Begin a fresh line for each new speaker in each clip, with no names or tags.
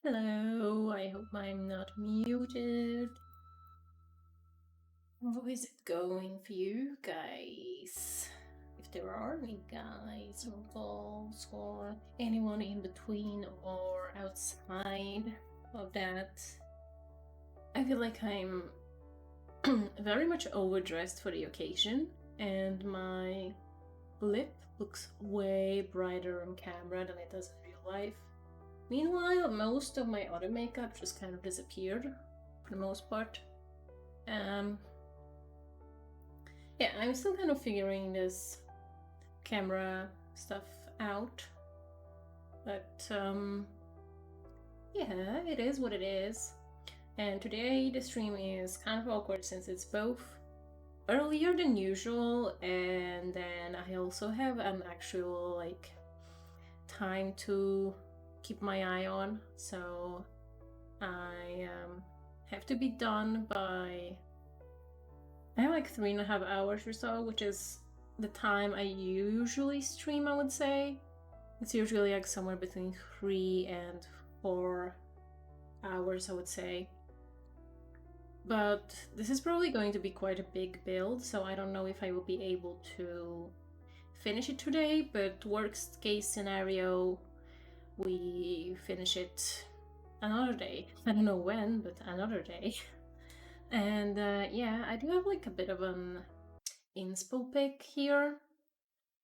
Hello, I hope I'm not muted. How is it going for you guys? If there are any guys or girls or anyone in between or outside of that, I feel like I'm very much overdressed for the occasion, and my lip looks way brighter on camera than it does in real life. Meanwhile, most of my other makeup just kind of disappeared for the most part. Um, yeah, I'm still kind of figuring this camera stuff out, but yeah, it is what it is. And today the stream is kind of awkward since it's both earlier than usual, and then I also have an actual like time to keep my eye on, so I have to be done by I have like 3.5 hours or so, which is the time I usually stream, I would say. It's usually like somewhere between 3 and 4 hours, I would say. But this is probably going to be quite a big build, so I don't know if I will be able to finish it today, but worst case scenario, we finish it another day. I don't know when, but another day. And yeah, I do have like a bit of an inspo pic here,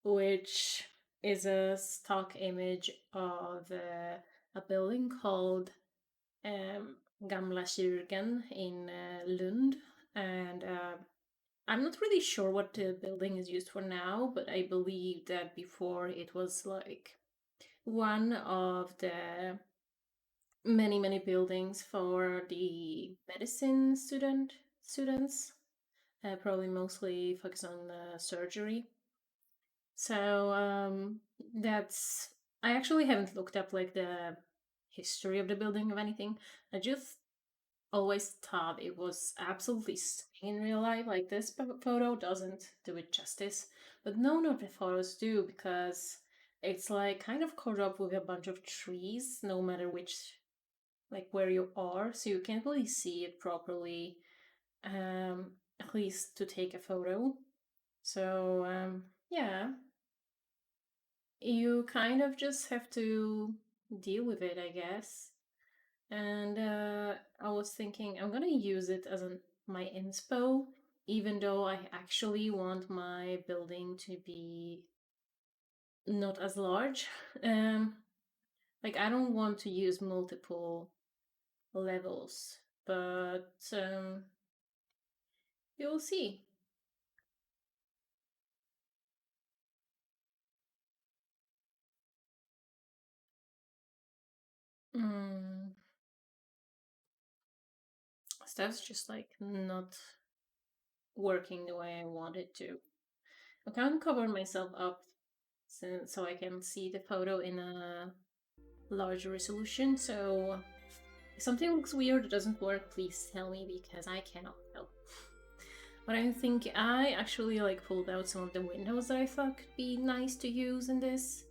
which is a stock image of a building called Gamla kyrkan in Lund. And I'm not really sure what the building is used for now, but I believe that before it was like one of the many buildings for the medicine students, probably mostly focused on surgery. So that's I actually haven't looked up like the history of the building of anything. I just always thought it was absolutely stunning in real life. Like this photo doesn't do it justice, but none of the photos do because it's like kind of covered up with a bunch of trees, no matter which like where you are, so you can't really see it properly. At least to take a photo. So yeah, you kind of just have to deal with it, I guess. And I was thinking I'm gonna use it as my inspo, even though I actually want my building to be not as large. Um, like I don't want to use multiple levels, but you'll see. Mm, stuff's just like not working the way I want it to. I can't cover myself up so I can see the photo in a larger resolution. So if something looks weird or doesn't work, please tell me because I cannot help. But I think I actually like pulled out some of the windows that I thought could be nice to use in this.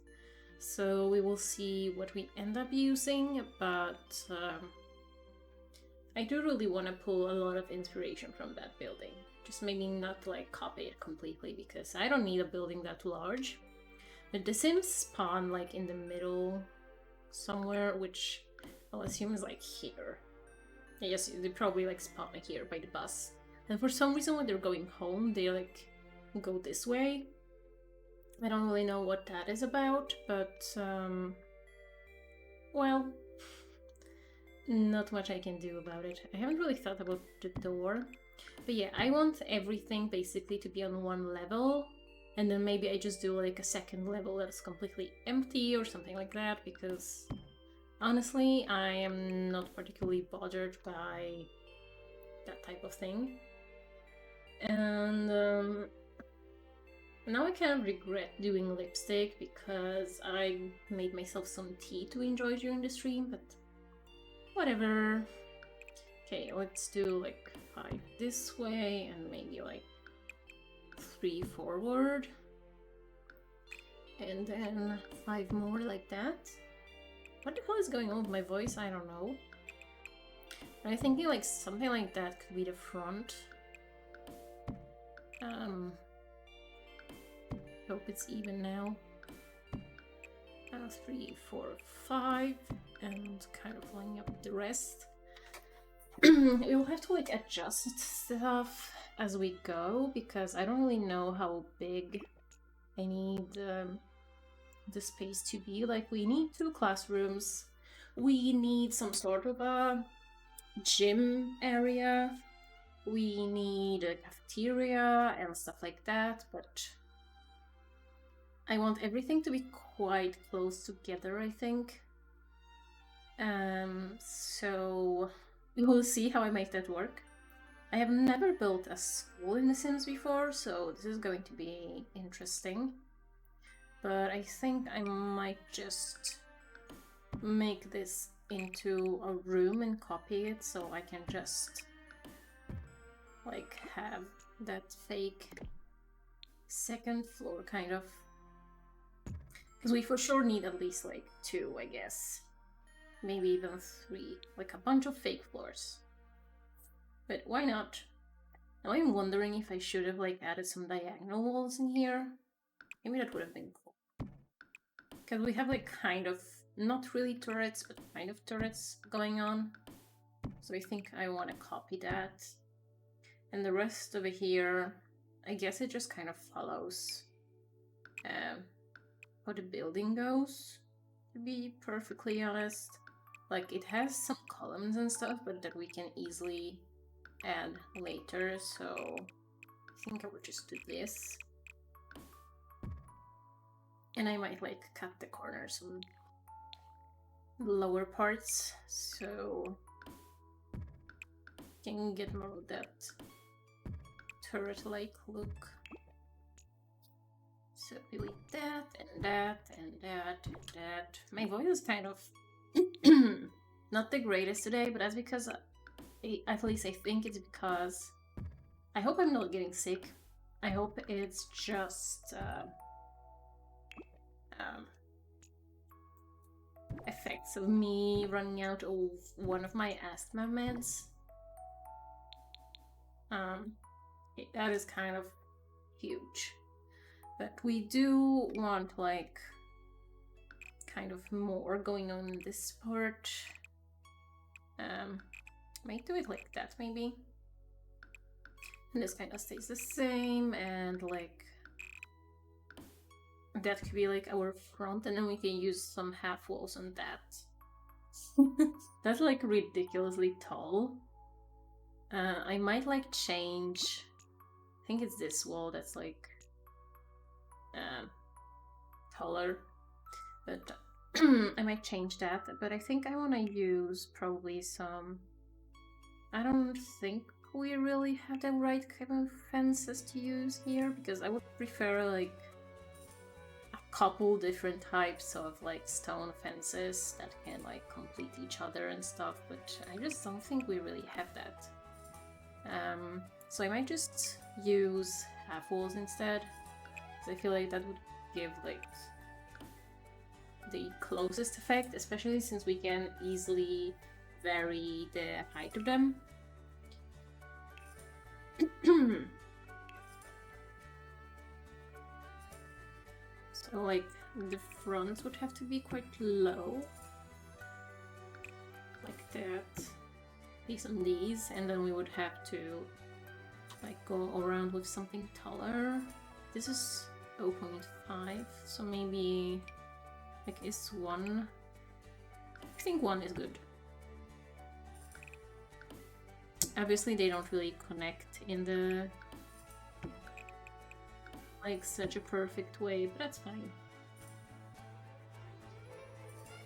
So we will see what we end up using, but I do really want to pull a lot of inspiration from that building. Just maybe not like copy it completely because I don't need a building that large. But the Sims spawn like in the middle somewhere, which I'll assume is like here. Yes, they probably like spawn here by the bus. And for some reason when they're going home, they like go this way. I don't really know what that is about, but well, not much I can do about it. I haven't really thought about the door. But yeah, I want everything basically to be on one level. And then maybe I just do like a second level that's completely empty or something like that, because honestly, I am not particularly bothered by that type of thing. And now I kind of regret doing lipstick because I made myself some tea to enjoy during the stream, but whatever. Okay, let's do like 5 this way and maybe like 3 forward. And then 5 more like that. What the hell is going on with my voice? I don't know. But I'm thinking like something like that could be the front. Hope it's even now. 3, 4, 5, and kind of lining up the rest. We'll have to like adjust stuff as we go because I don't really know how big I need the space to be. Like, we need 2 classrooms, we need some sort of a gym area, we need a cafeteria and stuff like that, but I want everything to be quite close together, I think. So we'll see how I make that work. I have never built a school in The Sims before, so this is going to be interesting. But I think I might just make this into a room and copy it so I can just like have that fake second floor kind of. Because we for sure need at least like 2, I guess. Maybe even 3. Like a bunch of fake floors. But why not? Now I'm wondering if I should have like added some diagonal walls in here. Maybe that would have been cool. Because we have like kind of, not really turrets, but kind of turrets going on. So I think I want to copy that. And the rest over here, I guess it just kind of follows how the building goes, to be perfectly honest. Like, it has some columns and stuff, but that we can easily add later, so I think I would just do this. And I might like cut the corners and lower parts, so can get more of that turret-like look. So we with that, and that, and that, and that. My voice is kind of not the greatest today, but that's because, at least I think it's because, I hope I'm not getting sick. I hope it's just effects of me running out of one of my asthma meds. That is kind of huge. But we do want, like, kind of more going on in this part. Might do it like that, maybe. And this kind of stays the same, and, like, that could be, like, our front, and then we can use some half walls on that. That's, like, ridiculously tall. I might, like, change... I think it's this wall that's, like... taller, but I might change that. But I think I want to use probably some. I don't think we really have the right kind of fences to use here, because I would prefer like a couple different types of like stone fences that can like complete each other and stuff, but I just don't think we really have that. So I might just use half walls instead. I feel like that would give like the closest effect, especially since we can easily vary the height of them. So like the fronts would have to be quite low, like that, these on these, and then we would have to like go around with something taller. This is 0.5, so maybe like is 1. I think 1 is good. Obviously they don't really connect in the like such a perfect way, but that's fine.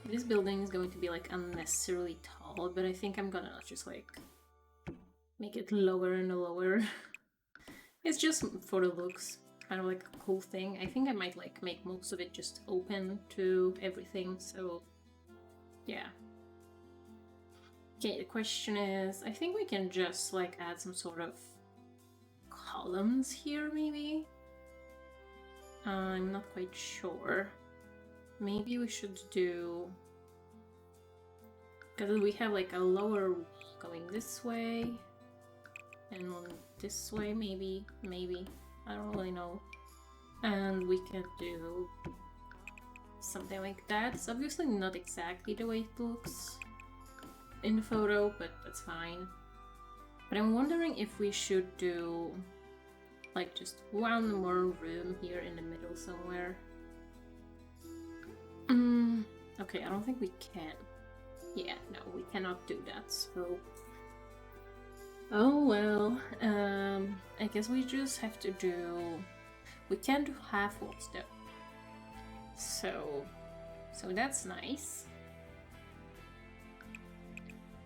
This building is going to be like unnecessarily tall, but I think I'm gonna just like make it lower and lower. It's just for the looks. Kind of like a cool thing. I think I might like make most of it just open to everything, so yeah. Okay, the question is, I think we can just like add some sort of columns here, maybe? I'm not quite sure. Maybe we should do Because we have like a lower going this way and one this way, maybe, I don't really know. And we can do something like that. It's obviously not exactly the way it looks in the photo, but that's fine. But I'm wondering if we should do like just one more room here in the middle somewhere. Okay, I don't think we can. Yeah, no, we cannot do that, so... Oh well, I guess we just have to do... We can do half walls though. So that's nice.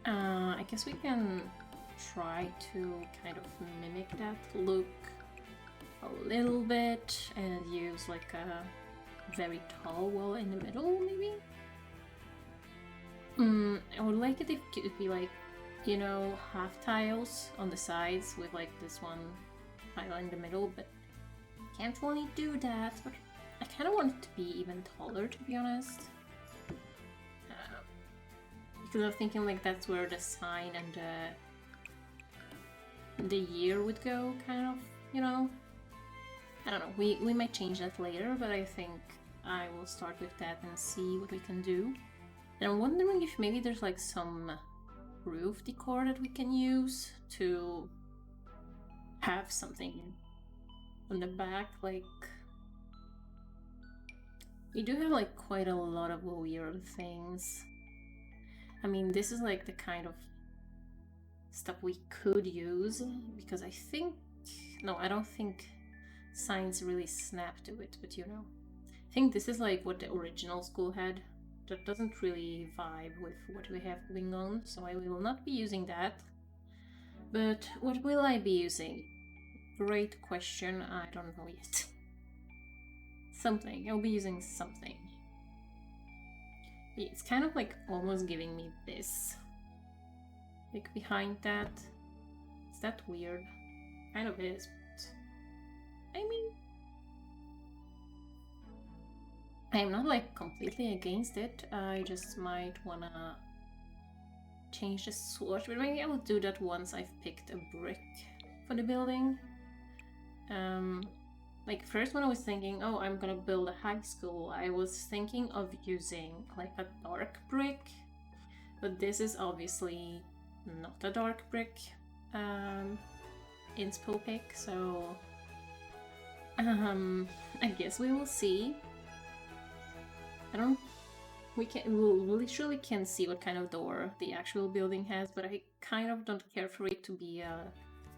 I guess we can try to kind of mimic that look a little bit and use like a very tall wall in the middle, maybe? I would like it if it could be like, you know, half tiles on the sides with like this one tile in the middle, but can't really do that. But I kind of want it to be even taller, to be honest. Because I'm thinking like that's where the sign and the year would go, kind of, you know? I don't know, we might change that later, but I think I will start with that and see what we can do. And I'm wondering if maybe there's like some roof decor that we can use to have something on the back, like... We do have like quite a lot of weird things. I mean, this is like the kind of stuff we could use, because I think... No, I don't think signs really snap to it, but you know. I think this is like what the original school had. That doesn't really vibe with what we have going on, so I will not be using that. But what will I be using? Great question, I don't know yet. Something, I'll be using something. It's kind of like almost giving me this. Like behind that. Is that weird? Kind of is, but... I mean... I'm not like completely against it, I just might wanna change the swatch, but maybe I will do that once I've picked a brick for the building. Like first when I was thinking, oh, I'm gonna build a high school, I was thinking of using like a dark brick, but this is obviously not a dark brick inspo pick, so I guess we will see. We literally can see what kind of door the actual building has, but I kind of don't care for it to be a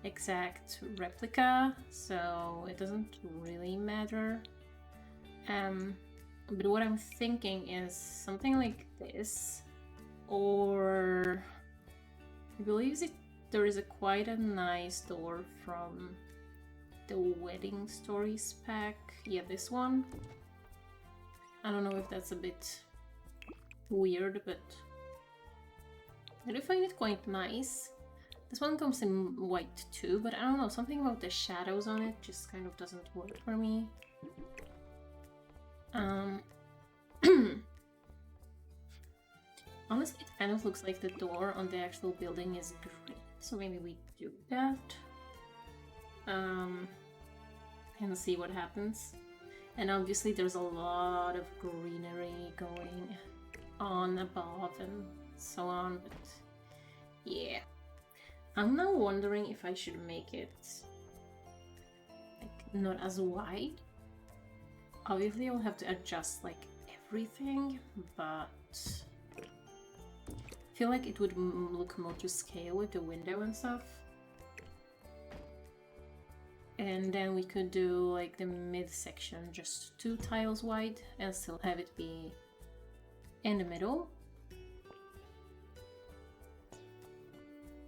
exact replica, so it doesn't really matter. But what I'm thinking is something like this, or I believe there is quite a nice door from the Wedding Stories pack. Yeah, this one. I don't know if that's a bit weird, but I do find it quite nice. This one comes in white too, but I don't know, something about the shadows on it just kind of doesn't work for me. Honestly, it kind of looks like the door on the actual building is green, so maybe we do that. And see what happens. And obviously there's a lot of greenery going on above and so on, but yeah. I'm now wondering if I should make it like not as wide. Obviously I'll have to adjust like everything, but I feel like it would look more to scale with the window and stuff. And then we could do like the midsection just 2 tiles wide and still have it be in the middle.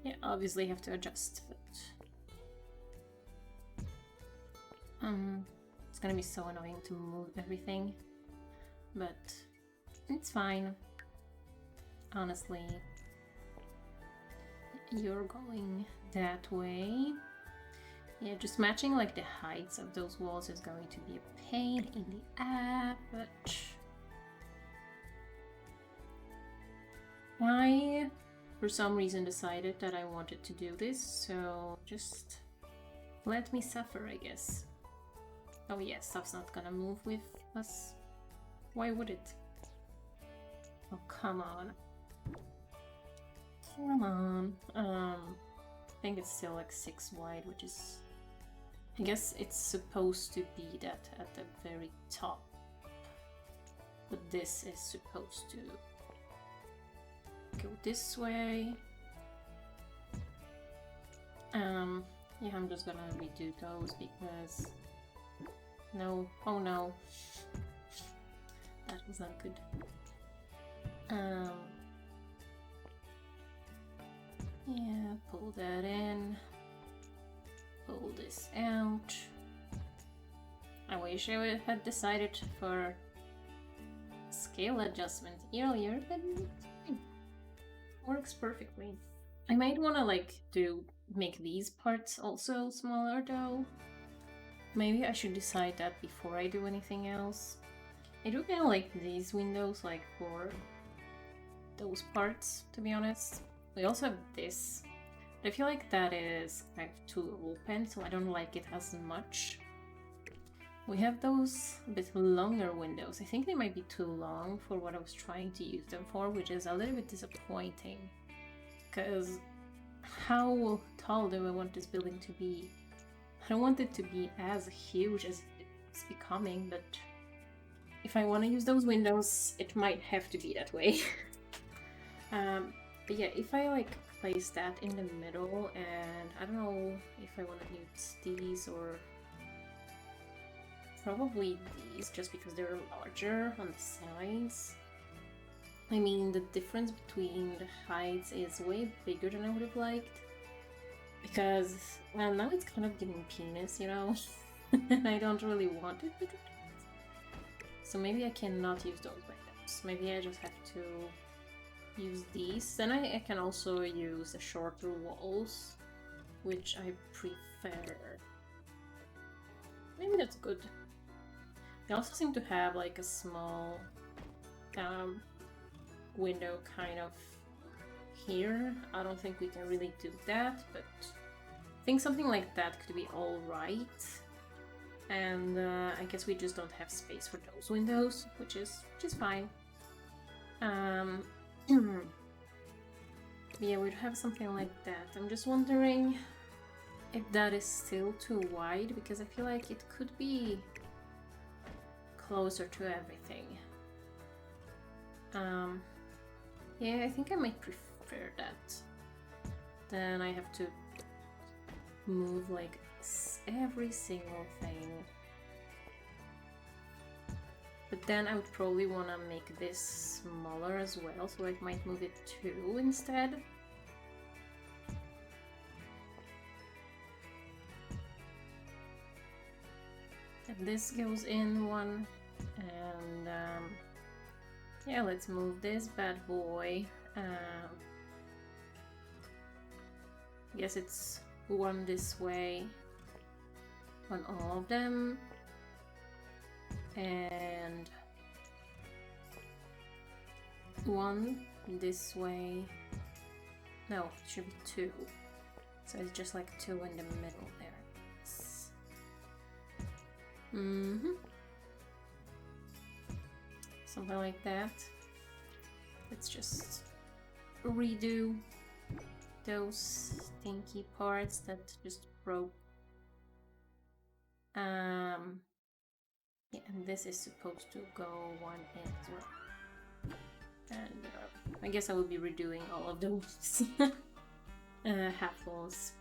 Yeah, obviously have to adjust, but it's gonna be so annoying to move everything, but it's fine. Honestly, you're going that way. Yeah, just matching like the heights of those walls is going to be a pain in the ass, but I for some reason decided that I wanted to do this, so just let me suffer, I guess. Oh yeah, stuff's not gonna move with us. Why would it? Oh, come on. Come on. I think it's still like 6 wide, which is... I guess it's supposed to be that at the very top. But this is supposed to go this way. Yeah, I'm just gonna redo those because... No, oh no. That was not good. Yeah, pull that in. Pull this out. I wish I had decided for scale adjustment earlier, but works perfectly. I might want to like make these parts also smaller though. Maybe I should decide that before I do anything else. I do kind of like these windows, like for those parts, to be honest. We also have this. I feel like that is kind of too open, so I don't like it as much. We have those a bit longer windows. I think they might be too long for what I was trying to use them for, which is a little bit disappointing. Because how tall do I want this building to be? I don't want it to be as huge as it's becoming, but if I want to use those windows, it might have to be that way. But yeah, if I like place that in the middle, and I don't know if I want to use these or probably these, just because they're larger on the sides. I mean, the difference between the heights is way bigger than I would have liked. Because, well, now it's kind of getting penis, you know? And I don't really want it. So maybe I cannot use those windows. Maybe I just have to use these. Then I can also use the shorter walls, which I prefer. Maybe that's good. They also seem to have like a small window kind of here. I don't think we can really do that, but I think something like that could be alright. And I guess we just don't have space for those windows, which is fine. Yeah, we'd have something like that. I'm just wondering if that is still too wide, because I feel like it could be closer to everything. Yeah, I think I might prefer that. Then I have to move like every single thing. But then I would probably want to make this smaller as well, so I might move it 2 instead. And this goes in 1, and yeah, let's move this bad boy. I guess it's 1 this way on all of them. And 1 this way. No, it should be 2. So it's just like 2 in the middle there. Something like that. Let's just redo those stinky parts that just broke. Yeah, and this is supposed to go 1 in as well. And I guess I will be redoing all of those half walls.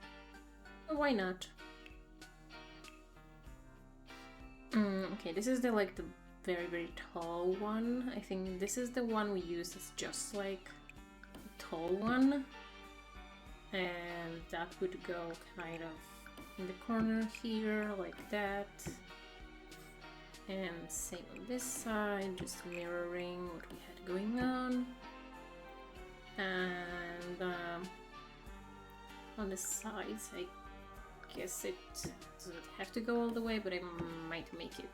But why not? Okay, this is the very tall one. I think this is the one we use as just like a tall one. And that would go kind of in the corner here, like that. And same on this side, just mirroring what we had going on. And on the sides, I guess it doesn't have to go all the way, but I might make it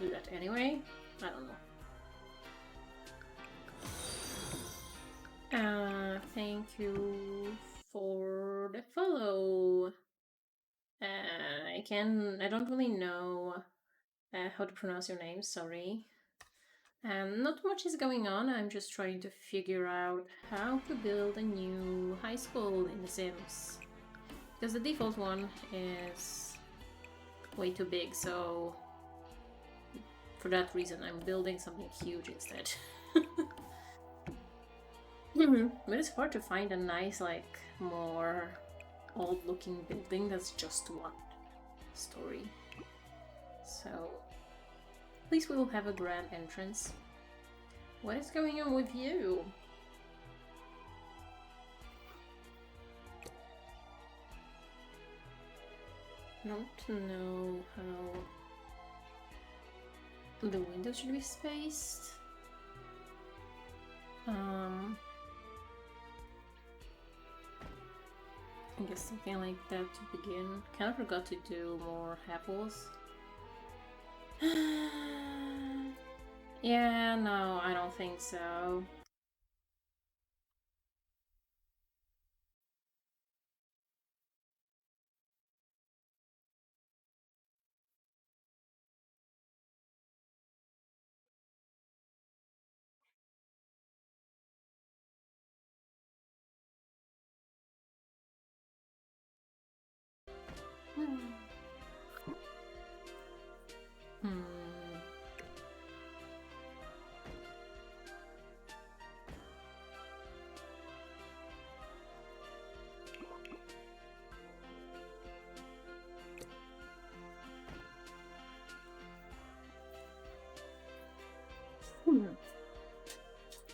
do that anyway. I don't know. Thank you for the follow. I don't really know how to pronounce your name, sorry. Not much is going on, I'm just trying to figure out how to build a new high school in The Sims. Because the default one is way too big, so for that reason I'm building something huge instead. But it's hard to find a nice, like, more old-looking building that's just one story. So, at least we will have a grand entrance. What is going on with you? I don't know how the windows should be spaced. I guess something like that to begin. Kind of forgot to do more apples. Yeah, no, I don't think so.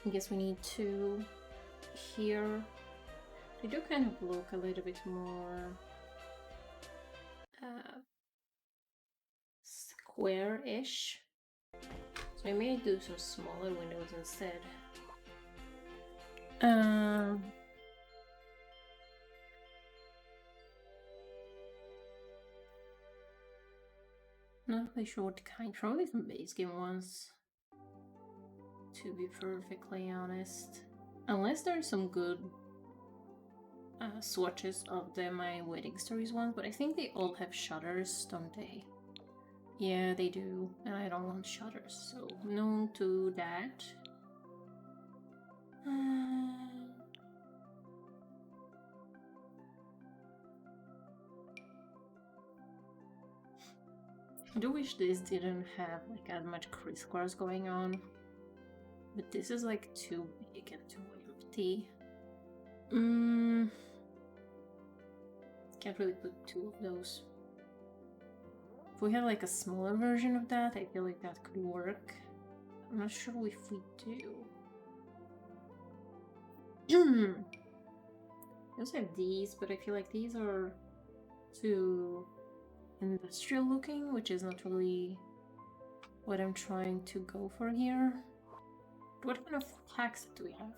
I guess we need to here. They do kind of look a little bit more square-ish. So I may do some smaller windows instead. Not really sure what kind. Probably some base game ones, to be perfectly honest. Unless there's some good swatches of My Wedding Stories ones, but I think they all have shutters, don't they? Yeah, they do, and I don't want shutters, so no to that. I do wish this didn't have like as much crisscross going on, but this is like too big and too empty. Can't really put two of those. If we had like a smaller version of that, I feel like that could work. I'm not sure if we do. I also have these, but I feel like these are too industrial looking, which is not really what I'm trying to go for here. What kind of text do we have?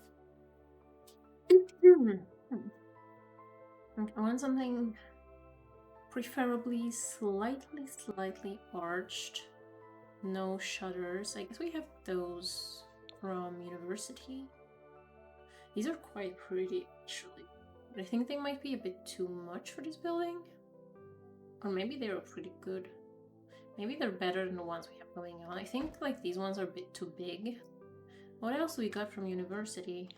I want something preferably slightly arched. No shutters. I guess we have those from university. These are quite pretty, actually. But I think they might be a bit too much for this building. Or maybe they are pretty good. Maybe they're better than the ones we have going on. I think like these ones are a bit too big. What else we got from university?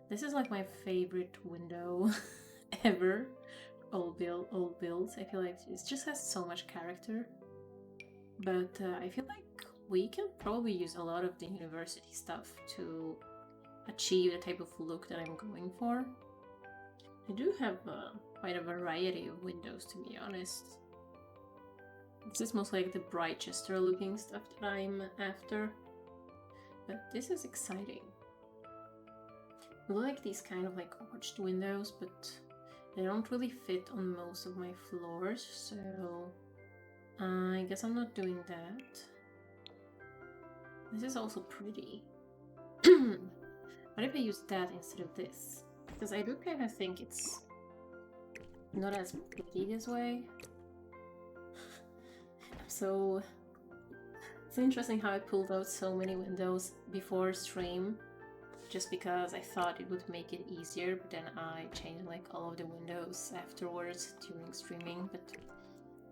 This is like my favorite window ever. Old builds. I feel like it just has so much character. But I feel like we can probably use a lot of the university stuff to achieve the type of look that I'm going for. I do have quite a variety of windows, to be honest. This is mostly like the Brightchester looking stuff that I'm after. But this is exciting. I like these kind of like arched windows, but they don't really fit on most of my floors, so I guess I'm not doing that. This is also pretty. What if I use that instead of this? Because I do kind of think it's not as pretty this way. I'm so It's interesting how I pulled out so many windows before stream, just because I thought it would make it easier, but then I changed like all of the windows afterwards during streaming, but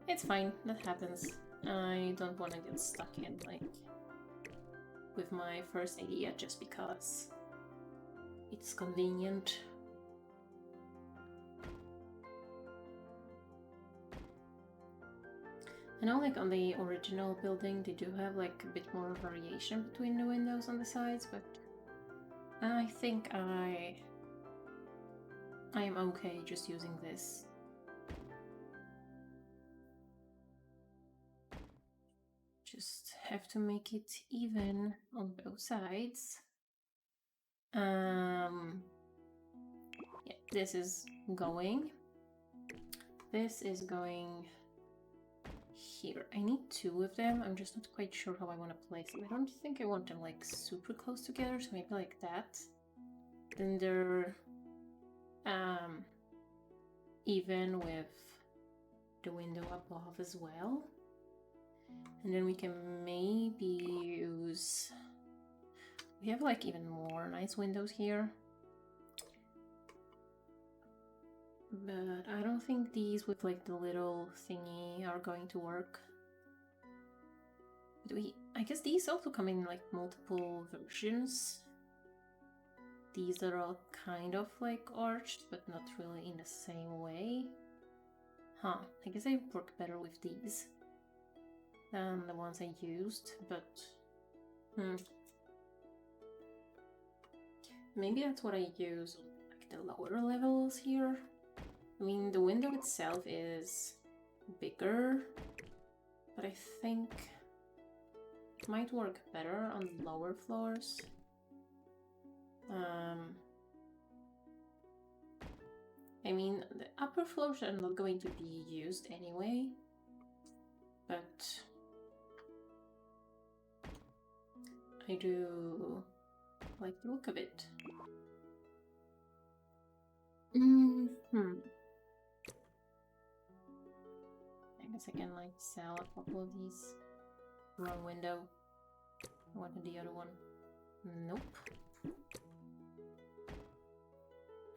it's fine, that happens. I don't want to get stuck in like with my first idea just because it's convenient. I know like on the original building they do have like a bit more variation between the windows on the sides, but I think I am okay just using this. Just have to make it even on both sides. Yeah, this is going. This is going here. I need two of them. I'm just not quite sure how I want to place them. I don't think I want them like super close together, so maybe like that. Then they're even with the window above as well. And then we can maybe use... We have like even more nice windows here. But I don't think these with like the little thingy are going to work. But I guess these also come in like multiple versions. These are all kind of like arched, but not really in the same way. Huh, I guess I work better with these than the ones I used, but maybe that's what I use on like the lower levels here. I mean, the window itself is bigger, but I think it might work better on the lower floors. I mean, the upper floors are not going to be used anyway, but I do like the look of it. I guess I can like sell a couple of these. Wrong window. I wanted the other one. Nope.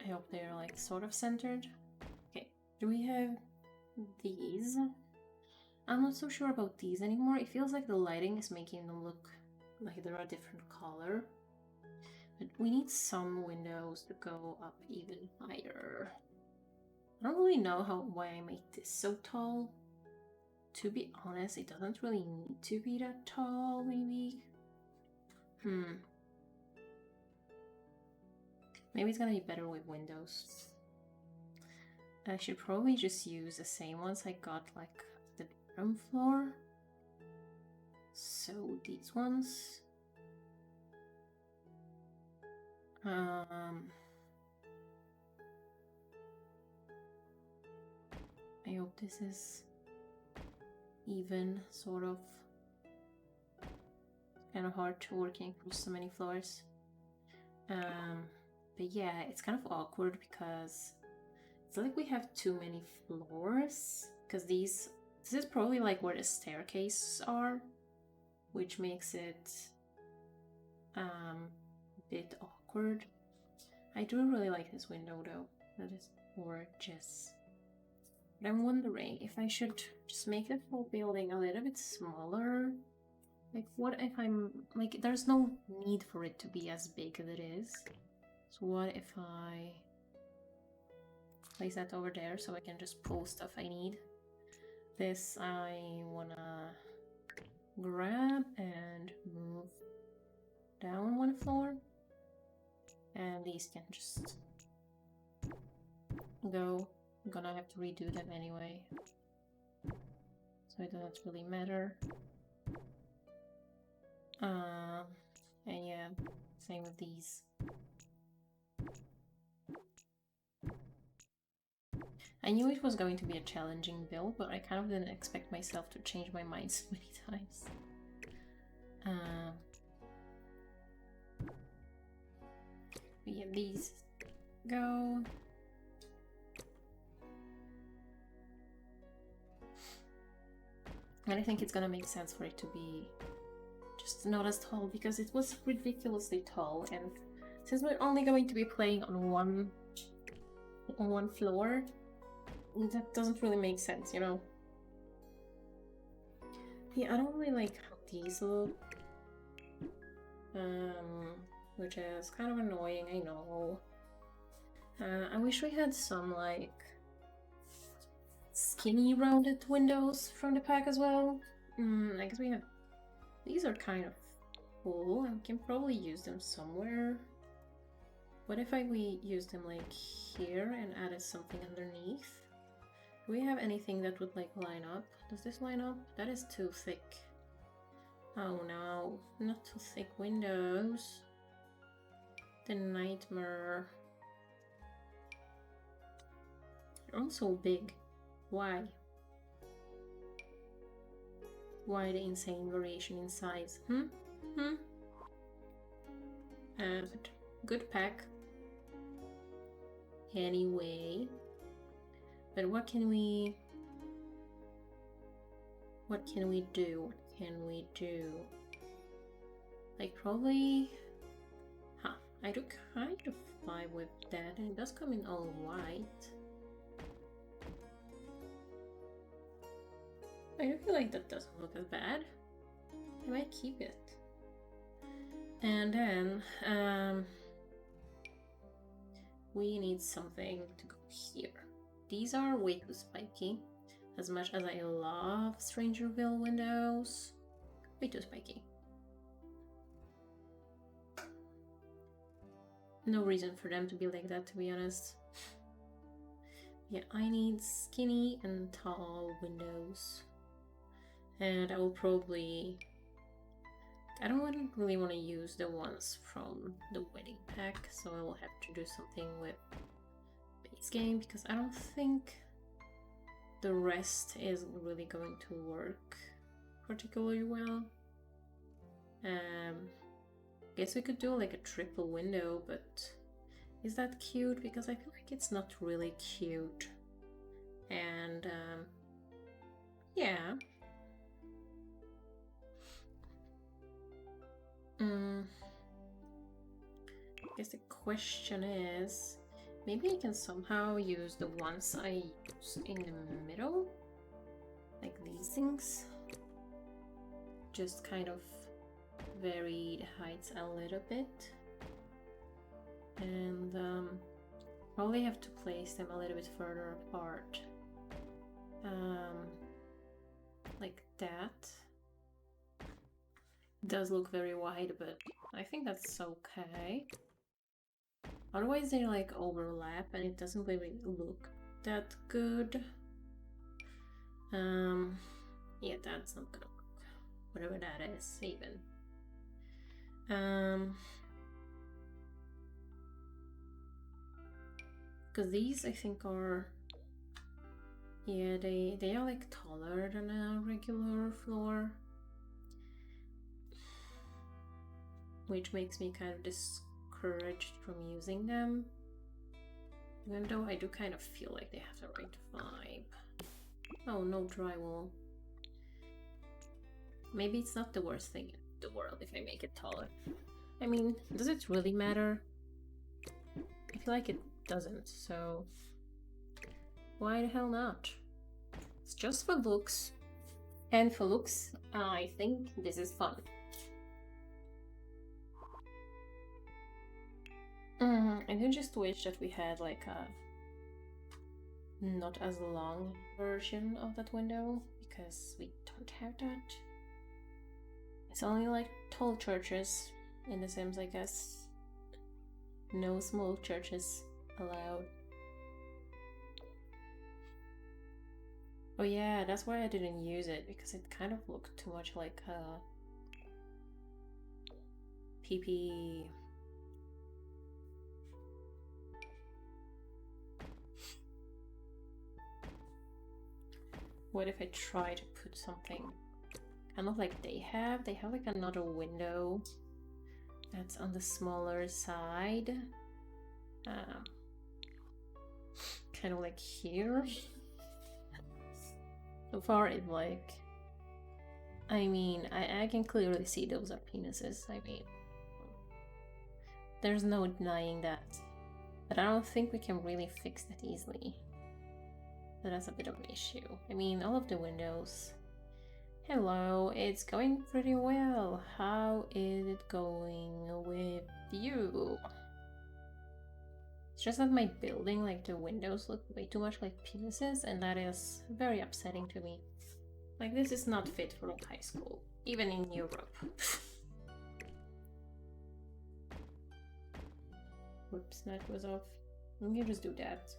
I hope they're like sort of centered. Okay, do we have these? I'm not so sure about these anymore. It feels like the lighting is making them look like they're a different color. But we need some windows to go up even higher. I don't really know why I made this so tall. To be honest, it doesn't really need to be that tall, maybe. Maybe it's gonna be better with windows. I should probably just use the same ones I got like the bottom floor. So these ones. I hope this is even, sort of. Kind of hard to working across so many floors. But yeah, it's kind of awkward because it's like we have too many floors. Because this is probably like where the staircases are, which makes it a bit awkward. I do really like this window though. That is gorgeous. But I'm wondering if I should just make the whole building a little bit smaller. Like, what if I'm... like, there's no need for it to be as big as it is. So what if I place that over there so I can just pull stuff I need? This I wanna grab and move down one floor. And these can just go. I'm gonna have to redo them anyway. So it doesn't really matter. And yeah, same with these. I knew it was going to be a challenging build, but I kind of didn't expect myself to change my mind so many times. But yeah, these go. And I think it's gonna make sense for it to be just not as tall, because it was ridiculously tall, and since we're only going to be playing on one floor, that doesn't really make sense, you know? Yeah, I don't really like how these look. Which is kind of annoying, I know. I wish we had some, like, skinny rounded windows from the pack as well. I guess we have... These are kind of cool, and we can probably use them somewhere. What if we use them, like, here and added something underneath? Do we have anything that would, like, line up? Does this line up? That is too thick. Oh no, not too thick windows. The nightmare. They're all so big. Why? Why the insane variation in size? But good pack. Anyway. But what can we do? What can we do? Like, probably... I do kind of vibe with that, and it does come in all white. I do feel like that doesn't look as bad. I might keep it. And then, we need something to go here. These are way too spiky. As much as I love Strangerville windows, way too spiky. No reason for them to be like that, to be honest. Yeah, I need skinny and tall windows. And I will probably... I don't really want to use the ones from the wedding pack, so I will have to do something with base game, because I don't think the rest is really going to work particularly well. Guess we could do like a triple window, but is that cute? Because I feel like it's not really cute. And yeah. I guess the question is, maybe I can somehow use the ones I use in the middle, like these things. Just kind of vary the heights a little bit. And probably have to place them a little bit further apart. Like that. Does look very wide, but I think that's okay. Otherwise they like overlap and it doesn't really look that good. Yeah, that's not gonna work. Whatever that is, even. Because these I think are... Yeah, they are like taller than a regular floor. Which makes me kind of discouraged from using them. Even though I do kind of feel like they have the right vibe. Oh, no drywall. Maybe it's not the worst thing in the world if I make it taller. I mean, does it really matter? I feel like it doesn't, so... Why the hell not? It's just for looks. And for looks, I think this is fun. I do just wish that we had like a not as long version of that window, because we don't have that. It's only like tall churches in The Sims, I guess. No small churches allowed. Oh yeah, that's why I didn't use it, because it kind of looked too much like a PP. What if I try to put something kind of like they have? They have like another window that's on the smaller side. Kind of like here. So far it's like I mean, I can clearly see those are penises. I mean, there's no denying that. But I don't think we can really fix that easily. So that's a bit of an issue. I mean, all of the windows. Hello, it's going pretty well. How is it going with you? It's just that my building, like the windows, look way too much like penises, and that is very upsetting to me. Like, this is not fit for high school, even in Europe. Whoops, that was off. Let me just do that.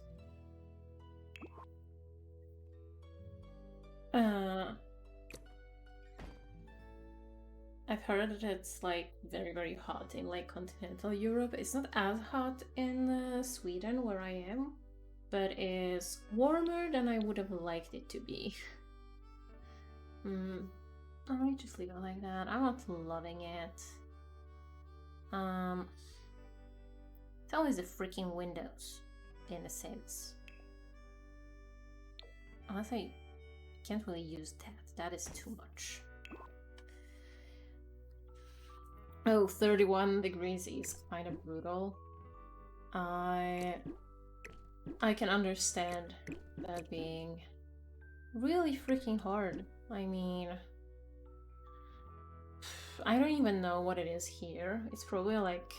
I've heard that it's like very, very hot in like continental Europe. It's not as hot in Sweden where I am, but it's warmer than I would have liked it to be. I might just leave it like that. I'm not loving it. It's always the freaking windows, in a sense. Unless I can't really use that. That is too much. Oh, 31 degrees is kind of brutal. I can understand that being really freaking hard. I mean, I don't even know what it is here. It's probably like,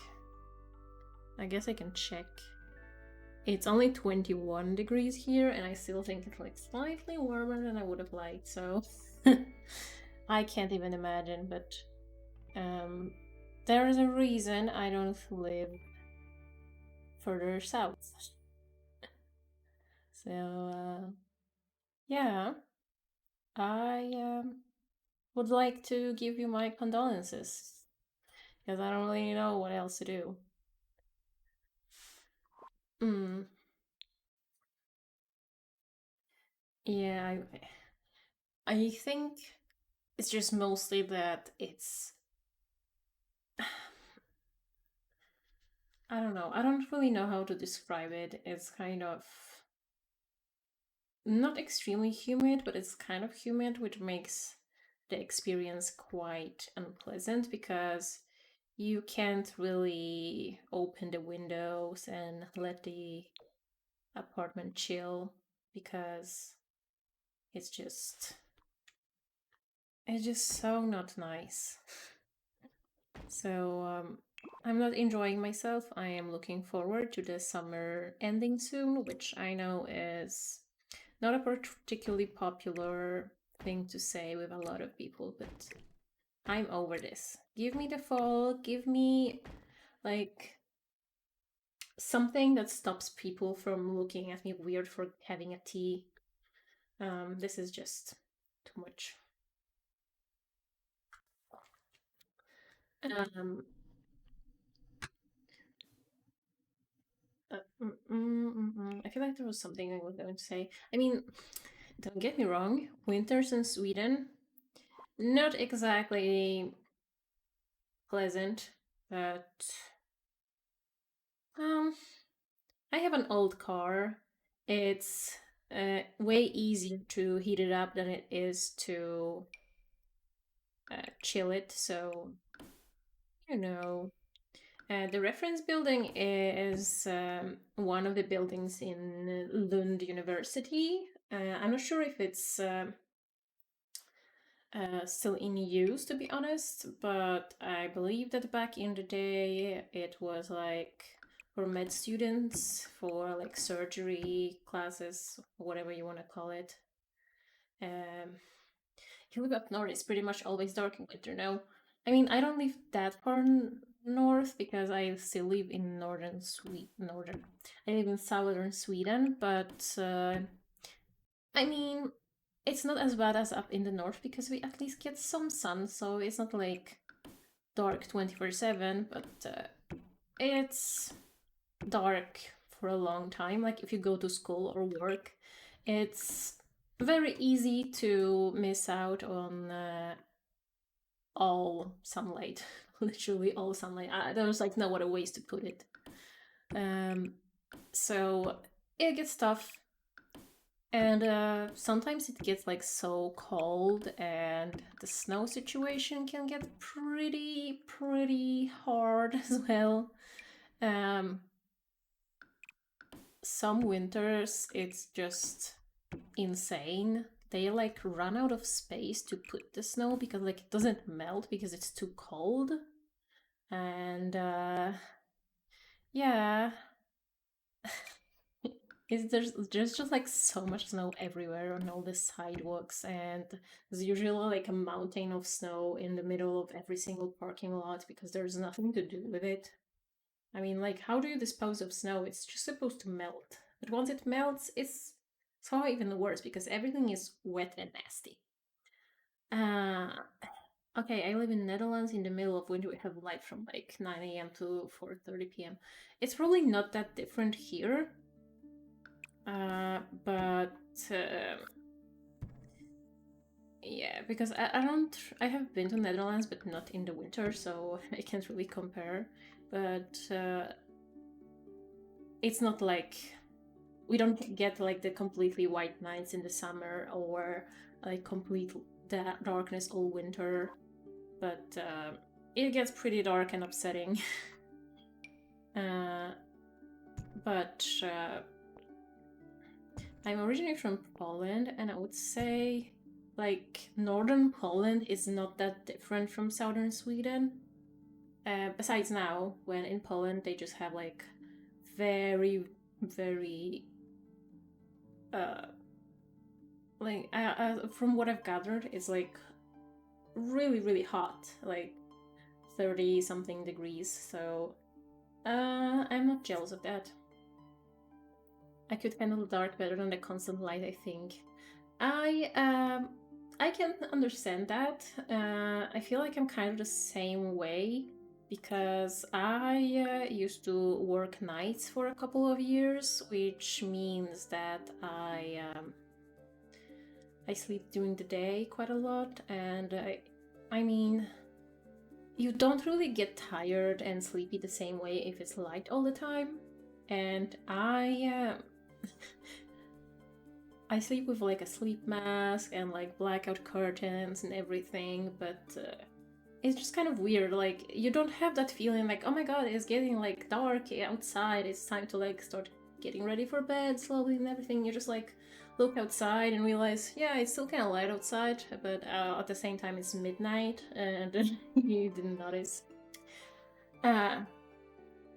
I guess I can check. It's only 21 degrees here, and I still think it's like slightly warmer than I would have liked, so I can't even imagine, but there's a reason I don't live further south. So, yeah, I would like to give you my condolences, because I don't really know what else to do. Yeah, I think it's just mostly that it's I don't know. I don't really know how to describe it. It's kind of not extremely humid, but it's kind of humid, which makes the experience quite unpleasant because you can't really open the windows and let the apartment chill because it's just so not nice. So I'm not enjoying myself. I am looking forward to the summer ending soon, which I know is not a particularly popular thing to say with a lot of people, but I'm over this. Give me the fall, give me like something that stops people from looking at me weird for having a tea. This is just too much. I feel like there was something I was going to say. I mean, don't get me wrong, winters in Sweden, not exactly pleasant, but I have an old car. It's way easier to heat it up than it is to chill it, so you know. The reference building is one of the buildings in Lund University. I'm not sure if it's still in use, to be honest, but I believe that back in the day it was like for med students, for like surgery classes, whatever you want to call it. If you live up north, it's pretty much always dark in winter. No, I mean, I don't live that far north because I still live in northern Sweden. I live in southern Sweden, but I mean, it's not as bad as up in the north because we at least get some sun, so it's not like dark 24/7, but it's dark for a long time. Like if you go to school or work, it's very easy to miss out on all sunlight, literally all sunlight. There's like no other ways to put it. So it gets tough. And sometimes it gets like so cold, and the snow situation can get pretty hard as well. Um, some winters it's just insane. They like run out of space to put the snow because like it doesn't melt because it's too cold. And yeah, there's just like so much snow everywhere on all the sidewalks, and there's usually like a mountain of snow in the middle of every single parking lot because there's nothing to do with it. I mean, like, how do you dispose of snow? It's just supposed to melt. But once it melts, it's somehow even worse because everything is wet and nasty. Uh, okay, I live in Netherlands. In the middle of winter, we have light from like 9 a.m. to 4:30 p.m. It's probably not that different here. But yeah, because I have been to Netherlands, but not in the winter, so I can't really compare. But it's not like we don't get like the completely white nights in the summer or like complete darkness all winter, but it gets pretty dark and upsetting. uh, but I'm originally from Poland, and I would say like northern Poland is not that different from southern Sweden. Besides now, when in Poland they just have like very like from what I've gathered, it's like really hot, like 30 something degrees. So I'm not jealous of that. I could handle the dark better than the constant light, I think. I can understand that. I feel like I'm kind of the same way because I used to work nights for a couple of years, which means that I sleep during the day quite a lot, and I mean, you don't really get tired and sleepy the same way if it's light all the time. And I sleep with like a sleep mask and like blackout curtains and everything, but it's just kind of weird. Like, you don't have that feeling like, oh my god, it's getting like dark outside, it's time to like start getting ready for bed slowly and everything. You just like look outside and realize, yeah, it's still kind of light outside, but at the same time it's midnight and you didn't notice. I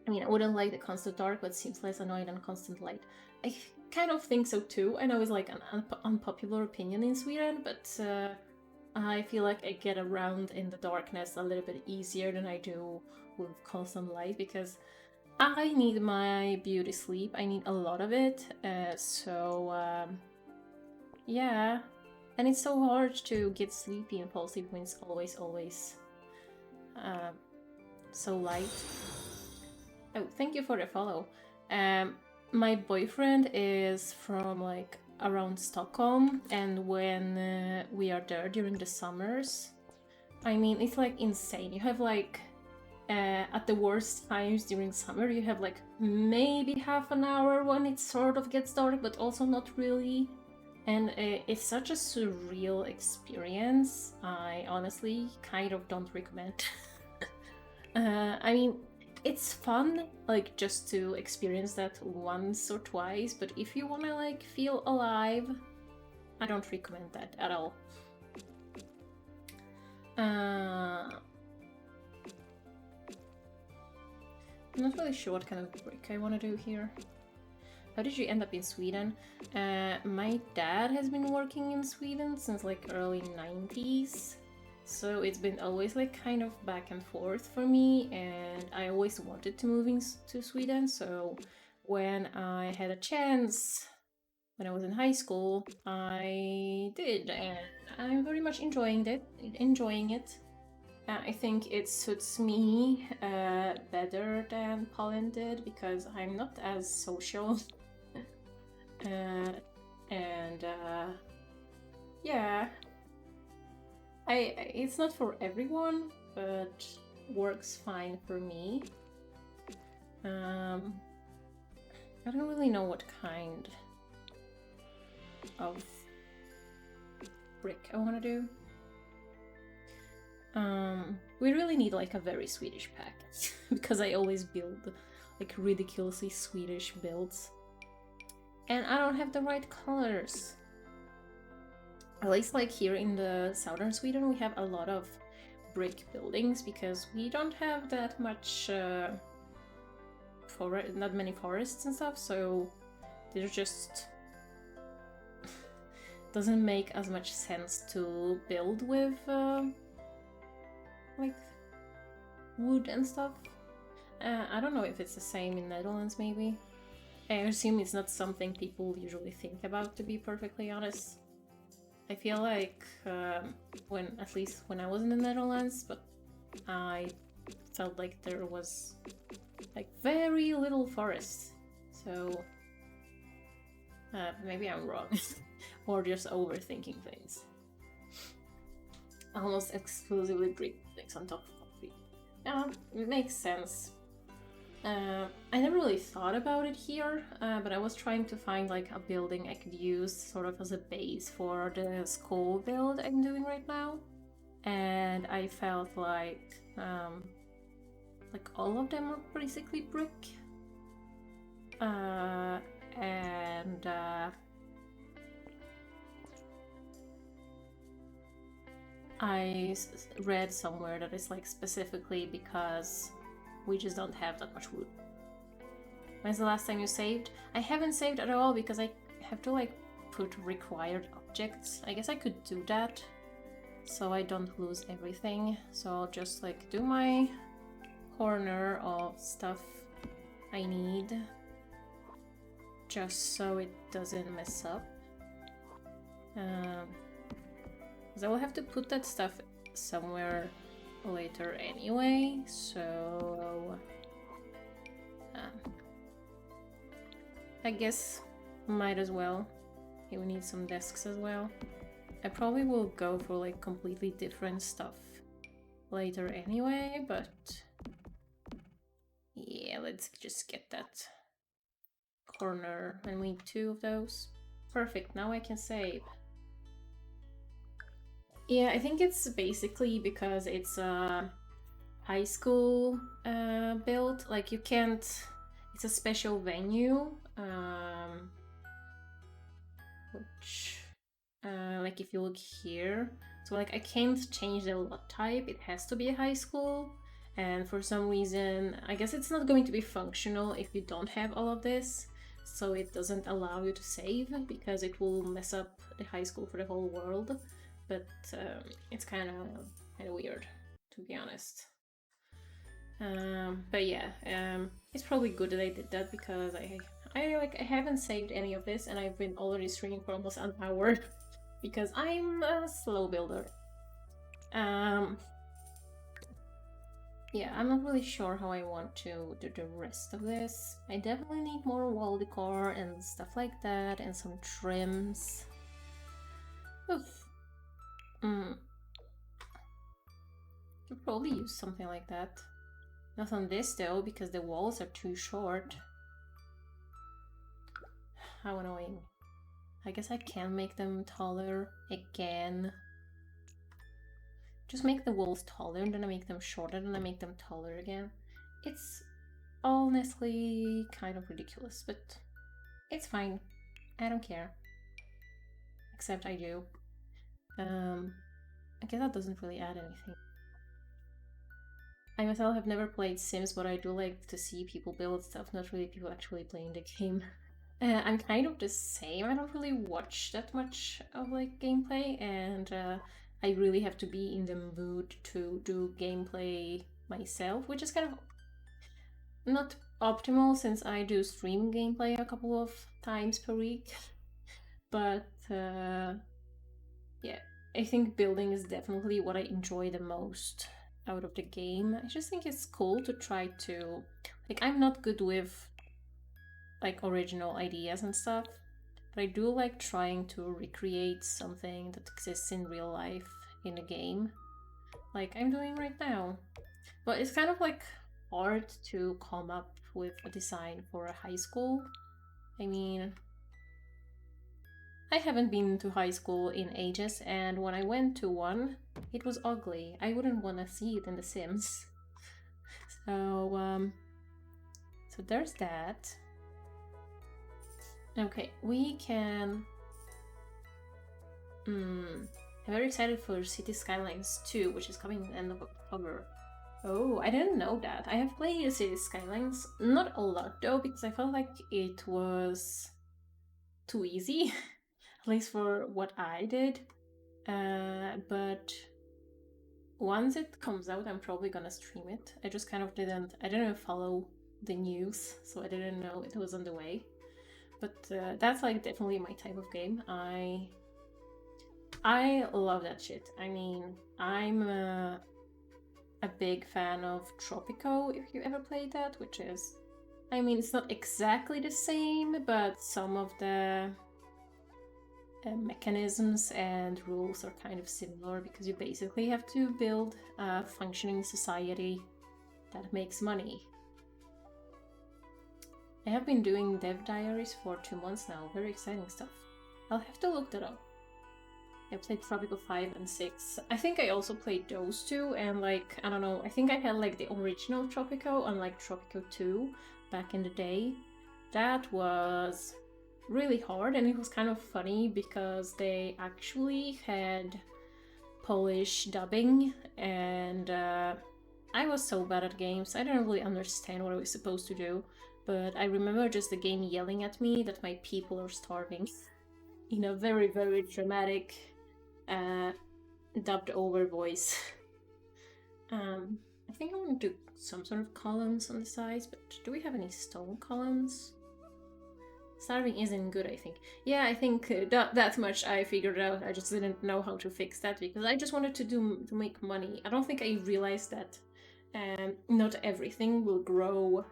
mean, I wouldn't like the constant dark, but it seems less annoying than constant light. I kind of think so too. I know it's like an unpopular opinion in Sweden, but I feel like I get around in the darkness a little bit easier than I do with constant light because I need my beauty sleep. I need a lot of it. Yeah. And it's so hard to get sleepy and fall asleep when it's always so light. Oh, thank you for the follow. My boyfriend is from like around Stockholm, and when we are there during the summers, I mean, it's like insane. You have like at the worst times during summer, you have like maybe half an hour when it sort of gets dark, but also not really. And it's such a surreal experience. I honestly kind of don't recommend. I mean, it's fun, like, just to experience that once or twice, but if you wanna, like, feel alive, I don't recommend that at all. I'm not really sure what kind of break I want to do here. How did you end up in Sweden? My dad has been working in Sweden since like early 90s. So it's been always like kind of back and forth for me, and I always wanted to move to Sweden. So when I had a chance, when I was in high school, I did, and I'm very much enjoying it. I think it suits me better than Poland did because I'm not as social. And yeah, it's not for everyone, but works fine for me. I don't really know what kind. of brick I want to do. We really need like a very Swedish pack because I always build like ridiculously Swedish builds. And I don't have the right colors. At least like here in the southern Sweden we have a lot of brick buildings because we don't have that much not many forests and stuff, so there's just doesn't make as much sense to build with like wood and stuff. I don't know if it's the same in Netherlands, maybe. I assume it's not something people usually think about, to be perfectly honest. I feel like at least when I was in the Netherlands, but I felt like there was like very little forest. So maybe I'm wrong, or just overthinking things. Almost exclusively brick buildings on top of concrete. It makes sense. I never really thought about it here, but I was trying to find like a building I could use sort of as a base for the school build I'm doing right now. And I felt like all of them are basically brick. I read somewhere that it's like specifically because we just don't have that much wood. When's the last time you saved? I haven't saved at all because I have to like put required objects. I guess I could do that so I don't lose everything. So I'll just like do my corner of stuff I need just so it doesn't mess up. Because I will have to put that stuff somewhere later anyway, so I guess might as well. Okay, we need some desks as well. I probably will go for like completely different stuff later anyway, but yeah, let's just get that corner, and we need 2 of those. Perfect, now I can save. Yeah, I think it's basically because it's a high school build. Like you can't, it's a special venue, which like if you look here, so like I can't change the lot type, it has to be a high school, and for some reason I guess it's not going to be functional if you don't have all of this, so it doesn't allow you to save because it will mess up the high school for the whole world. But it's kind of weird, to be honest. But yeah, it's probably good that I did that because I haven't saved any of this, and I've been already streaming for almost an hour because I'm a slow builder. Yeah, I'm not really sure how I want to do the rest of this. I definitely need more wall decor and stuff like that, and some trims. Oof. Could probably use something like that. Not on this though, because the walls are too short. How annoying. I guess I can make them taller again. Just make the walls taller, and then I make them shorter, then I make them taller again. It's honestly kind of ridiculous, but it's fine. I don't care. Except I do. I guess that doesn't really add anything. I myself have never played Sims, but I do like to see people build stuff, not really people actually playing the game. I'm kind of the same. I don't really watch that much of like gameplay, and I really have to be in the mood to do gameplay myself, which is kind of not optimal since I do stream gameplay a couple of times per week. But yeah, I think building is definitely what I enjoy the most out of the game. I just think it's cool to try to, like, I'm not good with like original ideas and stuff, but I do like trying to recreate something that exists in real life in a game, like I'm doing right now. But it's kind of like hard to come up with a design for a high school. I mean, I haven't been to high school in ages, and when I went to one, it was ugly. I wouldn't want to see it in The Sims. So there's that. Okay, we can... I'm very excited for City Skylines 2, which is coming in the end of October. Oh, I didn't know that. I have played City Skylines, not a lot though, because I felt like it was too easy, at least for what I did. But once it comes out, I'm probably gonna stream it. I just kind of didn't follow the news, so I didn't know it was on the way. But that's like definitely my type of game. I love that shit. I mean, I'm a big fan of Tropico, if you ever played that, which is... I mean, it's not exactly the same, but some of the mechanisms and rules are kind of similar, because you basically have to build a functioning society that makes money. I have been doing dev diaries for 2 months now. Very exciting stuff. I'll have to look that up. I played Tropico 5 and 6. I think I also played those two, and like, I don't know, I think I had like the original Tropico and like Tropico 2 back in the day. That was really hard, and it was kind of funny because they actually had Polish dubbing, and I was so bad at games. I didn't really understand what I was supposed to do, but I remember just the game yelling at me that my people are starving in a very, very dramatic dubbed over voice. I think I want to do some sort of columns on the sides, but do we have any stone columns? Starving isn't good, I think. Yeah, I think that much I figured out. I just didn't know how to fix that because I just wanted to make money. I don't think I realized that not everything will grow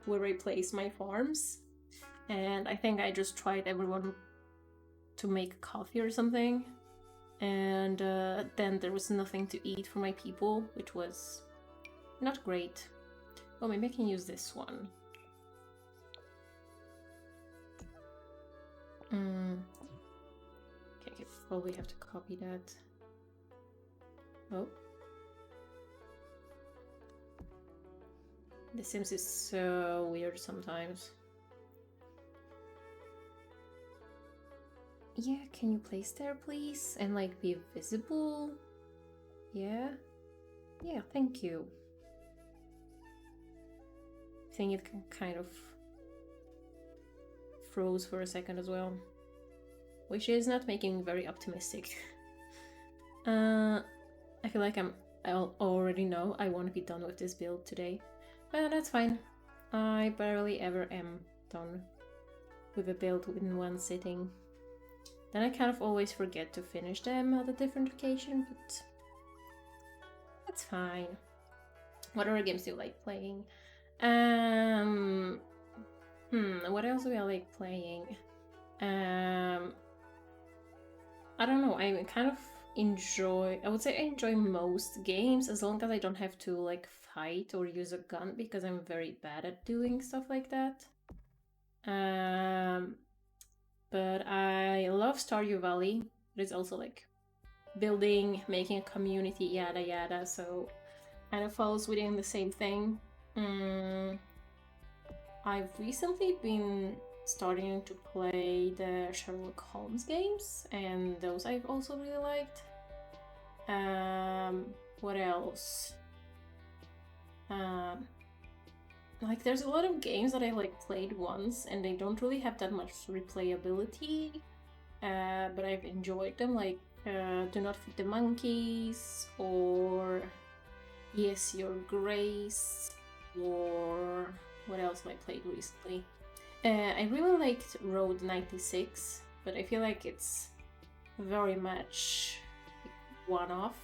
where I place my farms. And I think I just tried everyone to make coffee or something. And then there was nothing to eat for my people, which was not great. Oh, maybe I can use this one. Okay, probably have to copy that. Oh. The Sims is so weird sometimes. Yeah, can you place there, please? And like be visible? Yeah? Yeah, thank you. I think it kind of froze for a second as well, which is not making me very optimistic. I feel like I already know I want to be done with this build today, but that's fine. I barely ever am done with a build in one sitting. Then I kind of always forget to finish them at a different occasion, but that's fine. What other games do you like playing? What else do I like playing? I don't know, I kind of I would say I enjoy most games as long as I don't have to like fight or use a gun, because I'm very bad at doing stuff like that. But I love Stardew Valley. It's also like building, making a community, yada yada, so kind of falls within the same thing. I've recently been starting to play the Sherlock Holmes games, and those I've also really liked. What else? Like, there's a lot of games that I like played once, and they don't really have that much replayability, but I've enjoyed them, like Do Not Feed the Monkeys, or Yes, Your Grace, or what else have I played recently? I really liked Road 96, but I feel like it's very much one-off.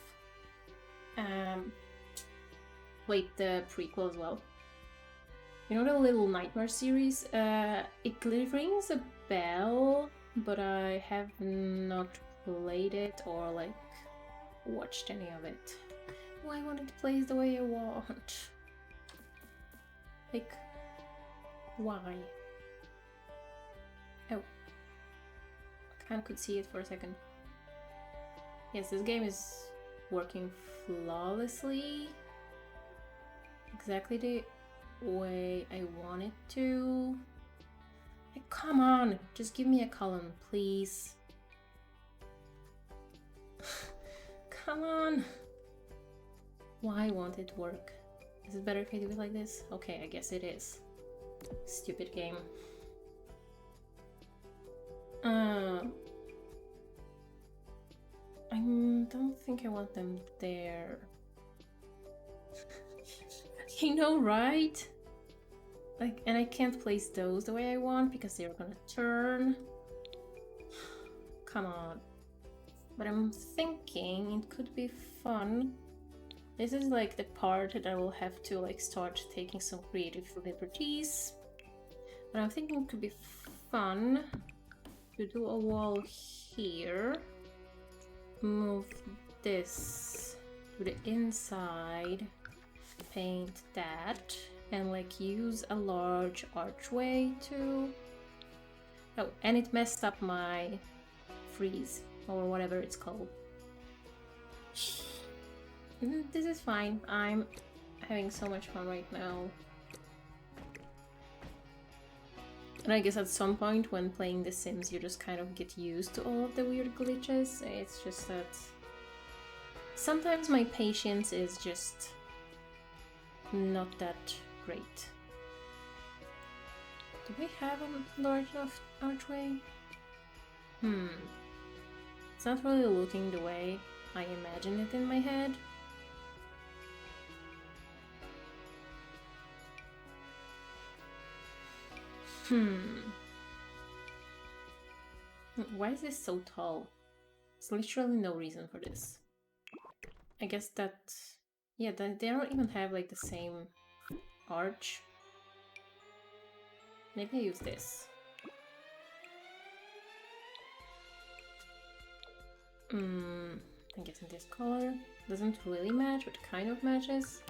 Played the prequel as well. You know the Little Nightmare series? It rings a bell, but I have not played it or like watched any of it. Oh, I want it to play the way I want. Like, why? Oh. Kind of could see it for a second. Yes, this game is working flawlessly. Exactly the way I want it to. Like, come on, just give me a column, please. Come on. Why won't it work? Is it better if I do it like this? Okay, I guess it is. Stupid game. I don't think I want them there. You know, right? Like, and I can't place those the way I want because they're gonna turn. Come on. But I'm thinking it could be fun. This is like the part that I will have to like start taking some creative liberties. But I'm thinking it could be fun to do a wall here. Move this to the inside. Paint that. And like use a large archway to... Oh, and it messed up my freeze or whatever it's called. This is fine. I'm having so much fun right now. And I guess at some point when playing The Sims you just kind of get used to all of the weird glitches. It's just that sometimes my patience is just not that great. Do we have a large enough archway? It's not really looking the way I imagine it in my head. Why is this so tall? There's literally no reason for this. I guess that... yeah, they don't even have like the same arch. Maybe I use this. I'm guessing this color doesn't really match, but kind of matches.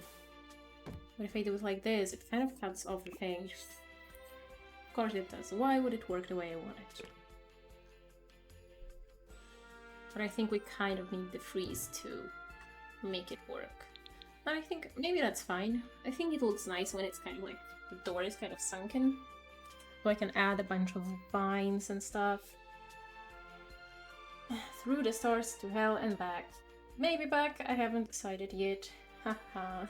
But if I do it like this, it kind of cuts off the thing. Of course it does. Why would it work the way I want it? But I think we kind of need the freeze to make it work. And I think maybe that's fine. I think it looks nice when it's kind of like the door is kind of sunken. So I can add a bunch of vines and stuff. Through the stars to hell and back. Maybe back, I haven't decided yet. Haha.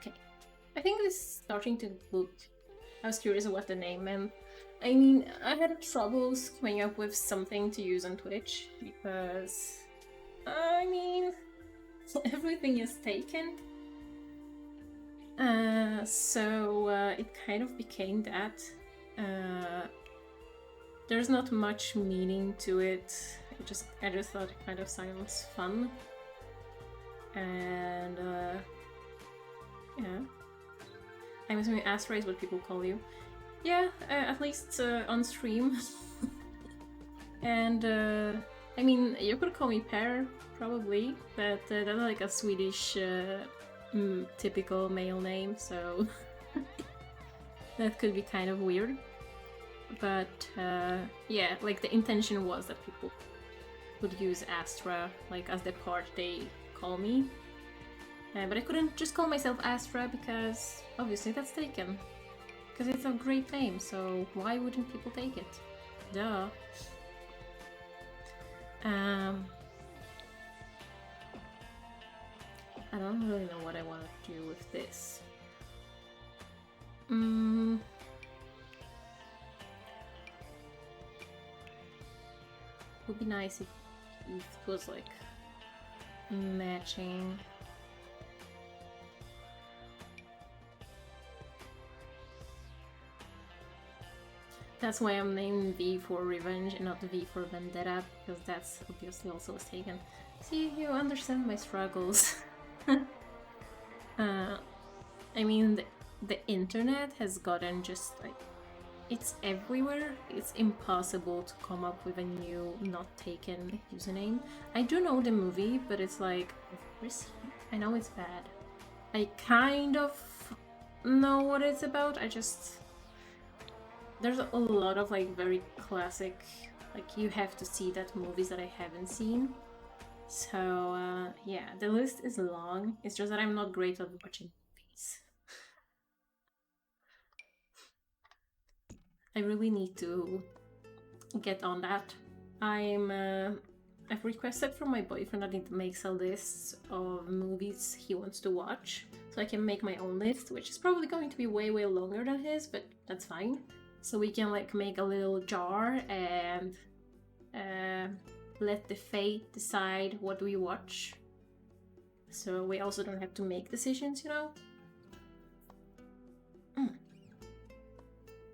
Okay. I think this is starting to look... I was curious what the name meant. I mean, I had troubles coming up with something to use on Twitch because... I mean... everything is taken. So it kind of became that. There's not much meaning to it. I just thought it kind of sounds fun. And yeah. I'm assuming Astra is what people call you. Yeah, at least on stream. And I mean, you could call me Per, probably, but that's like a Swedish typical male name, so that could be kind of weird. But yeah, like the intention was that people would use Astra like as the part they call me. But I couldn't just call myself Astra because obviously that's taken. Because it's a great name, so why wouldn't people take it? Duh. I don't really know what I want to do with this. Would be nice if it was like matching. That's why I'm naming V for Revenge and not V for Vendetta, because that's obviously also was taken. See, you understand my struggles. I mean, the internet has gotten just like It's everywhere. It's impossible to come up with a new, not taken username. I do know the movie, but it's like, where's he? I know it's bad. I kind of know what it's about. There's a lot of like very classic, like you have to see that movies that I haven't seen. So yeah, the list is long. It's just that I'm not great at watching movies. I really need to get on that. I've requested from my boyfriend that he makes a list of movies he wants to watch, so I can make my own list, which is probably going to be way longer than his, but that's fine. So we can like make a little jar and let the fate decide what we watch. So we also don't have to make decisions, you know?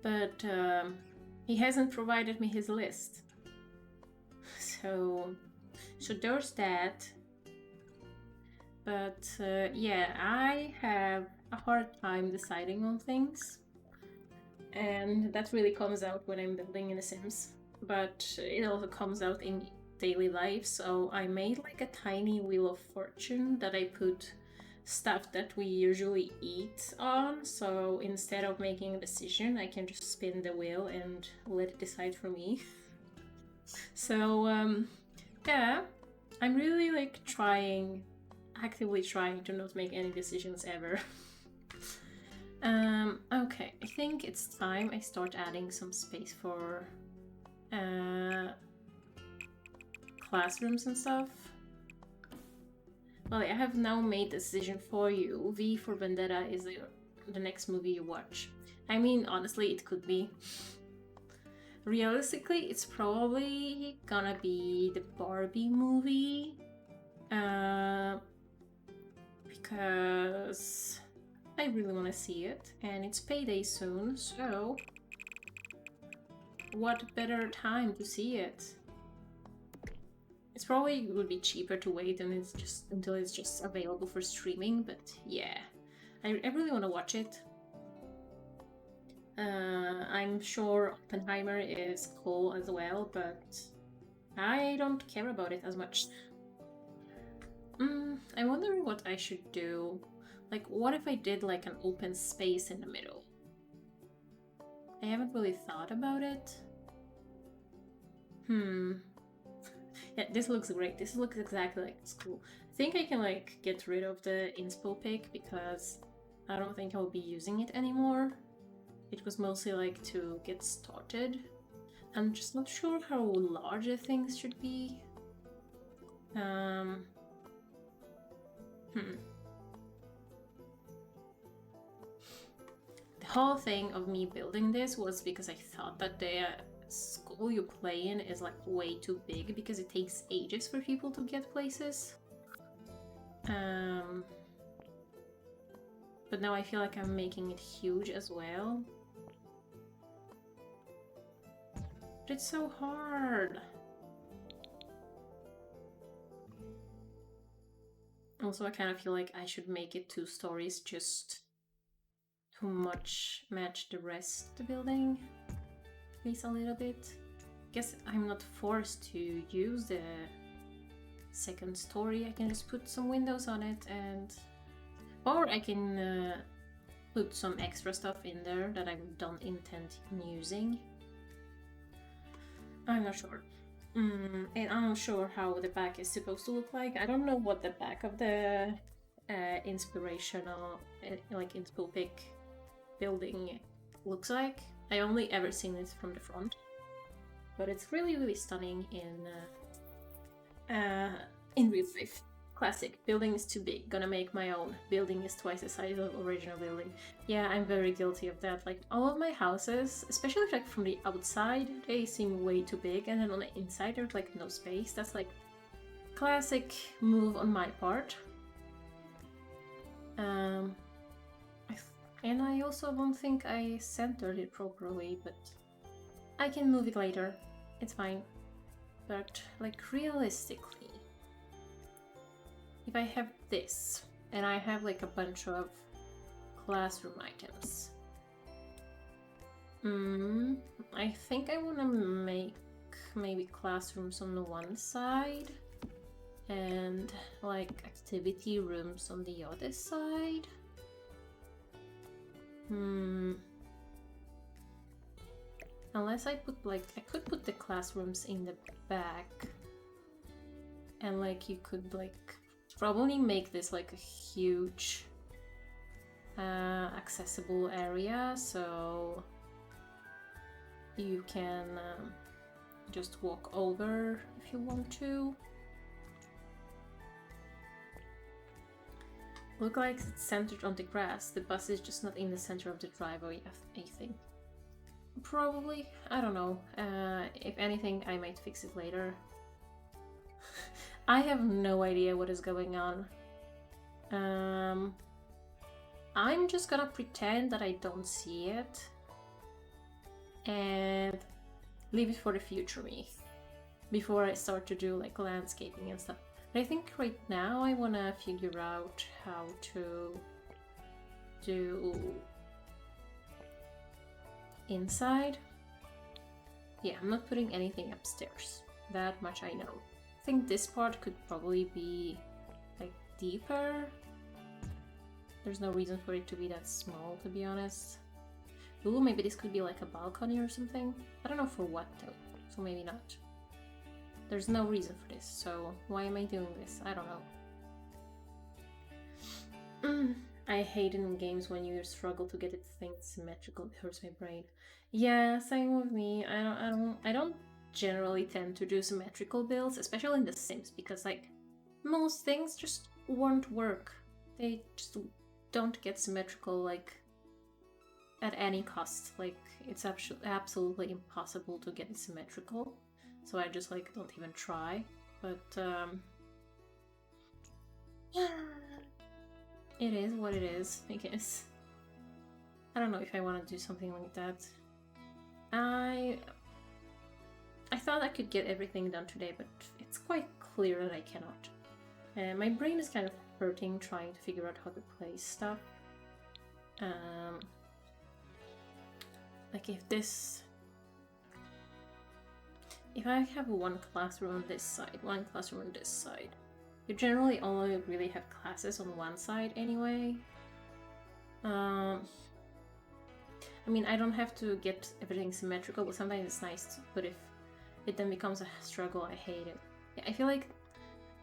But he hasn't provided me his list. So there's that. But yeah, I have a hard time deciding on things. And that really comes out when I'm building in The Sims. But it also comes out in daily life. So I made like a tiny wheel of fortune that I put stuff that we usually eat on. So instead of making a decision, I can just spin the wheel and let it decide for me. So yeah, I'm really like actively trying to not make any decisions ever. Okay, I think it's time I start adding some space for classrooms and stuff. Well, I have now made the decision for you. V for Vendetta is the next movie you watch. I mean, honestly, it could be. Realistically, it's probably gonna be the Barbie movie. Because I really want to see it, and it's payday soon, so what better time to see it? It's probably would be cheaper to wait until it's just available for streaming, but yeah, I really want to watch it. I'm sure Oppenheimer is cool as well, but I don't care about it as much. I'm wondering what I should do. Like, what if I did like an open space in the middle? I haven't really thought about it. Yeah, this looks great. This looks exactly like school. I think I can like get rid of the inspo pick because I don't think I'll be using it anymore. It was mostly like to get started. I'm just not sure how large the things should be. The whole thing of me building this was because I thought that the school you play in is like way too big because it takes ages for people to get places. But now I feel like I'm making it huge as well. But it's so hard. Also, I kind of feel like I should make it 2 stories just to match the rest of the building. At least a little bit. Guess I'm not forced to use the second story. I can just put some windows on it and... Or I can put some extra stuff in there that I don't intend using. I'm not sure. And I'm not sure how the back is supposed to look like. I don't know what the back of the inspirational, like inspo pick building looks like. I only ever seen it from the front, but it's really stunning in real life. Classic. Building is too big. Gonna make my own. Building is twice the size of original building. Yeah, I'm very guilty of that. Like all of my houses, especially like from the outside, they seem way too big, and then on the inside there's like no space. That's like classic move on my part. And I also don't think I centered it properly, but I can move it later. It's fine. But like realistically, if I have this, and I have like a bunch of classroom items, I think I want to make maybe classrooms on the one side and like activity rooms on the other side. Unless I put like, I could put the classrooms in the back and like you could like probably make this like a huge accessible area, so you can just walk over if you want to. Look like it's centered on the grass. The bus is just not in the center of the driveway, I think. Probably. I don't know. If anything, I might fix it later. I have no idea what is going on. I'm just gonna pretend that I don't see it and leave it for the future me before I start to do like landscaping and stuff. But I think right now I want to figure out how to do inside. Yeah, I'm not putting anything upstairs. That much I know. I think this part could probably be like deeper. There's no reason for it to be that small, to be honest. Ooh, maybe this could be like a balcony or something. I don't know for what though, so maybe not. There's no reason for this, so why am I doing this? I don't know. I hate it in games when you struggle to get it things symmetrical. It hurts my brain. Yeah, same with me. I don't generally tend to do symmetrical builds, especially in The Sims, because like most things just won't work. They just don't get symmetrical like at any cost. Like it's absolutely impossible to get it symmetrical. So I just like don't even try. But it is what it is, I guess. I don't know if I want to do something like that. I thought I could get everything done today, but it's quite clear that I cannot. My brain is kind of hurting trying to figure out how to place stuff. Like if I have one classroom on this side, one classroom on this side, you generally only really have classes on one side anyway. I mean, I don't have to get everything symmetrical, but sometimes it's nice, but if it then becomes a struggle, I hate it. Yeah, I feel like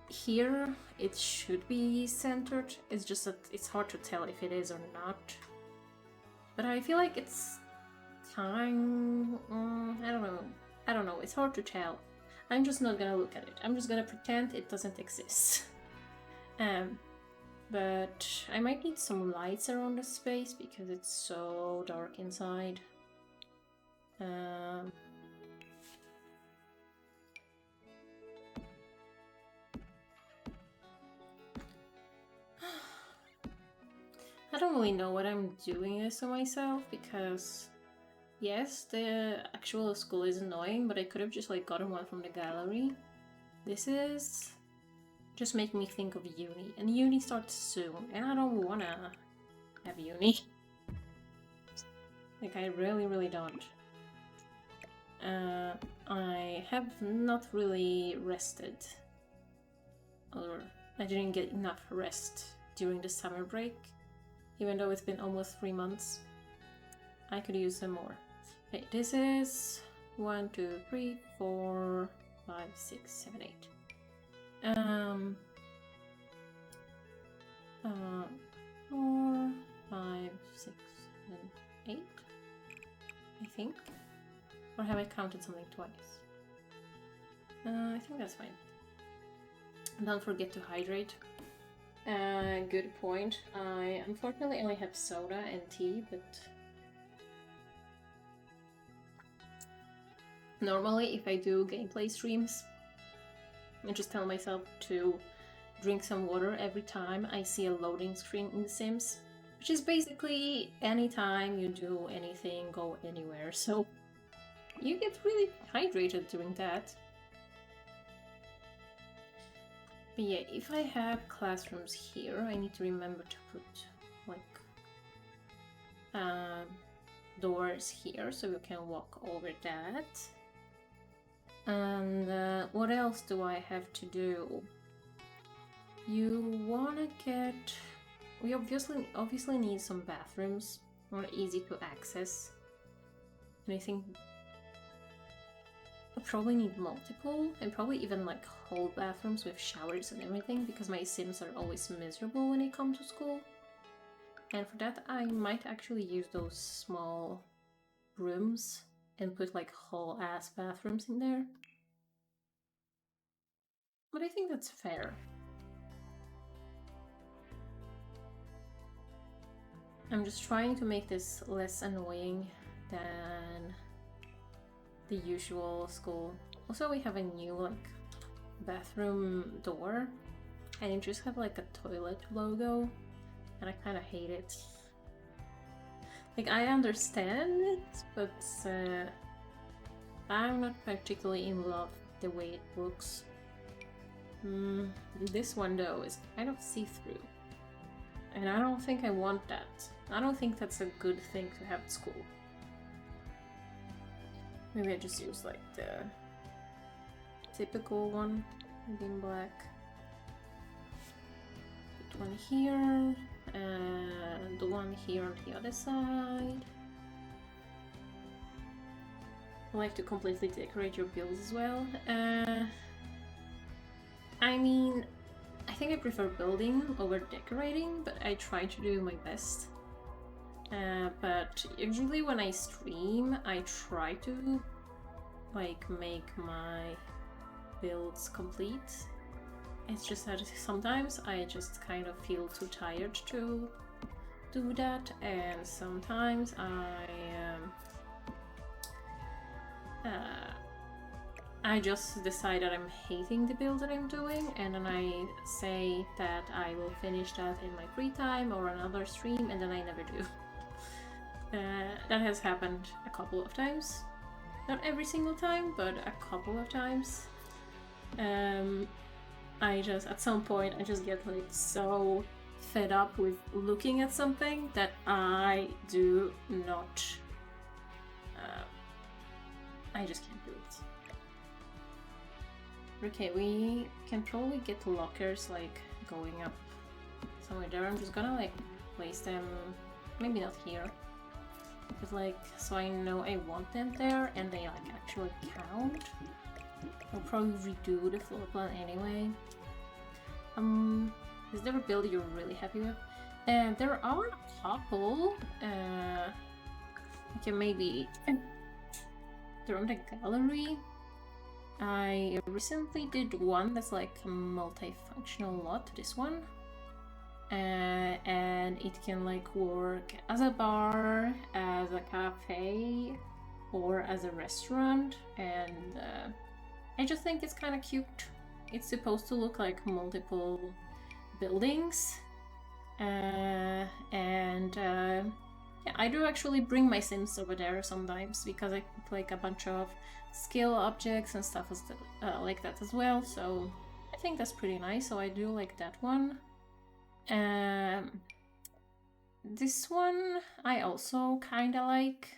here it should be centered, it's just that it's hard to tell if it is or not. But I feel like it's time, I don't know, it's hard to tell. I'm just not gonna look at it. I'm just gonna pretend it doesn't exist. But I might need some lights around the space because it's so dark inside. I don't really know what I'm doing this to myself because yes, the actual school is annoying, but I could have just like gotten one from the gallery. This is just making me think of uni, and uni starts soon, and I don't wanna have uni. Like, I really don't. I have not really rested, or I didn't get enough rest during the summer break, even though it's been almost 3 months. I could use some more. Okay, this is 1, 2, 3, 4, 5, 6, 7, 8. 4, 5, 6, 7, 8, I think. Or have I counted something twice? I think that's fine. Don't forget to hydrate. Good point. I unfortunately only have soda and tea, but normally if I do gameplay streams, I just tell myself to drink some water every time I see a loading screen in The Sims, which is basically anytime you do anything, go anywhere, so you get really hydrated doing that. But yeah, if I have classrooms here, I need to remember to put like doors here, so you can walk over that. And what else do I have to do? You wanna get... We obviously need some bathrooms, more easy to access. And I think I probably need multiple, and probably even like whole bathrooms with showers and everything, because my Sims are always miserable when they come to school. And for that I might actually use those small rooms and put like whole ass bathrooms in there. But I think that's fair. I'm just trying to make this less annoying than the usual school. Also, we have a new like bathroom door, and you just have like a toilet logo, and I kind of hate it. Like, I understand it, but I'm not particularly in love with the way it looks. This one though is kind of see-through, and I don't think I want that. I don't think that's a good thing to have at school. Maybe I just use like the typical one, maybe in black. Put one here, and the one here on the other side. I like to completely decorate your builds as well. I mean, I think I prefer building over decorating, but I try to do my best. But usually when I stream, I try to like make my builds complete. It's just that sometimes I just kind of feel too tired to do that, and sometimes I just decide that I'm hating the build that I'm doing, and then I say that I will finish that in my free time or another stream, and then I never do. That has happened a couple of times. Not every single time, but a couple of times. I just, at some point, I just get like so fed up with looking at something that I do not... I just can't do it. Okay, we can probably get lockers like going up somewhere there. I'm just gonna like place them, maybe not here, but like so I know I want them there and they like actually count. I'll probably redo the floor plan anyway. Is there a build you're really happy with? There are a couple. Okay, maybe they're on the gallery. I recently did one that's like a multifunctional lot, this one. And it can like work as a bar, as a cafe, or as a restaurant, and I just think it's kind of cute. It's supposed to look like multiple buildings, yeah, I do actually bring my Sims over there sometimes because I put like a bunch of skill objects and stuff like that as well, so I think that's pretty nice, so I do like that one. This one I also kinda like.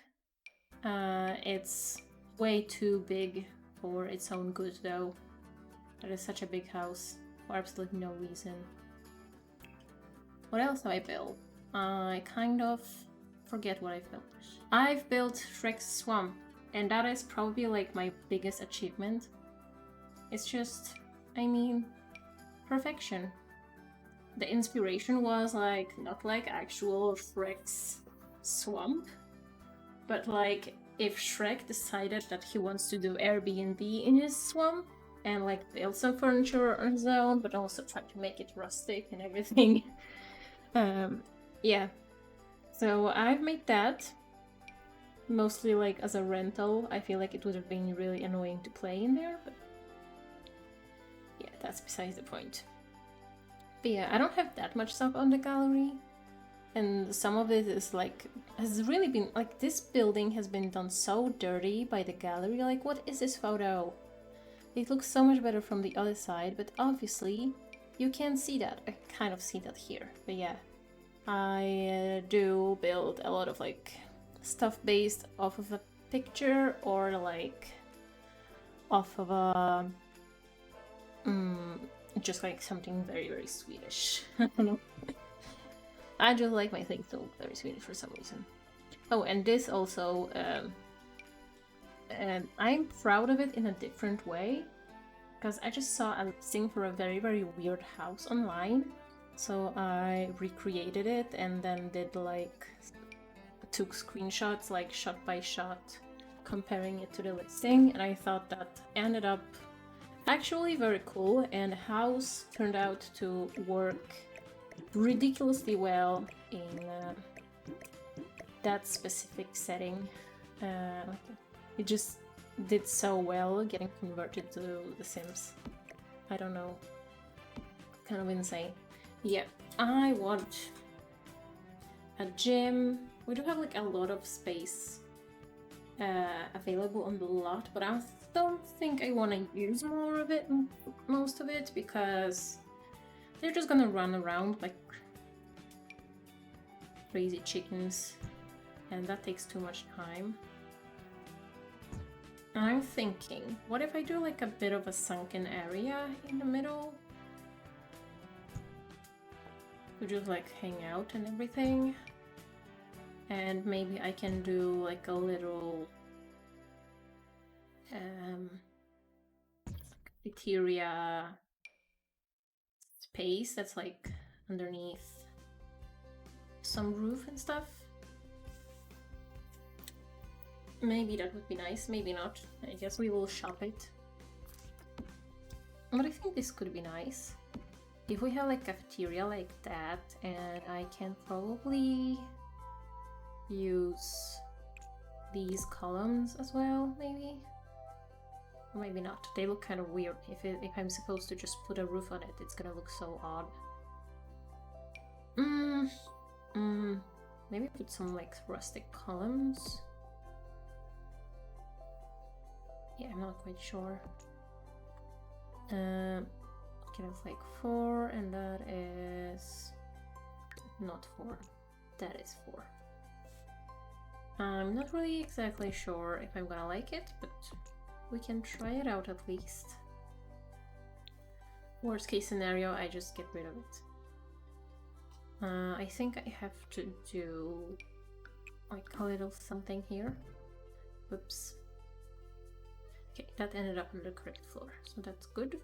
It's way too big for its own good though. That is such a big house for absolutely no reason. What else have I built? I kind of forget what I've built. I've built Shrek's Swamp, and that is probably like my biggest achievement. It's just, I mean, perfection. The inspiration was like, not like actual Shrek's swamp, but like if Shrek decided that he wants to do Airbnb in his swamp and like build some furniture on his own, but also try to make it rustic and everything. Yeah. So I've made that mostly like as a rental. I feel like it would have been really annoying to play in there, but yeah, that's besides the point. But yeah, I don't have that much stuff on the gallery, and some of it is like, has really been, like, this building has been done so dirty by the gallery. Like, what is this photo? It looks so much better from the other side, but obviously you can't see that. I kind of see that here, but yeah. I do build a lot of like stuff based off of a picture or like off of a just like something very, very Swedish. I don't know. I just like my things to look very Swedish for some reason. Oh, and this also, I'm proud of it in a different way, because I just saw a listing for a very, very weird house online. So I recreated it and then did like, took screenshots like shot by shot, comparing it to the listing, and I thought that ended up actually very cool, and the house turned out to work ridiculously well in that specific setting. It just did so well getting converted to The Sims. I don't know. Kind of insane. Yeah, I want a gym. We do have like a lot of space available on the lot, but I don't think I want to use more of it, most of it, because they're just gonna run around like crazy chickens, and that takes too much time. I'm thinking, what if I do like a bit of a sunken area in the middle? To just like hang out and everything. And maybe I can do like a little cafeteria space that's like underneath some roof and stuff. Maybe that would be nice, maybe not. I guess we will shop it. But I think this could be nice. If we have like cafeteria like that, and I can probably use these columns as well, maybe? Or maybe not. They look kind of weird. If I'm supposed to just put a roof on it, it's gonna look so odd. Maybe put some like rustic columns. Yeah, I'm not quite sure. Okay, that's like 4, and that is not 4. That is 4. I'm not really exactly sure if I'm gonna like it, but we can try it out at least. Worst case scenario, I just get rid of it. I think I have to do like a little something here. Whoops. Okay, that ended up on the correct floor, so that's good.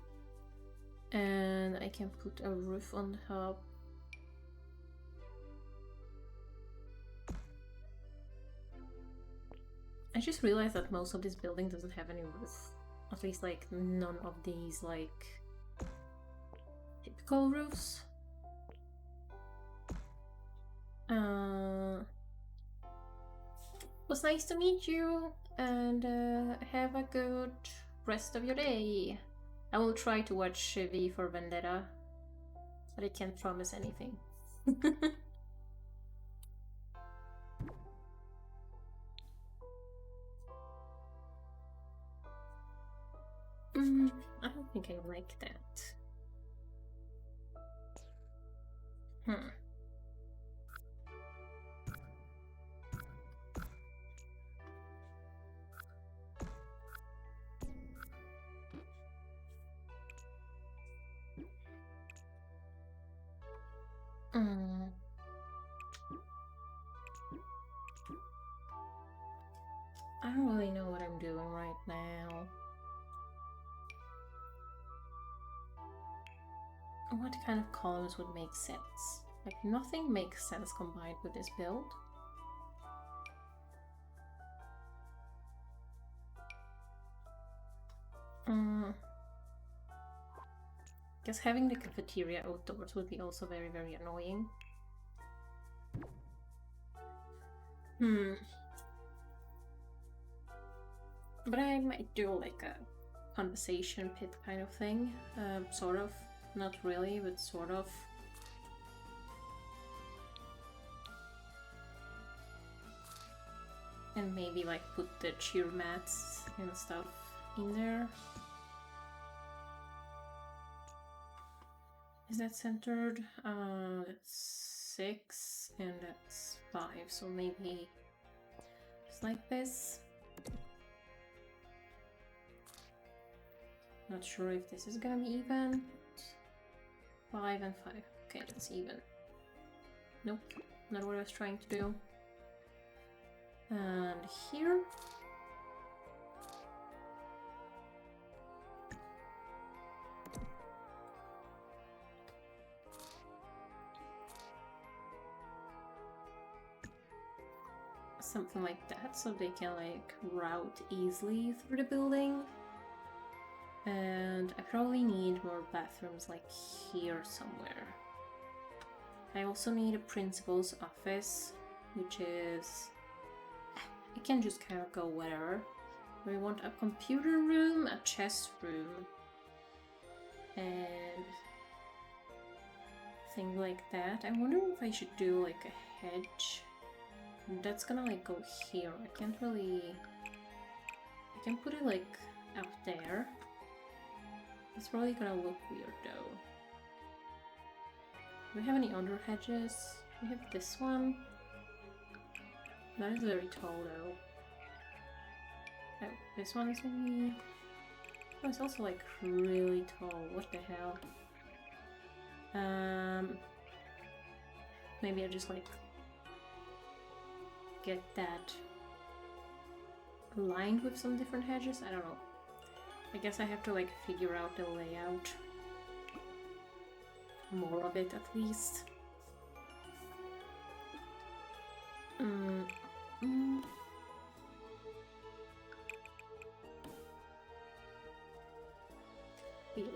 And I can put a roof on top. I just realized that most of this building doesn't have any roof. At least like none of these like typical roofs. Was nice to meet you, and have a good rest of your day. I will try to watch V for Vendetta, but I can't promise anything. I don't think I like that. I don't really know what I'm doing right now. What kind of columns would make sense? Like, nothing makes sense combined with this build. Guess having the cafeteria outdoors would be also very, very annoying. But I might do like a conversation pit kind of thing. Sort of. Not really, but sort of. And maybe like put the cheer mats and stuff in there. Is that centered? That's 6 and that's 5, so maybe Just like this. Not sure if this is gonna be even. 5 and 5. Okay, that's even. Nope, not what I was trying to do. And here. Something like that, so they can like route easily through the building. And I probably need more bathrooms like here somewhere. I also need a principal's office, which is... I can just kind of go wherever. We want a computer room, a chess room, and things like that. I wonder if I should do like a hedge. That's gonna like go here. I can't really... I can put it like up there. It's probably gonna look weird though. Do we have any other hedges? We have this one. That is very tall though. Oh, this one is maybe... Oh, it's also like really tall. What the hell? Maybe I just like get that lined with some different hedges? I don't know. I guess I have to like figure out the layout. More of it at least.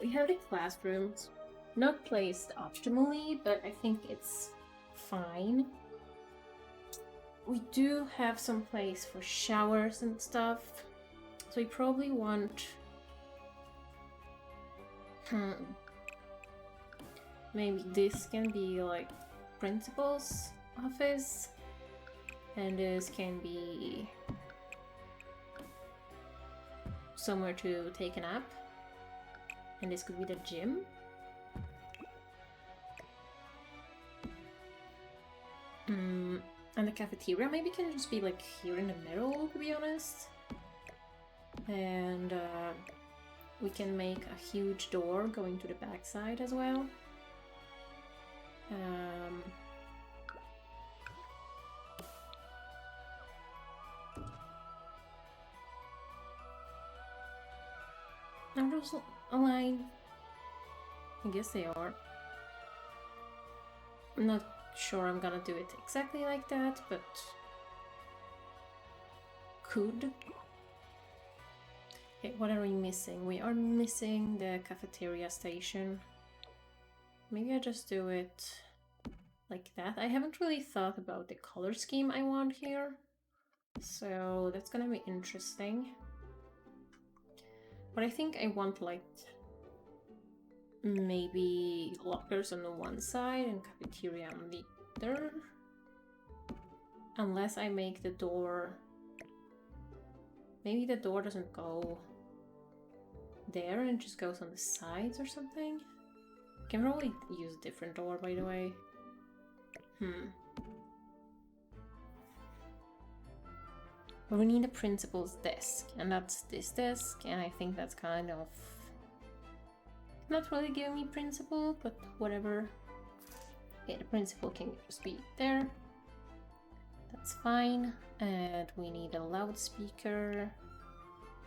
We have the classrooms. Not placed optimally, but I think it's fine. We do have some place for showers and stuff. So we probably want... Maybe this can be like principal's office. And this can be somewhere to take a nap. And this could be the gym. And the cafeteria maybe can just be like here in the middle, to be honest. And we can make a huge door going to the backside as well. Are those aligned? I guess they are. I'm not sure I'm gonna do it exactly like that, but could. Okay, what are we missing? We are missing the cafeteria station. Maybe I just do it like that. I haven't really thought about the color scheme I want here, so that's gonna be interesting. But I think I want like maybe lockers on the one side and cafeteria on the other. Unless I make the door... Maybe the door doesn't go there and just goes on the sides or something. Can probably use a different door, by the way. But we need a principal's desk, and that's this desk, and I think that's kind of not really giving me principal, but whatever. Okay, the principal can just be there. That's fine. And we need a loudspeaker.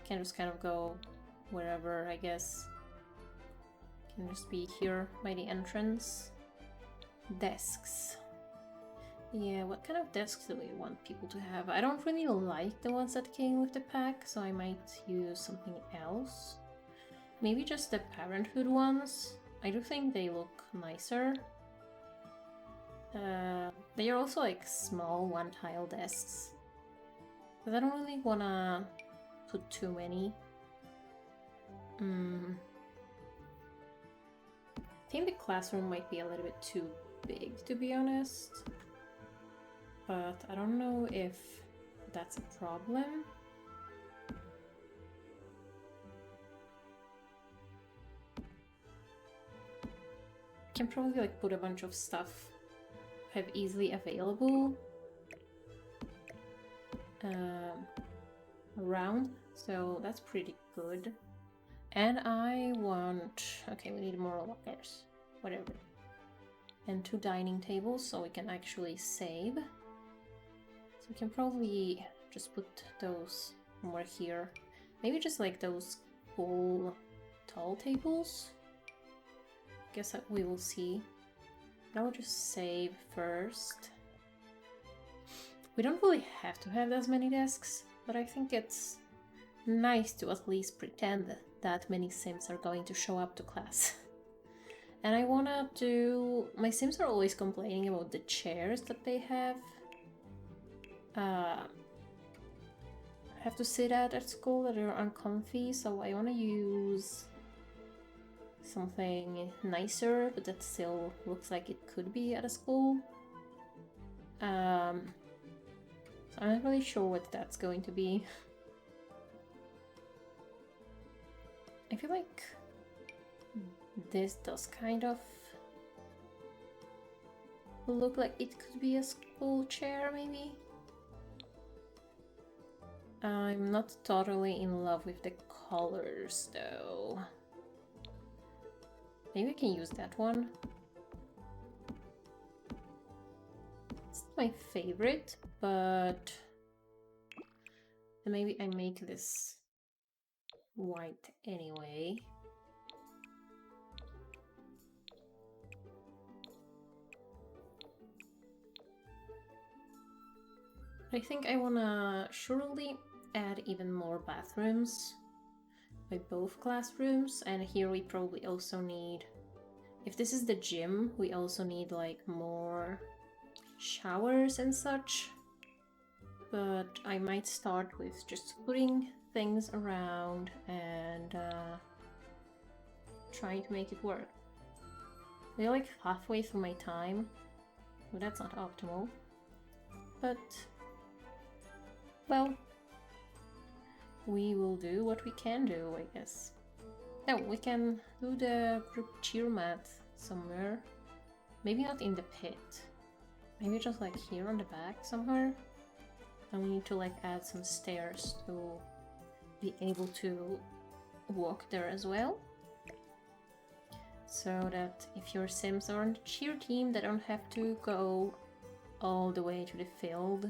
Can just kind of go wherever, I guess. Can just be here by the entrance. Desks. Yeah, what kind of desks do we want people to have? I don't really like the ones that came with the pack, so I might use something else. Maybe just the Parenthood ones. I do think they look nicer. They are also like small one-tile desks. But I don't really wanna put too many. I think the classroom might be a little bit too big, to be honest. But I don't know if that's a problem. Can probably like put a bunch of stuff have easily available. around, so that's pretty good. And I want... okay, we need more lockers. Whatever. And 2 dining tables, so we can actually save. So we can probably just put those more here. Maybe just like those cool tall tables. Guess we will see. I will just save first. We don't really have to have as many desks, but I think it's nice to at least pretend that many Sims are going to show up to class. And I wanna do... my Sims are always complaining about the chairs that they have to sit at school, that are uncomfy, so I wanna use something nicer, but that still looks like it could be at a school. So I'm not really sure what that's going to be. I feel like this does kind of look like it could be a school chair, maybe? I'm not totally in love with the colors, though. Maybe I can use that one. It's not my favorite, but maybe I make this white anyway. I think I wanna surely add even more bathrooms by both classrooms, and here we probably also need, if this is the gym, we also need like more showers and such. But I might start with just putting things around and trying to make it work. We're like halfway through my time, well, that's not optimal, but well, we will do what we can do, I guess. Oh, we can do the group cheer mat somewhere. Maybe not in the pit. Maybe just like here on the back somewhere. And we need to like add some stairs to be able to walk there as well. So that if your Sims are on the cheer team, they don't have to go all the way to the field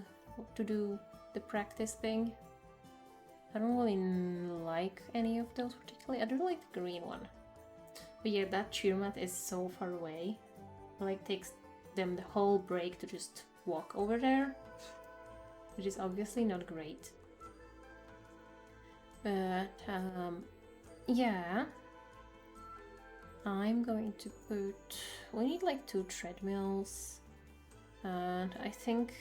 to do the practice thing. I don't really like any of those particularly. I don't like the green one. But yeah, that cheer mat is so far away. It like takes them the whole break to just walk over there, which is obviously not great. But yeah, I'm going to put... we need like 2 treadmills, and I think...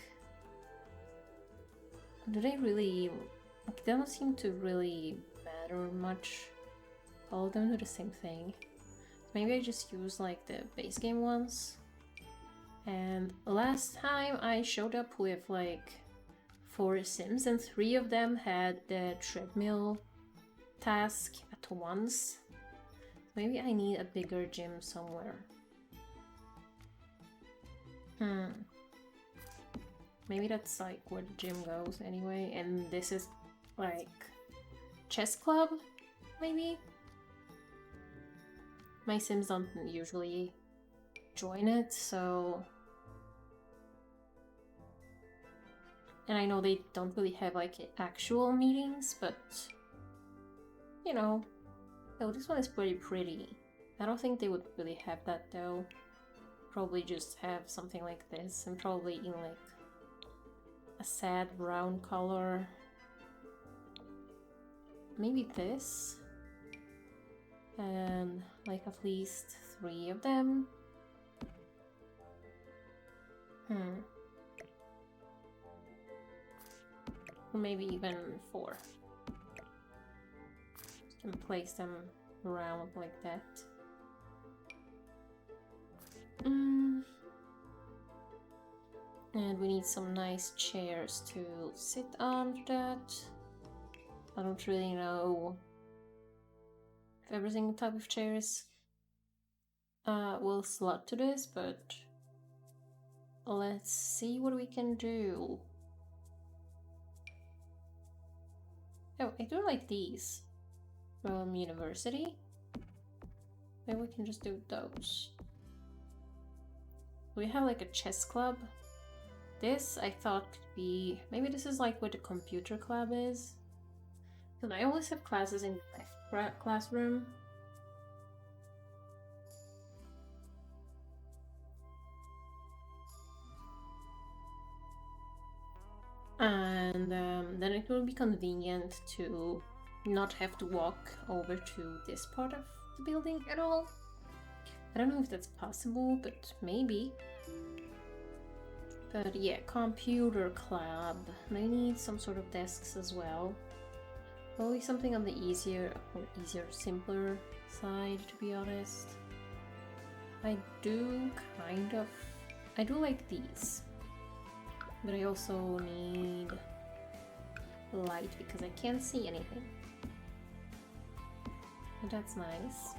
do they really... like, they don't seem to really matter much. All of them do the same thing. Maybe I just use like the base game ones. And last time I showed up with like 4 Sims and 3 of them had the treadmill task at once. Maybe I need a bigger gym somewhere. Maybe that's like where the gym goes anyway, and this is like chess club, maybe? My Sims don't usually join it, so... and I know they don't really have like actual meetings, but... you know... oh, this one is pretty. I don't think they would really have that though. Probably just have something like this, and probably in like a sad brown color. Maybe this. And like at least 3 of them. Or maybe even 4. And place them around like that. And we need some nice chairs to sit on for that. I don't really know if every single type of chairs will slot to this, but let's see what we can do. Oh, I do like these from university. Maybe we can just do those. We have like a chess club. This I thought could be, maybe this is like what the computer club is. Because I always have classes in the left classroom. And then it will be convenient to not have to walk over to this part of the building at all. I don't know if that's possible, but maybe. But yeah, computer club. They need some sort of desks as well. Probably something on the easier, simpler side, to be honest. I do like these. But I also need light because I can't see anything. But that's nice.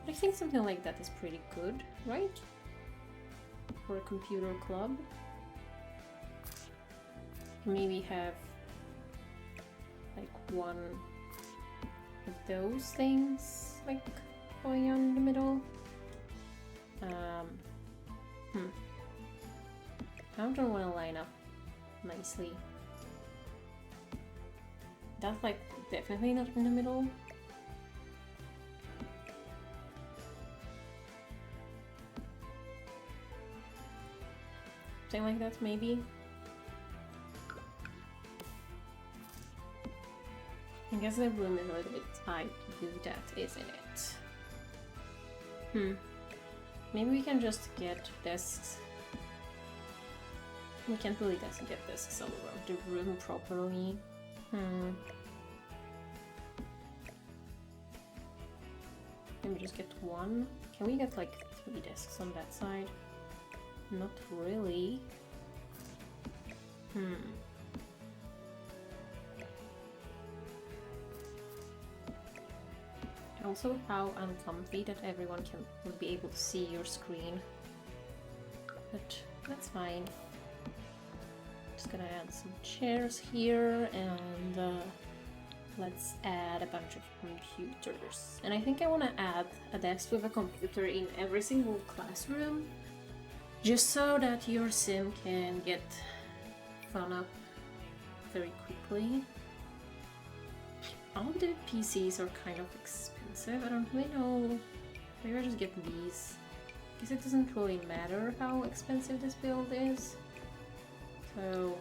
But I think something like that is pretty good, right? For a computer club. Maybe have like one of those things like going on in the middle. I don't want to line up nicely. That's like definitely not in the middle. Something like that, maybe. I guess the room is a little bit tight to do that, isn't it? Maybe we can just get desks. We can't really get desks all around the room properly. Can we just get one? Can we get like 3 desks on that side? Not really. Also, how uncomfy that everyone will be able to see your screen. But that's fine. Just gonna add some chairs here, and let's add a bunch of computers. And I think I want to add a desk with a computer in every single classroom, just so that your sim can get fun up very quickly. All of the PCs are kind of expensive. I don't really know. Maybe I just get these. Because it doesn't really matter how expensive this build is. So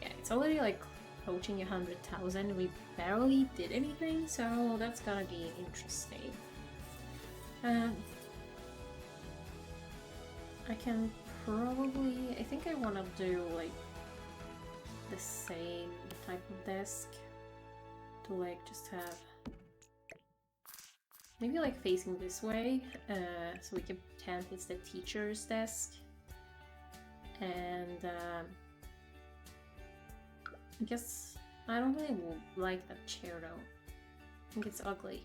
yeah, it's already like approaching 100,000. We barely did anything, so that's gonna be interesting. I can probably, I think I want to do like the same type of desk to like just have maybe like facing this way, so we can pretend it's the teacher's desk. And I guess I don't really like that chair though. I think it's ugly,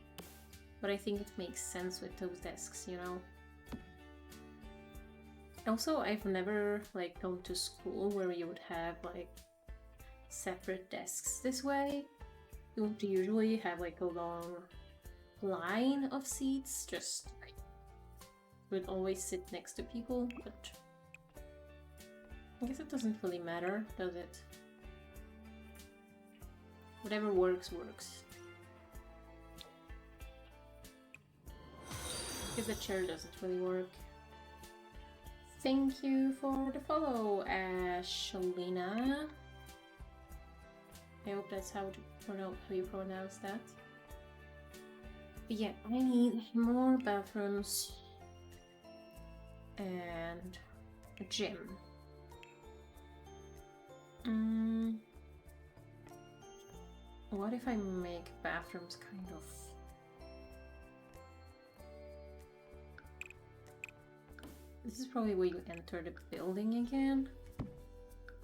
but I think it makes sense with those desks, you know. Also, I've never like gone to school where you would have like separate desks this way. You would usually have like a long line of seats, just like would always sit next to people, but I guess it doesn't really matter, does it? Whatever works, works. Because the chair doesn't really work. Thank you for the follow, Ashlina. I hope that's how you pronounce that. But yeah, I need more bathrooms and a gym. What if I make bathrooms kind of... This is probably where you enter the building again.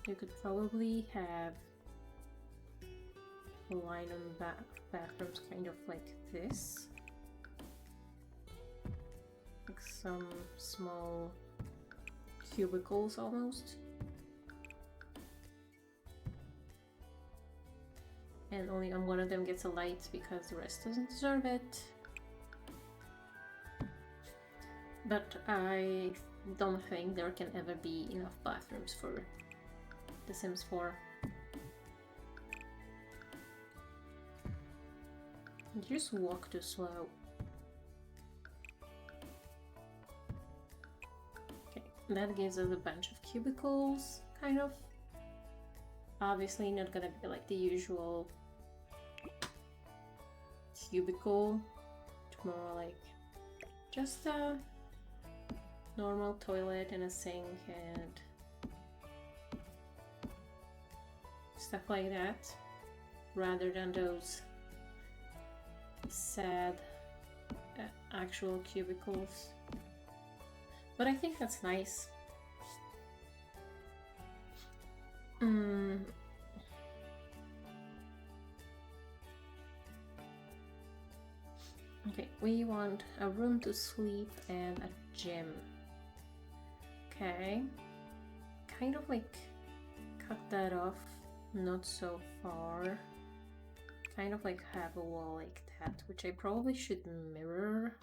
You could probably have a line on bathrooms kind of like this. Like some small cubicles almost. and only on one of them gets a light because the rest doesn't deserve it. But I don't think there can ever be enough bathrooms for The Sims 4. You just walk too slow. Okay, that gives us a bunch of cubicles, kind of. Obviously not gonna be like the usual cubicle. It's more like just a normal toilet and a sink and stuff like that, rather than those sad actual cubicles. But I think that's nice. Okay, we want a room to sleep and a gym. Okay, kind of like cut that off, not so far. Kind of like have a wall like that, which I probably should mirror.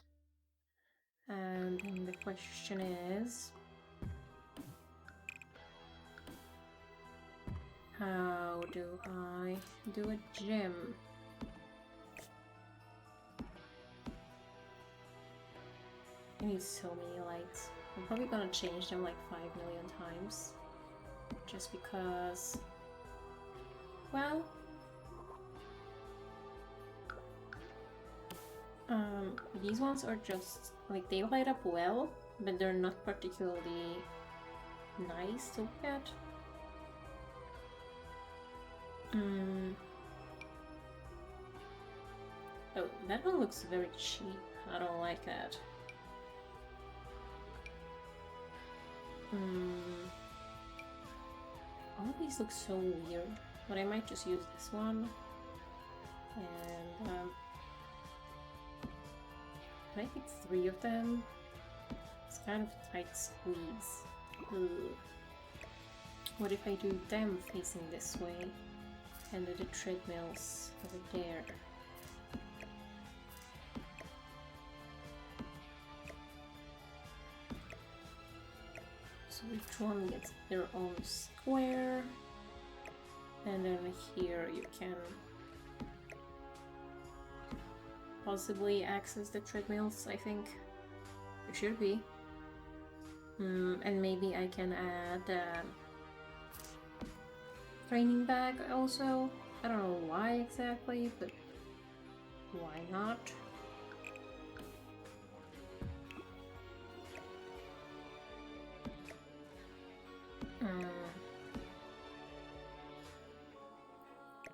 And then the question is, how do I do a gym? I need so many lights. I'm probably gonna change them like 5 million times. Just because, well, these ones are just, like, they light up well, but they're not particularly nice to look at. Oh, that one looks very cheap. I don't like that. All of these look so weird, but I might just use this one. And I think 3 of them. It's kind of a tight squeeze. Ooh. What if I do them facing this way and do the treadmills over there? So each one gets their own square, and then here you can possibly access the treadmills, I think. It should be. And maybe I can add a training bag also. I don't know why exactly, but why not?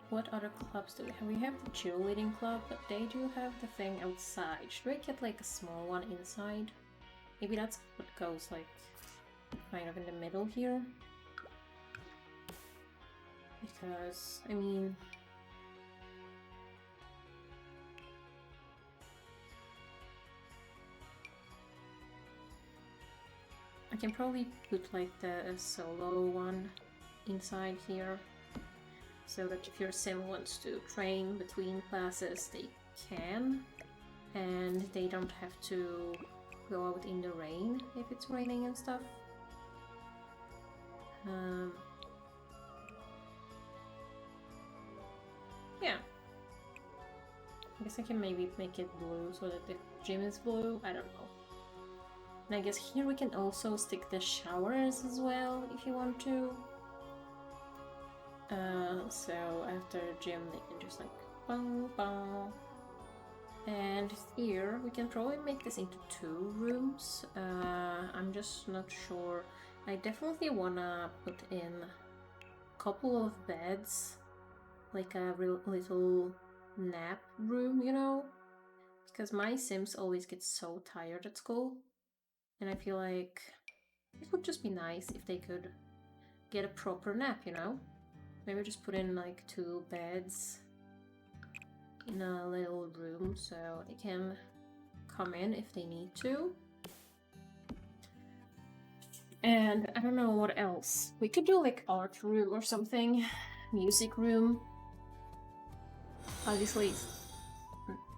What other clubs do we have? We have the cheerleading club, but they do have the thing outside. Should we get like a small one inside? Maybe that's what goes like kind of in the middle here. Because, I mean, I can probably put like the solo one inside here, so that if your sim wants to train between classes, they can, and they don't have to go out in the rain if it's raining and stuff. Yeah. I guess I can maybe make it blue so that the gym is blue. I don't know. And I guess here we can also stick the showers as well if you want to. So after gym they can just like bang bang. And here we can probably make this into 2 rooms. I'm just not sure. I definitely wanna put in a couple of beds, like a real little nap room, you know? Because my Sims always get so tired at school, and I feel like it would just be nice if they could get a proper nap, you know? Maybe just put in like 2 beds in a little room so they can come in if they need to. And I don't know what else. We could do like art room or something, music room. obviously.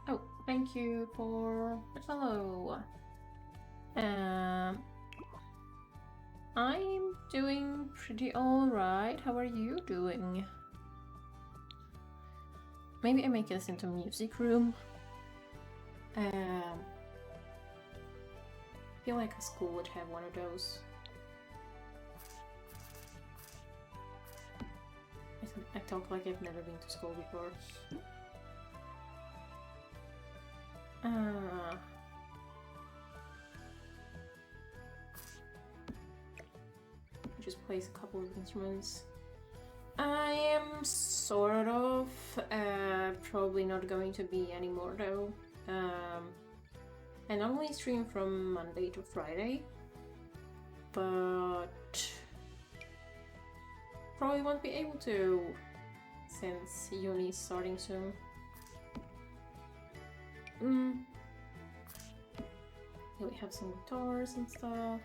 Oh, thank you for the follow. I'm doing pretty alright. How are you doing? Maybe I make this into music room. I feel like a school would have one of those. I talk like I've never been to school before. Just plays a couple of instruments. I am sort of probably not going to be anymore though. I normally stream from Monday to Friday, but probably won't be able to since uni is starting soon. Here we have some guitars and stuff.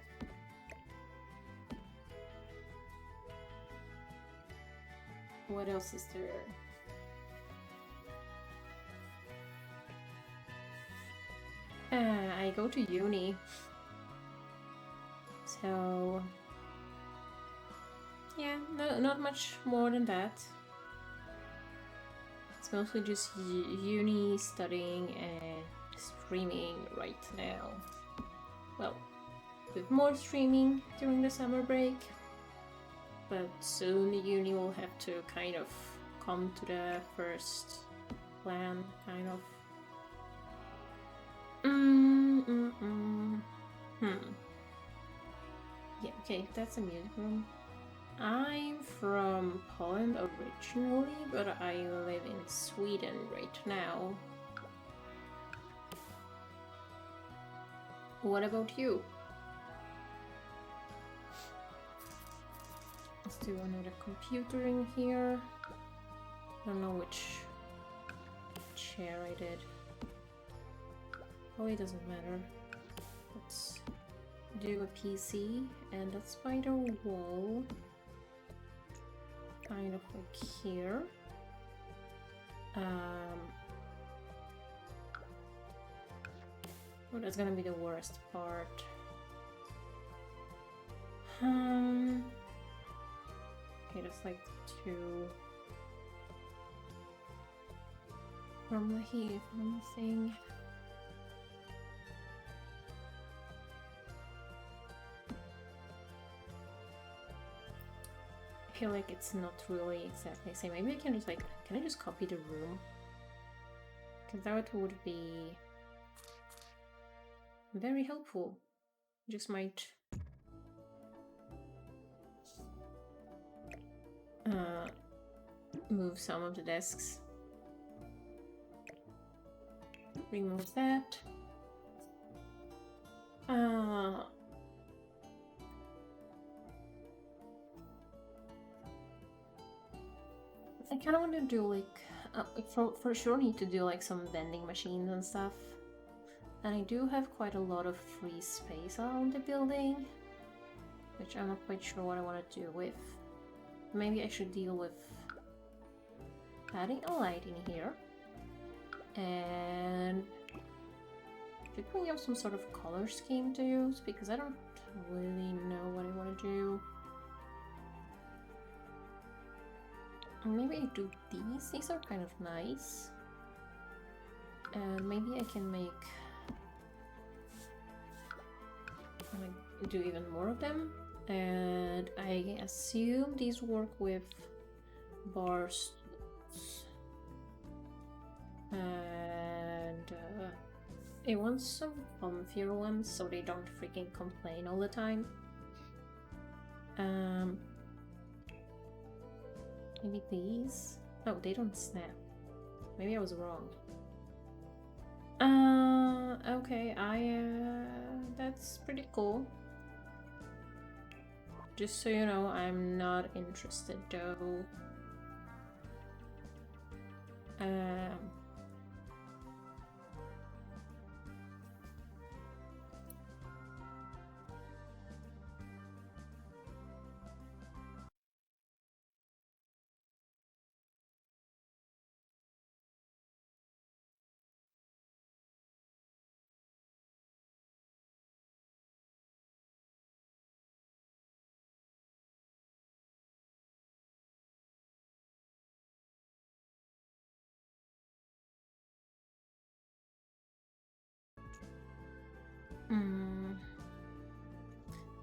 What else is there? I go to uni, so yeah, not much more than that. It's mostly just uni, studying, and streaming right now. Well, with more streaming during the summer break, but soon uni will have to kind of come to the first plan, kind of. Yeah, okay, that's a music room. I'm from Poland originally, but I live in Sweden right now. What about you? Let's do another computer in here. I don't know which chair I did. Oh, it doesn't matter. Let's do a PC, and a spider wall. Kind of like here. Oh, that's gonna be the worst part. Okay, that's like two from the thing. I feel like it's not really exactly the same. Maybe I can just like, can I just copy the room? Because that would be very helpful. Just might move some of the desks. Remove that. I kind of want to do like, for sure need to do like some vending machines and stuff. And I do have quite a lot of free space around the building, which I'm not quite sure what I want to do with. Maybe I should deal with adding a light in here. And should we have some sort of color scheme to use? Because I don't really know what I want to do. Maybe I do these. These are kind of nice. And maybe I can make... do even more of them. And I assume these work with bar stools. And I want some comfier ones so they don't freaking complain all the time. Maybe these? Oh, they don't snap. Maybe I was wrong. Okay, that's pretty cool. Just so you know, I'm not interested though.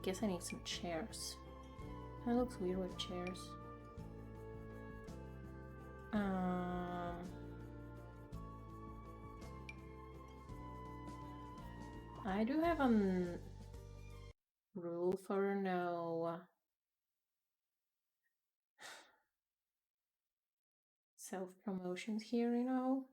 Guess I need some chairs. That looks weird with chairs. I do have a rule for no self-promotions here, you know?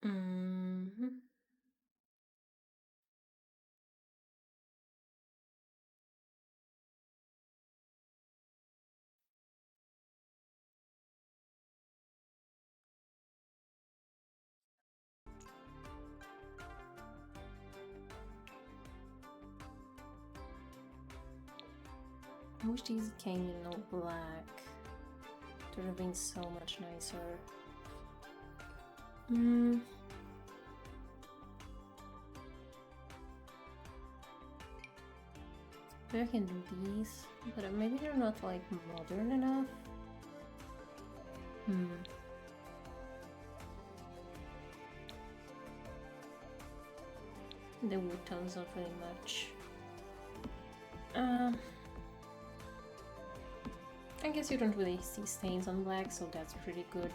Mm-hmm. I wish these came in all black. It would have been so much nicer. Maybe I can do these, but maybe they're not like modern enough. The wood tone's not really much. I guess you don't really see stains on black, so that's pretty good.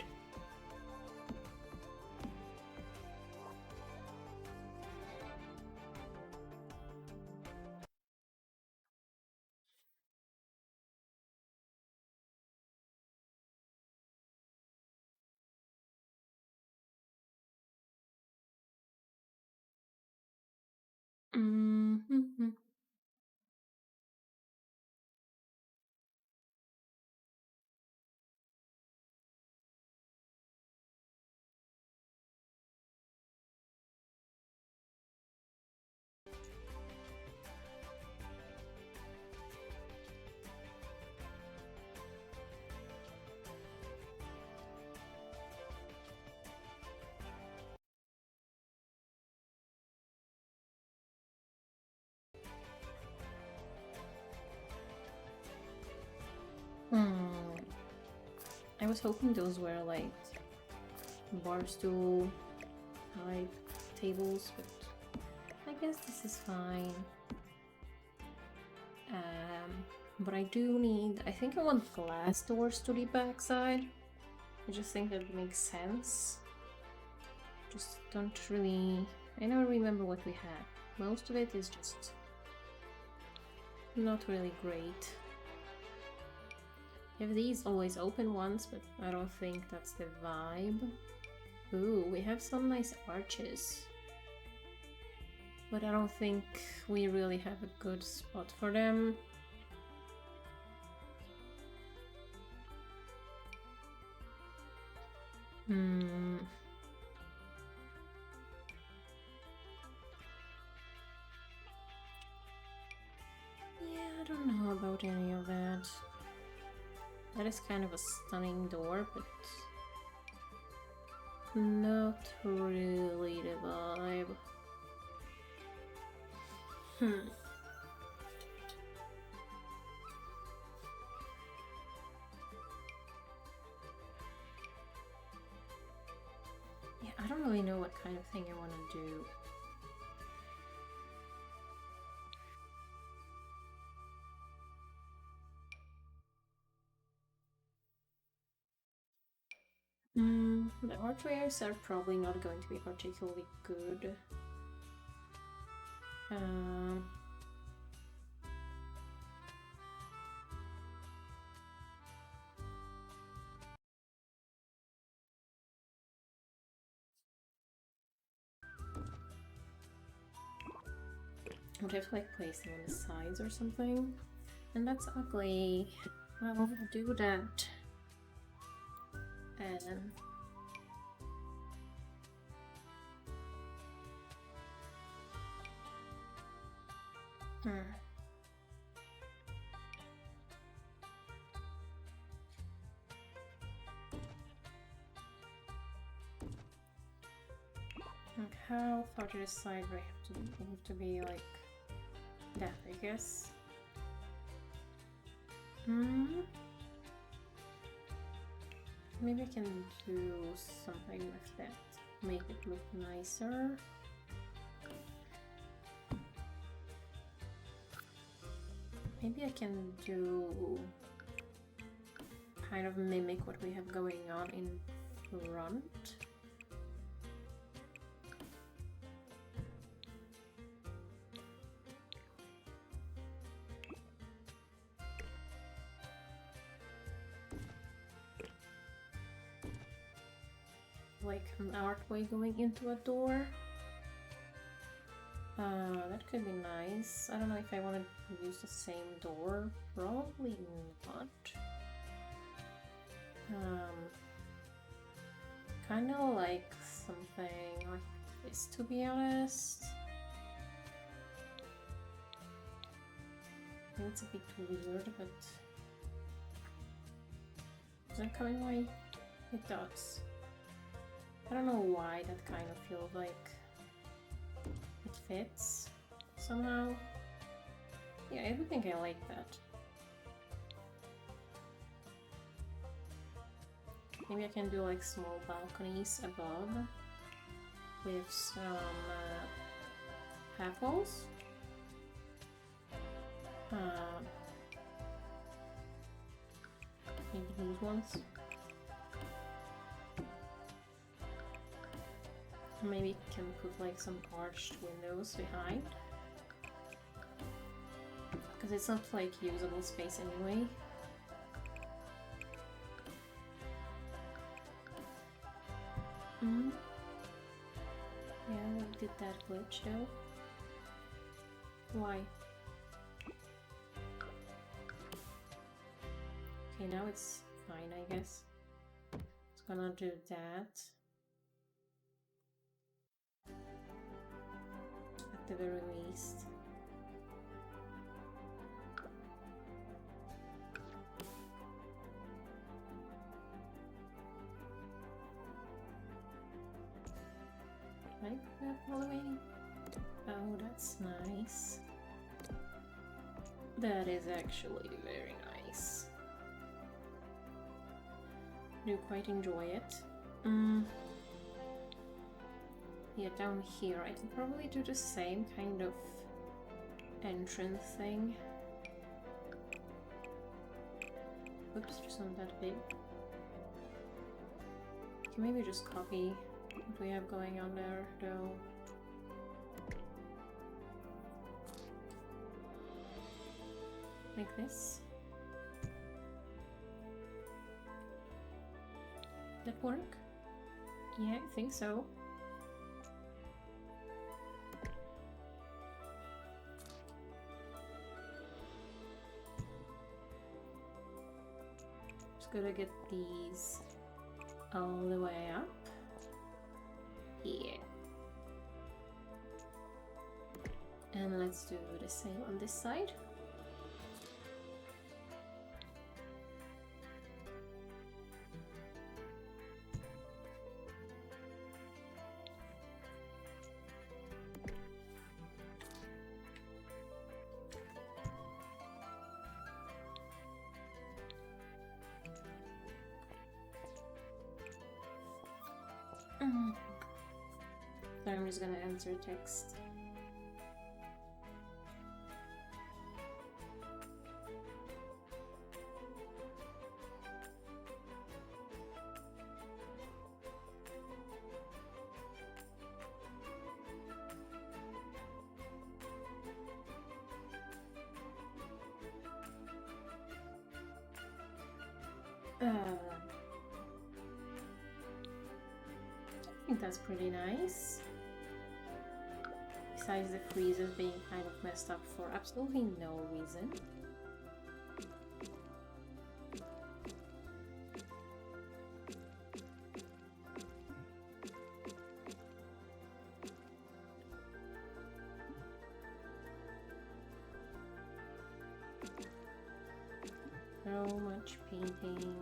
I was hoping those were like bar stool type tables, but I guess this is fine. But I do need, I think I want glass doors to the backside. I just think that makes sense. Just don't really, I never remember what we had. Most of it is just not really great. You have these always open ones, but I don't think that's the vibe. Ooh, we have some nice arches. But I don't think we really have a good spot for them. Yeah, I don't know about any of that. That is kind of a stunning door, but not really the vibe. Yeah, I don't really know what kind of thing I want to do. The archways are probably not going to be particularly good. I would have to like place them on the sides or something, and that's ugly. I'll do that. And like how far to the side do I have to be like that, I guess. Maybe I can do something with that. Make it look nicer. Maybe I can do kind of mimic what we have going on in front. Like an archway going into a door. That could be nice. I don't know if I want to use the same door. Probably not. Kind of like something like this, to be honest. I think it's a bit weird, but is that coming away? It does. I don't know why that kind of feels like it fits somehow. Yeah, I do think I like that. Maybe I can do like small balconies above with some half walls. Maybe these ones. Maybe can put like some arched windows behind, because it's not like usable space anyway. Yeah, we did that glitch though. Why? Okay, now it's fine, I guess. It's gonna do that. At the very least. Like that all the way? Oh, that's nice. That is actually very nice. Do quite enjoy it. Yeah, down here I can probably do the same kind of entrance thing. Oops, just not that big. Can maybe just copy what we have going on there, though. Like this. That work? Yeah, I think so. Just gotta get these all the way up. Yeah. And let's do the same on this side. So I'm just gonna answer text. I think that's pretty nice. Besides the freezers being kind of messed up for absolutely no reason. much painting.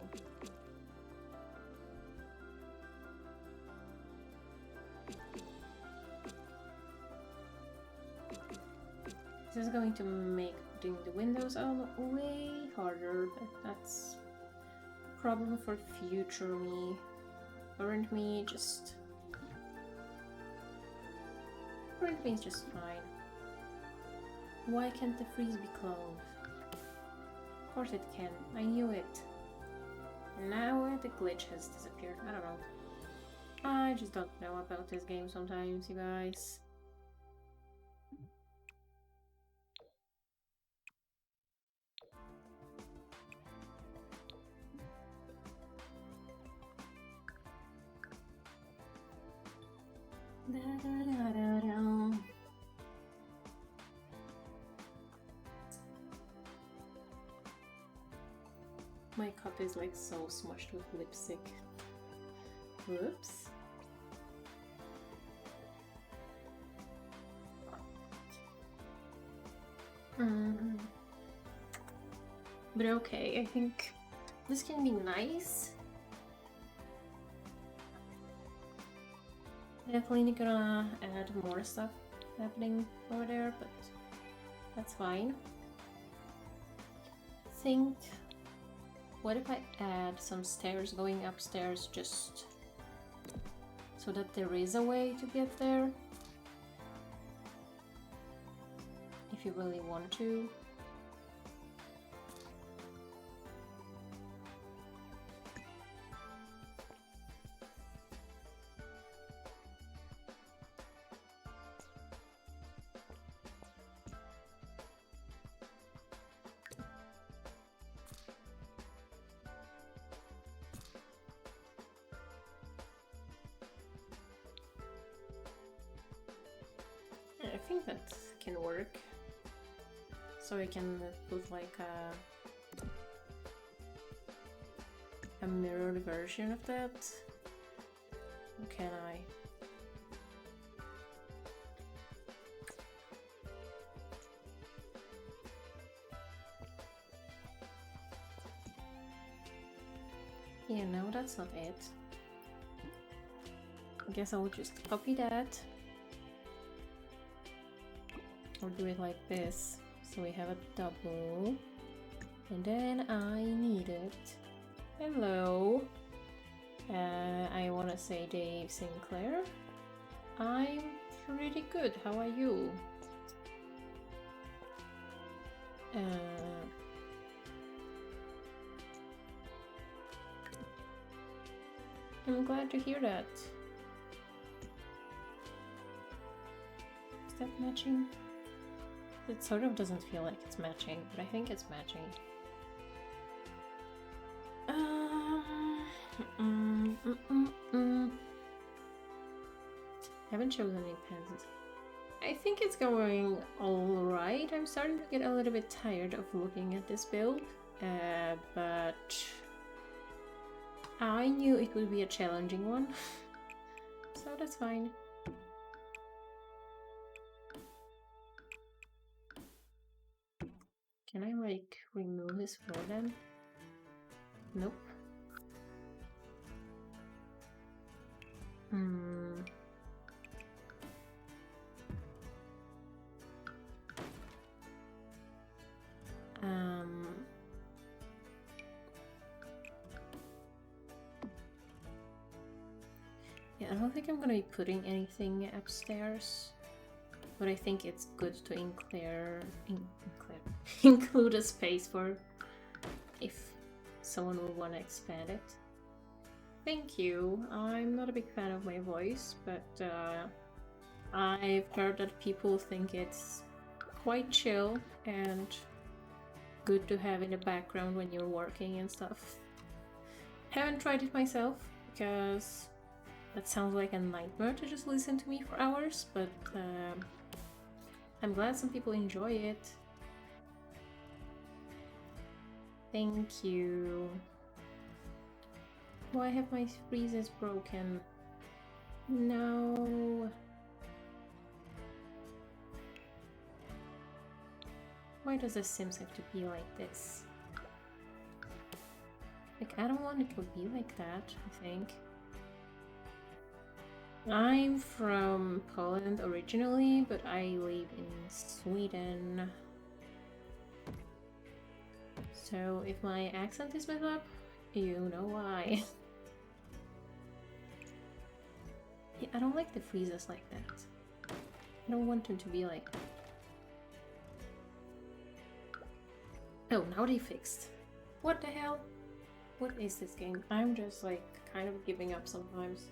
This is going to make doing the windows all way harder, but that's a problem for future me. Current me just... Current me is just fine. Why can't the freeze be closed? Of course it can. I knew it. Now the glitch has disappeared. I don't know. I just don't know about this game sometimes, you guys. Da, da, da, da, da. My cup is like so smushed with lipstick. Whoops. But okay, I think this can be nice. Definitely gonna add more stuff happening over there, but that's fine. Think, what if I add some stairs going upstairs just so that there is a way to get there? If you really want to. I think that can work. So I can put like a mirrored version of that. Or can I? Yeah, no, that's not it. I guess I'll just copy that. Or do it like this. So we have a double. And then I need it. Hello. I want to say Dave Sinclair. I'm pretty good. How are you? I'm glad to hear that. Is that matching? It sort of doesn't feel like it's matching, but I think it's matching. Haven't chosen any pens. I think it's going alright. I'm starting to get a little bit tired of looking at this build, but I knew it would be a challenging one, so that's fine. Can I like remove this floor then? Nope. Yeah, I don't think I'm gonna be putting anything upstairs, but I think it's good to include a space for if someone would want to expand it. Thank you. I'm not a big fan of my voice, but I've heard that people think it's quite chill and good to have in the background when you're working and stuff. Haven't tried it myself because that sounds like a nightmare to just listen to me for hours, but I'm glad some people enjoy it. Thank you. Why have my freezes broken? No. Why does The Sims have to be like this? like, I don't want it to be like that, I think. I'm from Poland originally, but I live in Sweden. So if my accent is messed up, you know why. Yeah, I don't like the freezes like that. I don't want them to be like... Oh, now they fixed. What the hell? What is this game? I'm just like kind of giving up sometimes.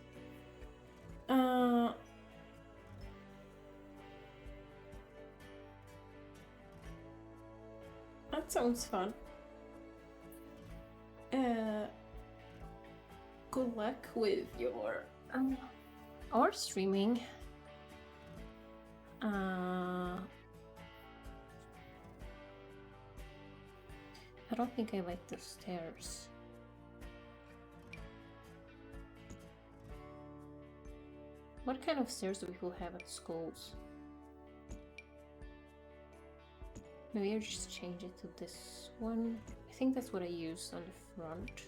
That sounds fun. Good luck with your or streaming. I don't think I like the stairs. What kind of stairs do people have at schools? Maybe I'll just change it to this one. I think that's what I use on the front.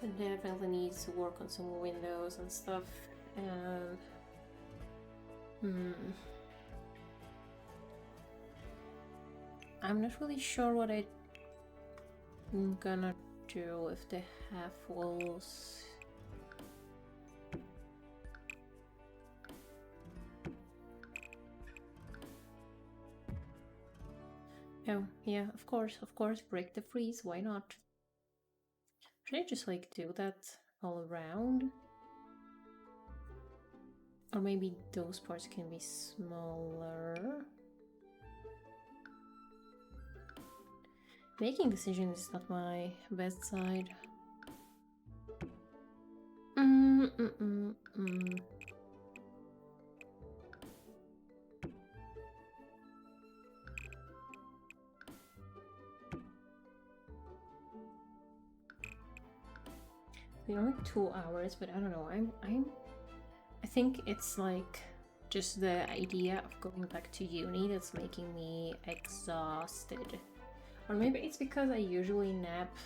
It definitely needs to work on some windows and stuff. I'm not really sure what I'm gonna do if the half walls. Oh, yeah, of course, break the freeze, why not? Should I just like do that all around? Or maybe those parts can be smaller? Making decisions is not my best side. We only 2 hours, but I don't know. I think it's like just the idea of going back to uni that's making me exhausted. Or maybe it's because I usually nap.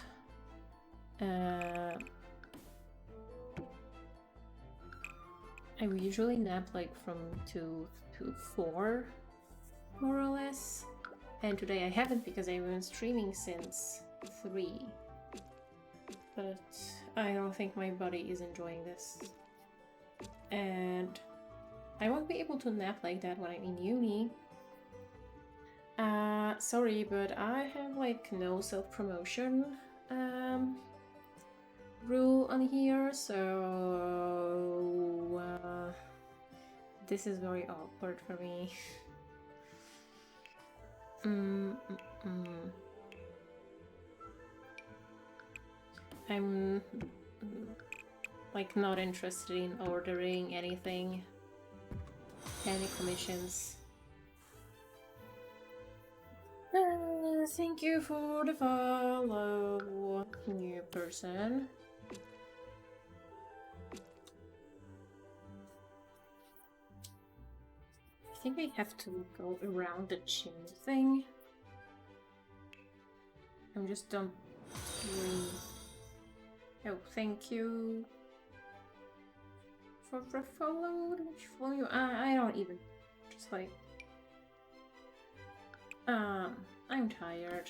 I usually nap like from 2 to 4, more or less. And today I haven't because I've been streaming since 3. But I don't think my body is enjoying this. And I won't be able to nap like that when I'm in uni. Sorry, but I have like no self-promotion rule on here, so this is very awkward for me. I'm like not interested in ordering anything, any commissions. Thank you for the follow, new person. I think I have to go around the chin thing. I'm just don't doing. Oh, thank you for the follow. Which follow you? I don't even. Just like. I'm tired.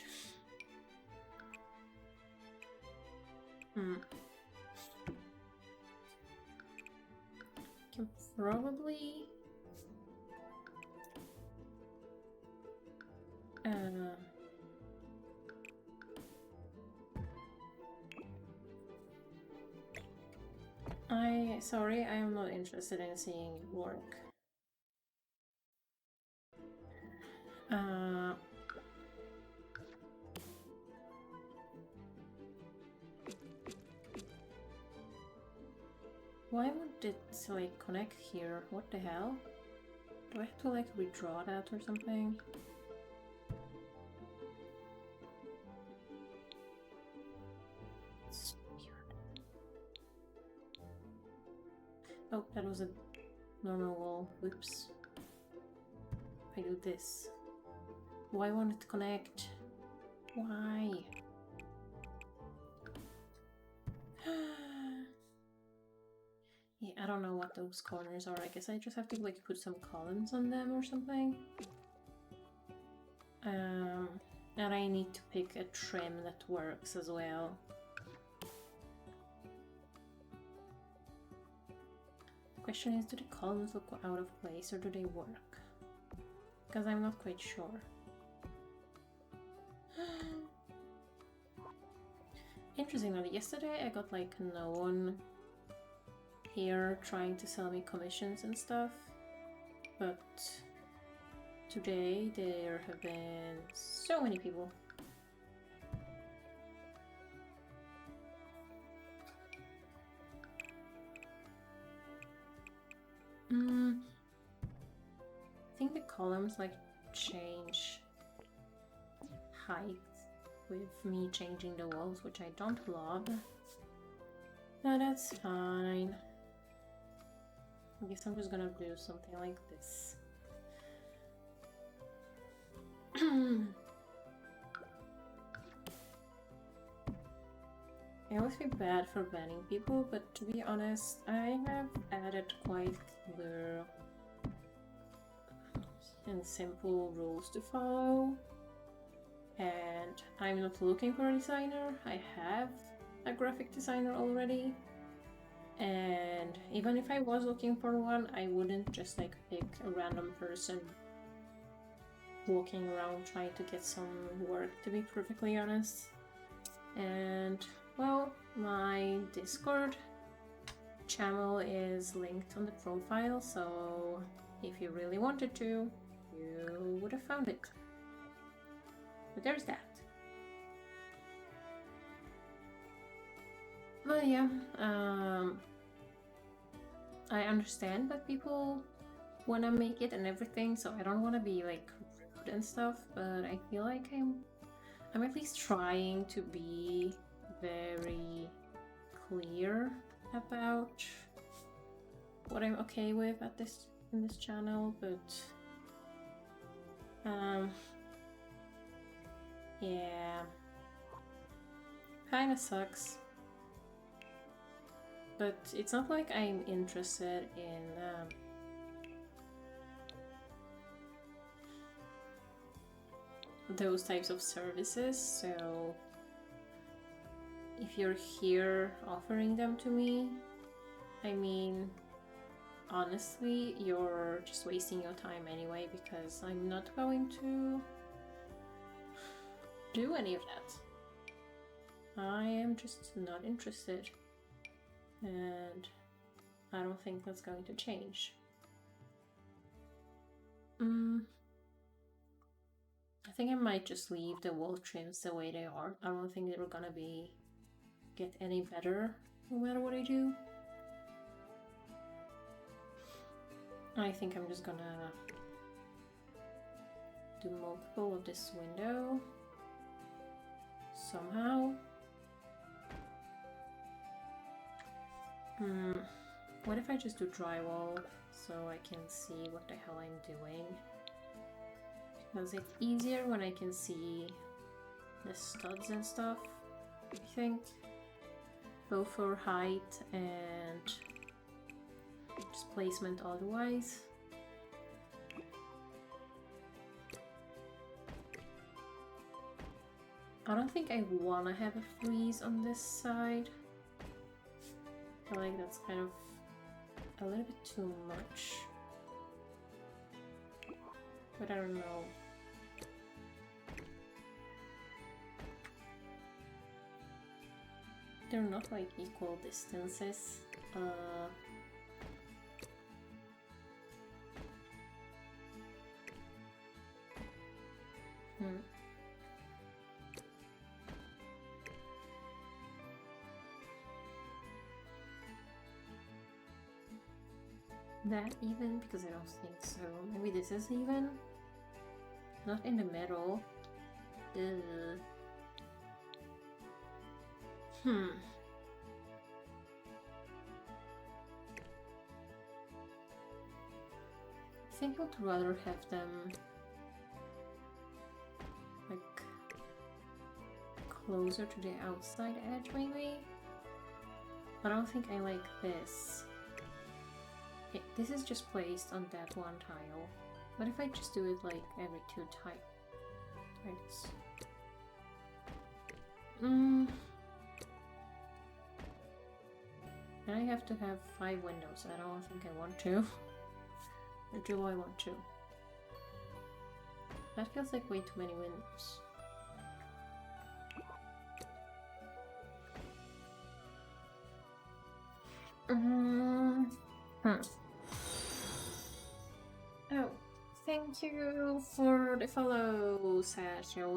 Can probably. Sorry, I am not interested in seeing it work. Why would it like connect here? What the hell? Do I have to like redraw that or something? It's weird. Oh, that was a normal wall. Whoops. I do this. Why won't it connect? Why? Yeah, I don't know what those corners are. I guess I just have to like put some columns on them or something. And I need to pick a trim that works as well. Question is, do the columns look out of place or do they work? Because I'm not quite sure. Interestingly, yesterday I got like no one here trying to sell me commissions and stuff, but today there have been so many people. I think the columns like change height with me changing the walls, which I don't love. No, that's fine. I guess I'm just gonna do something like this. I always feel bad for banning people, but to be honest, I have added quite clear and simple rules to follow. And I'm not looking for a designer. I have a graphic designer already. And even if I was looking for one, I wouldn't just like pick a random person walking around trying to get some work, to be perfectly honest. And well, my Discord channel is linked on the profile, so if you really wanted to, you would have found it. But there's that. But yeah, I understand that people want to make it and everything, so I don't want to be like rude and stuff, but I feel like I'm at least trying to be very clear about what I'm okay with at in this channel, but yeah, kinda sucks. But it's not like I'm interested in those types of services, so if you're here offering them to me, I mean, honestly, you're just wasting your time anyway, because I'm not going to do any of that. I am just not interested, and I don't think that's going to change. I think I might just leave the wall trims the way they are. I don't think they're gonna get any better no matter what I do. I think I'm just gonna do multiple of this window somehow. What if I just do drywall so I can see what the hell I'm doing? Because it's easier when I can see the studs and stuff, I think. Both for height and just placement otherwise. I don't think I wanna have a freeze on this side. I feel like that's kind of a little bit too much. But I don't know. They're not like equal distances. That even? Because I don't think so. Maybe this is even? Not in the middle. think I'd rather have them like closer to the outside edge maybe. But I don't think I like this. Okay, this is just placed on that one tile. What if I just do it like every 2 tiles? And I have to have 5 windows. I don't think I want to. Or do I want to? That feels like way too many windows. Oh, thank you for the follow, Sasha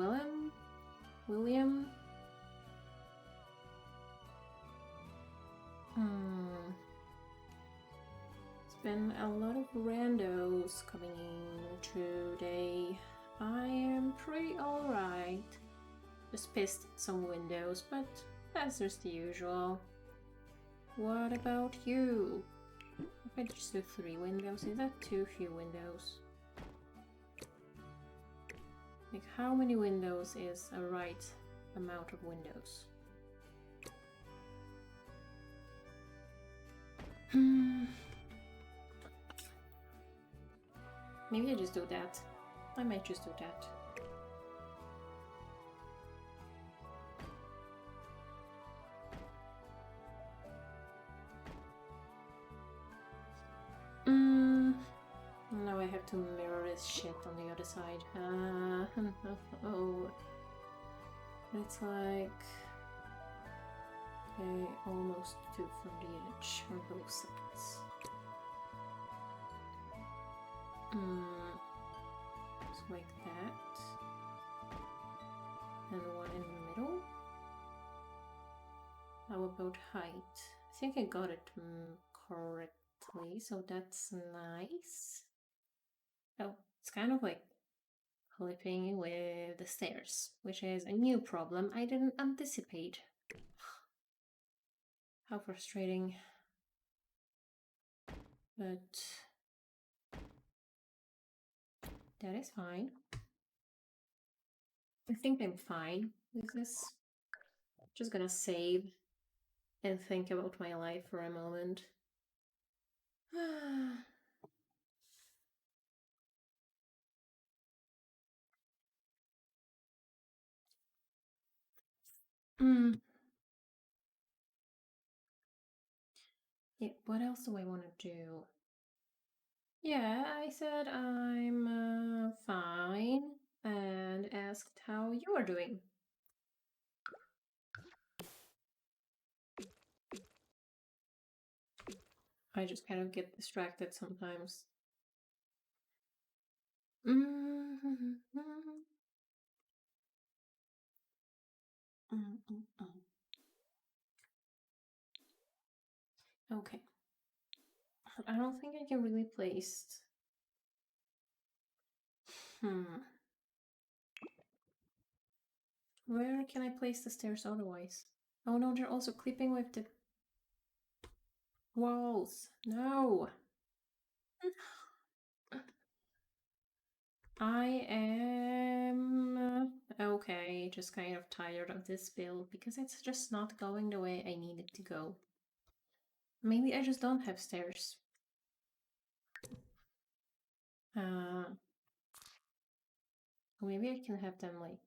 William. It's been a lot of randos coming in today. I am pretty alright. Just pissed at some windows, but that's just the usual. What about you? If I just do 3 windows, is that too few windows? Like, how many windows is a right amount of windows? Maybe I just do that. I might just do that. Now I have to mirror this shit on the other side. Oh. It's like... Okay, almost 2 from the edge on both sides. Just like that. And 1 in the middle. How about height? I think I got it correctly, so that's nice. Oh, it's kind of like clipping with the stairs, which is a new problem I didn't anticipate. How frustrating. But that is fine. I think I'm fine with this. Just gonna save and think about my life for a moment. Yeah, what else do I want to do? Yeah, I said I'm fine and asked how you are doing. I just kind of get distracted sometimes. Okay. I don't think I can really place... Where can I place the stairs otherwise? Oh no, they're also clipping with the walls. No! I am... okay, just kind of tired of this build because it's just not going the way I need it to go. Maybe I just don't have stairs. Maybe I can have them like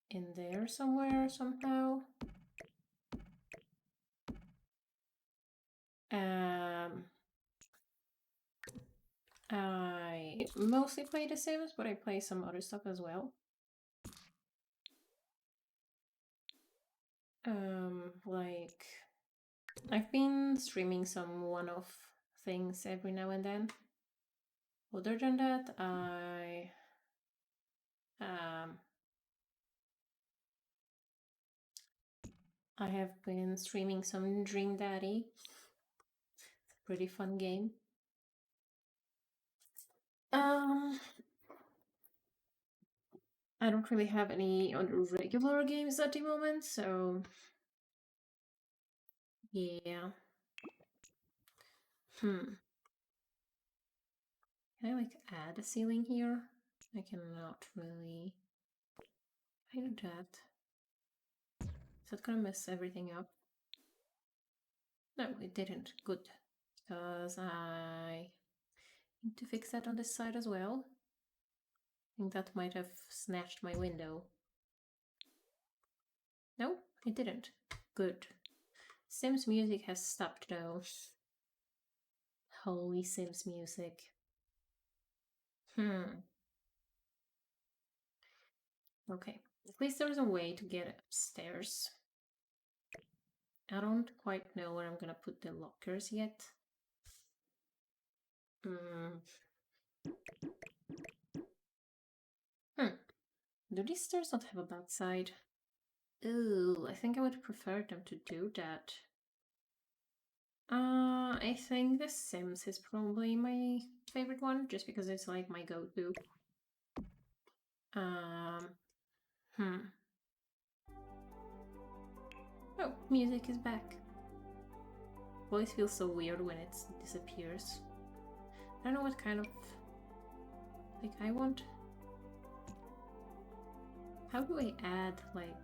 in there somewhere somehow. I mostly play The Sims, but I play some other stuff as well. Like I've been streaming some one-off things every now and then. Other than that, I have been streaming some Dream Daddy. It's a pretty fun game. I don't really have any other regular games at the moment, so yeah. Can I like add a ceiling here? I cannot really. I do that. Is that gonna mess everything up? No, it didn't. Good. Because I need to fix that on this side as well. I think that might have snatched my window. No, it didn't. Good. Sims music has stopped though. Holy Sims music. Okay. At least there's a way to get upstairs. I don't quite know where I'm gonna put the lockers yet. Do these stairs not have a bad side? Ooh, I think I would prefer them to do that. I think The Sims is probably my favorite one, just because it's like my go-to. Oh, music is back. Voice feels so weird when it disappears. I don't know what kind of... like, I want... How do I add, like...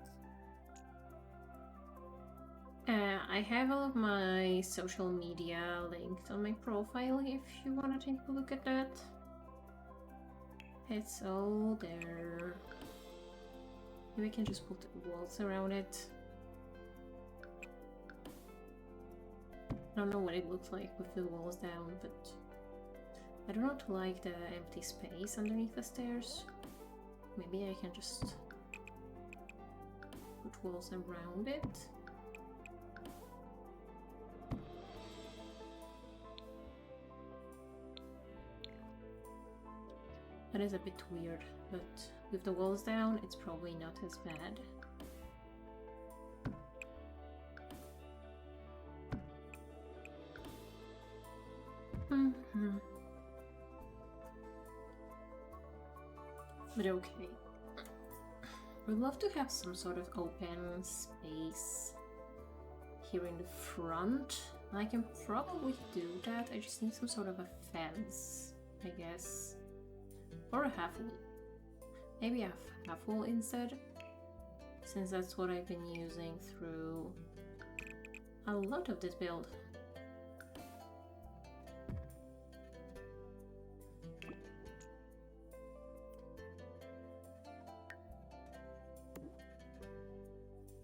I have all of my social media linked on my profile if you want to take a look at that. It's all there. Maybe I can just put walls around it. I don't know what it looks like with the walls down, but I do not like the empty space underneath the stairs. Maybe I can just put walls around it. That is a bit weird, but with the walls down, it's probably not as bad. But okay. We'd love to have some sort of open space here in the front. I can probably do that. I just need some sort of a fence, I guess. Or a half wall. Maybe a half wall instead, since that's what I've been using through a lot of this build.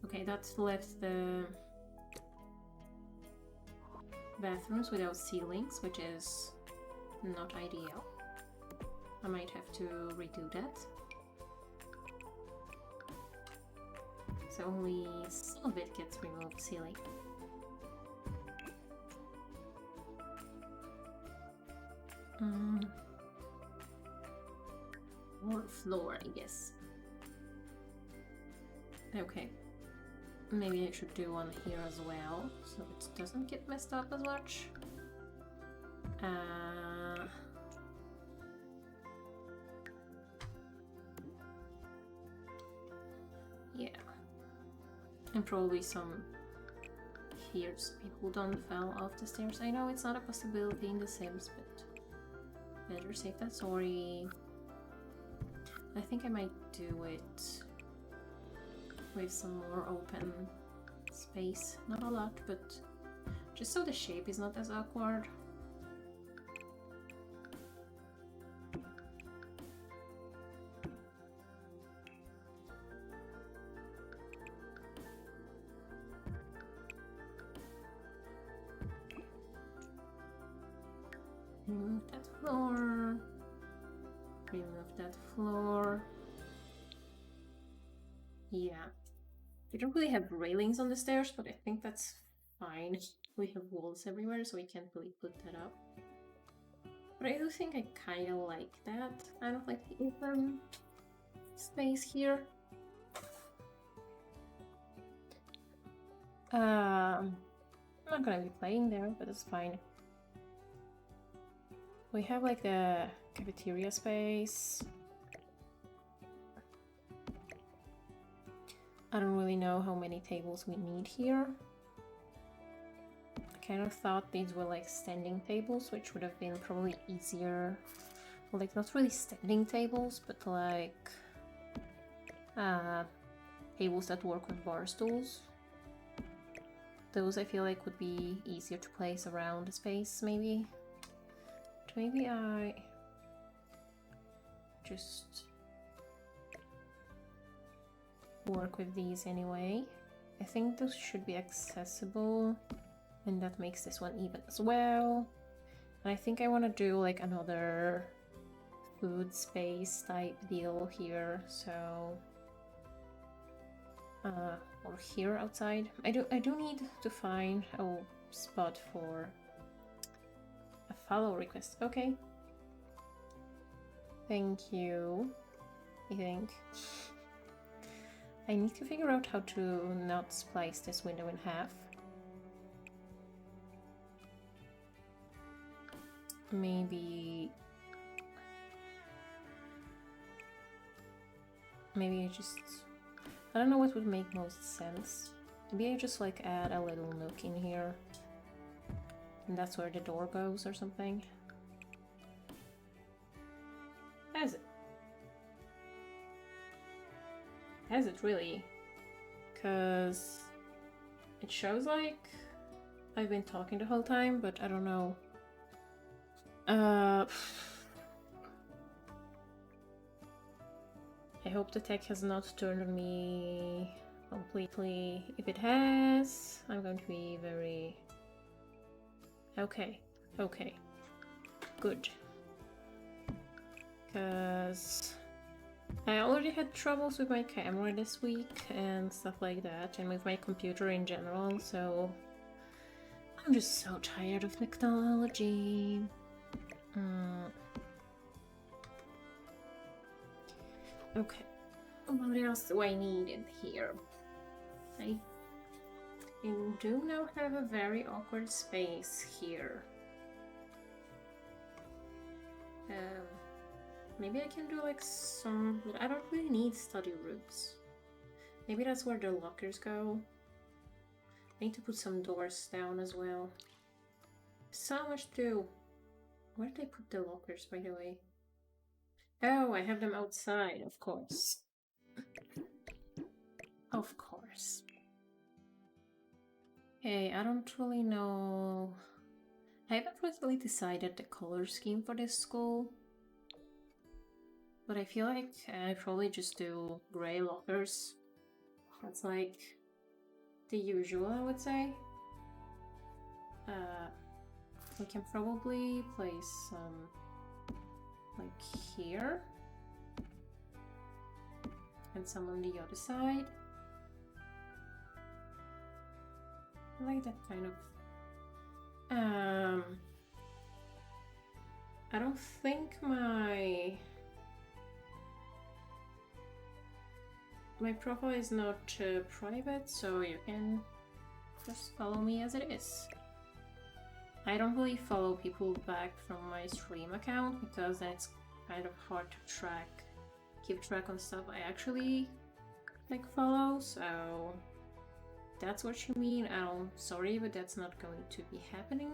Okay, that's left the bathrooms without ceilings, which is not ideal. I might have to redo that. So only some of it gets removed, ceiling. Or floor, I guess. Okay. Maybe I should do one here as well, so it doesn't get messed up as much. Yeah. And probably some here so people don't fall off the stairs. I know it's not a possibility in The Sims, but better safe than sorry. I think I might do it with some more open space. Not a lot, but just so the shape is not as awkward. Remove that floor. Remove that floor. Yeah. We don't really have railings on the stairs, but I think that's fine. We have walls everywhere, so we can't really put that up. But I do think I kind of like that. I don't like the open space here. I'm not gonna be playing there, but it's fine. We have like the cafeteria space. I don't really know how many tables we need here. I kind of thought these were like standing tables, which would have been probably easier like not really standing tables, but like tables that work with bar stools. Those I feel like would be easier to place around the space, maybe. But maybe I just work with these anyway. I think those should be accessible, and that makes this one even as well. And I think I want to do like another food space type deal here, so or here outside. I do need to find a spot for a follow request. Okay. Thank you. I think I need to figure out how to not splice this window in half. Maybe I don't know what would make most sense. Maybe I just like add a little nook in here. And that's where the door goes or something. Has it? Has it really? Because it shows like I've been talking the whole time, but I don't know. I hope the tech has not turned on me completely. If it has, I'm going to be very... Okay, good. Because I already had troubles with my camera this week and stuff like that, and with my computer in general, so I'm just so tired of technology. Okay, what else do I need in here? I do now have a very awkward space here. Maybe I can do like some, but I don't really need study rooms. Maybe that's where the lockers go. I need to put some doors down as well. So much to do. Where did I put the lockers, by the way? Oh, I have them outside, of course. Of course. Hey, I don't really know. I haven't really decided the color scheme for this school. But I feel like I probably just do gray lockers. That's like the usual, I would say. We can probably place some like here. And some on the other side. I like that kind of... I don't think my profile is not private, so you can just follow me as it is. I don't really follow people back from my stream account because then it's kind of hard to keep track on stuff I actually like follow, so that's what you mean. I'm sorry, but that's not going to be happening.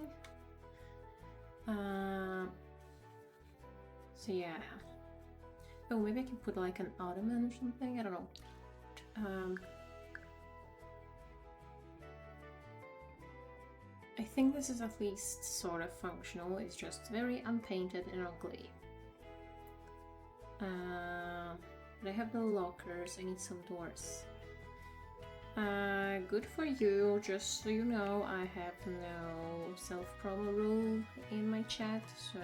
So yeah. Oh, maybe I can put like an ottoman or something, I don't know. I think this is at least sort of functional, it's just very unpainted and ugly. But I have no lockers, I need some doors. Good for you, just so you know, I have no self-promo rule in my chat, so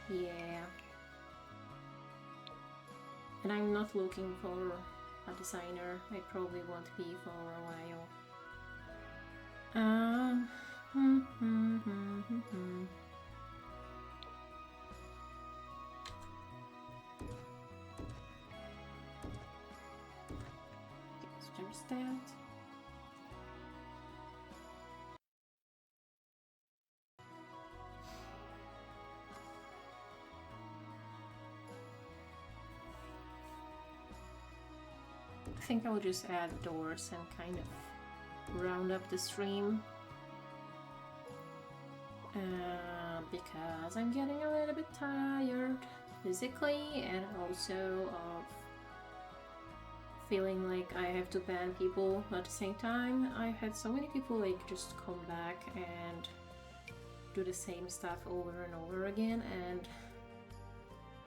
yeah. And I'm not looking for a designer, I probably won't be for a while. Just that. I think I'll just add doors and kind of round up the stream. because I'm getting a little bit tired physically and also of feeling like I have to ban people at the same time. I've had so many people like just come back and do the same stuff over and over again, and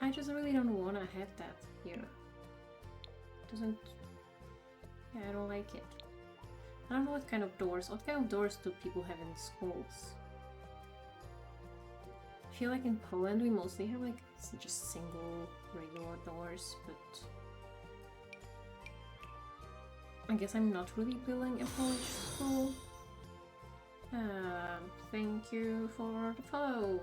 I just really don't want to have that here. Doesn't... yeah, I don't like it. I don't know what kind of doors do people have in schools? I feel like in Poland we mostly have like just single regular doors, but I guess I'm not really building a Polish school. Thank you for the follow.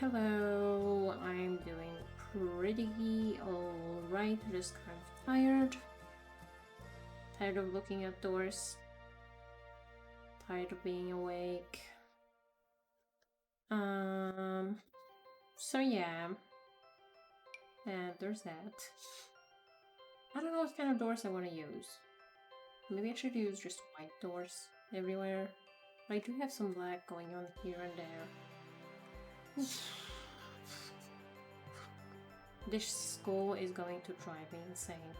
Hello, I'm doing pretty alright, just kind of tired. Tired of looking at doors. Tired of being awake. So yeah. And there's that. I don't know what kind of doors I want to use. Maybe I should use just white doors everywhere. But I do have some black going on here and there. This school is going to drive me insane.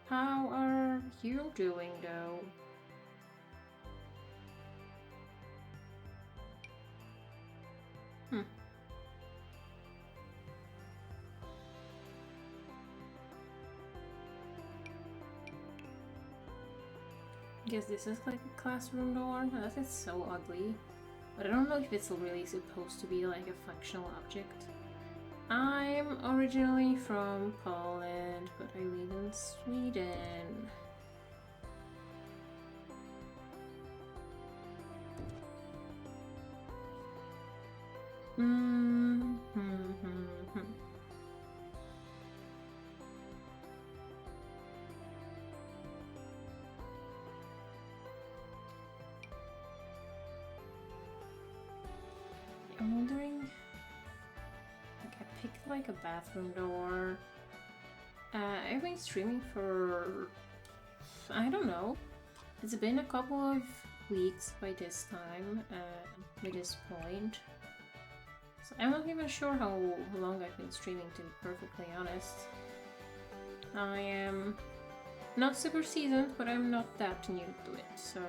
How are you doing though? Guess this is like a classroom door. That is so ugly. But I don't know if it's really supposed to be like a functional object. I'm originally from Poland, but I live in Sweden. I'm wondering, like I picked like a bathroom door. I've been streaming for, I don't know, it's been a couple of weeks by this time, by this point. So I'm not even sure how long I've been streaming, to be perfectly honest. I am not super seasoned, but I'm not that new to it, so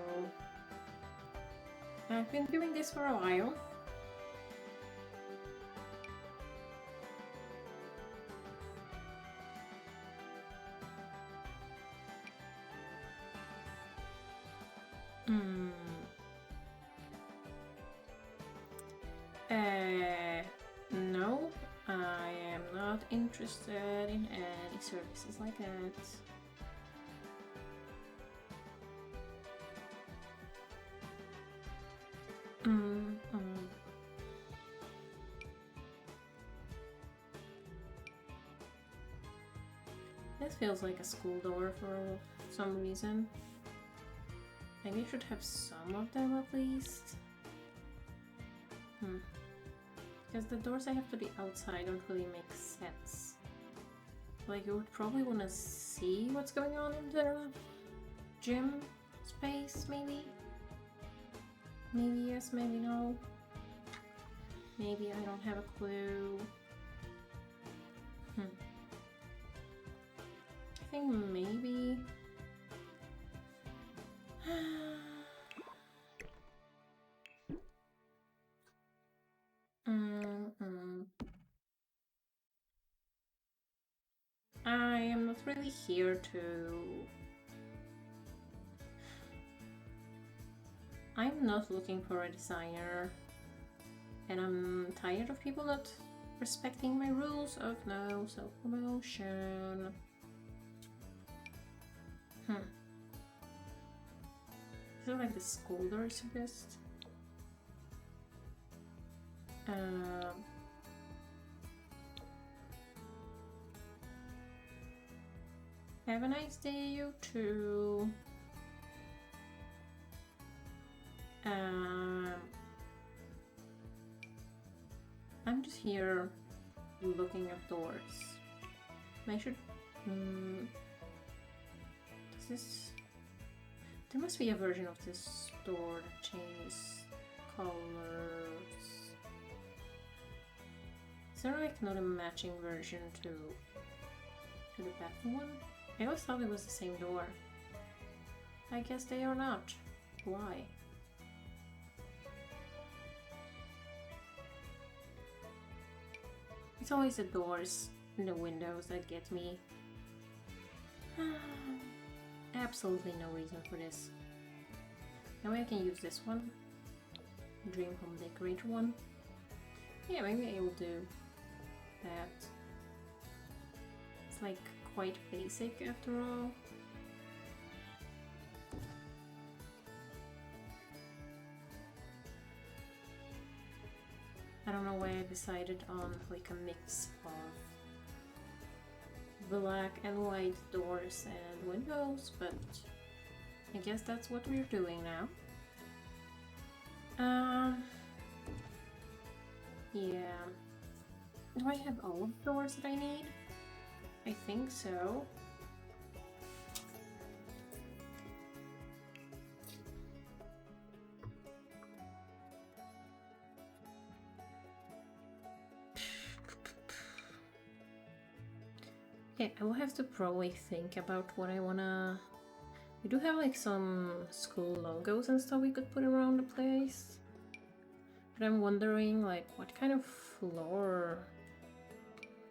I've been doing this for a while. No, I am not interested in any services like that. This feels like a school door for some reason. Maybe I should have some of them at least. Because the doors I have to the outside don't really make sense. Like, you would probably want to see what's going on in the gym space, maybe? Maybe yes, maybe no. Maybe I don't have a clue. I think maybe... I am not really here to... I'm not looking for a designer, and I'm tired of people not respecting my rules of no self-promotion. I feel like the school door is the best. Have a nice day, you too. I'm just here looking at doors. I should... does this... There must be a version of this door that changes colors. Is there like not a matching version to the bathroom one? I always thought it was the same door. I guess they are not. Why? It's always the doors and the windows that get me. Absolutely no reason for this. Now I can use this one. Dream Home Decorator one. Yeah, maybe I will do that. It's like quite basic after all. I don't know why I decided on like a mix of black and white doors and windows, but I guess that's what we're doing now. Yeah. Do I have all of the doors that I need? I think so. Okay, I will have to probably think about what I wanna... We do have like some school logos and stuff we could put around the place. But I'm wondering like what kind of floor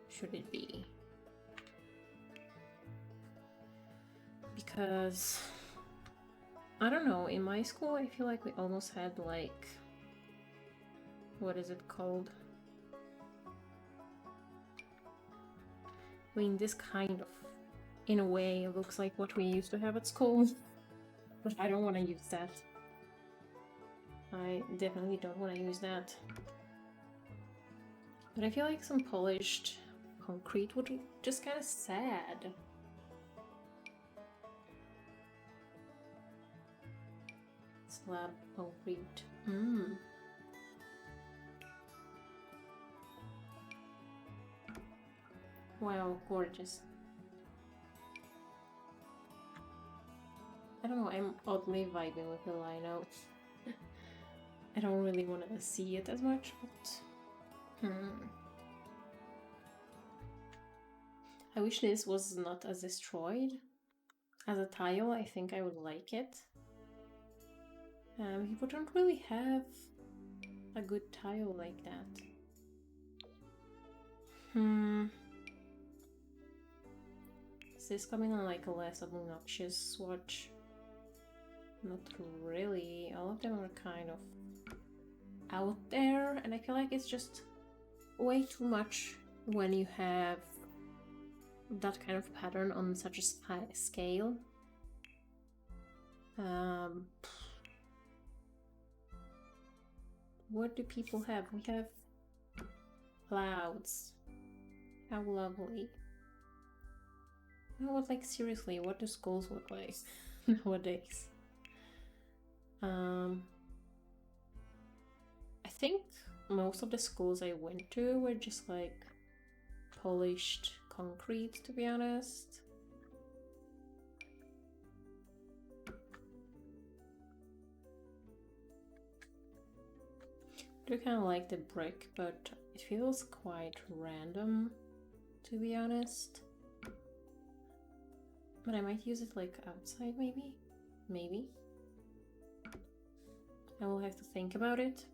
should it be? Because I don't know, in my school I feel like we almost had like, what is it called? I mean, this kind of, in a way, it looks like what we used to have at school, but I don't want to use that. I definitely don't want to use that. But I feel like some polished concrete would be just kind of sad. Slab concrete. Wow, gorgeous. I don't know, I'm oddly vibing with the lino. I don't really want to see it as much, but... I wish this was not as destroyed. As a tile, I think I would like it. People don't really have a good tile like that. Is this coming on like a less obnoxious swatch? Not really. All of them are kind of out there, and I feel like it's just way too much when you have that kind of pattern on such a scale. What do people have? We have clouds. How lovely. No, like seriously, what do schools look like nowadays? I think most of the schools I went to were just like polished concrete, to be honest. I do kind of like the brick, but it feels quite random, to be honest. But I might use it like outside, maybe? Maybe. I will have to think about it.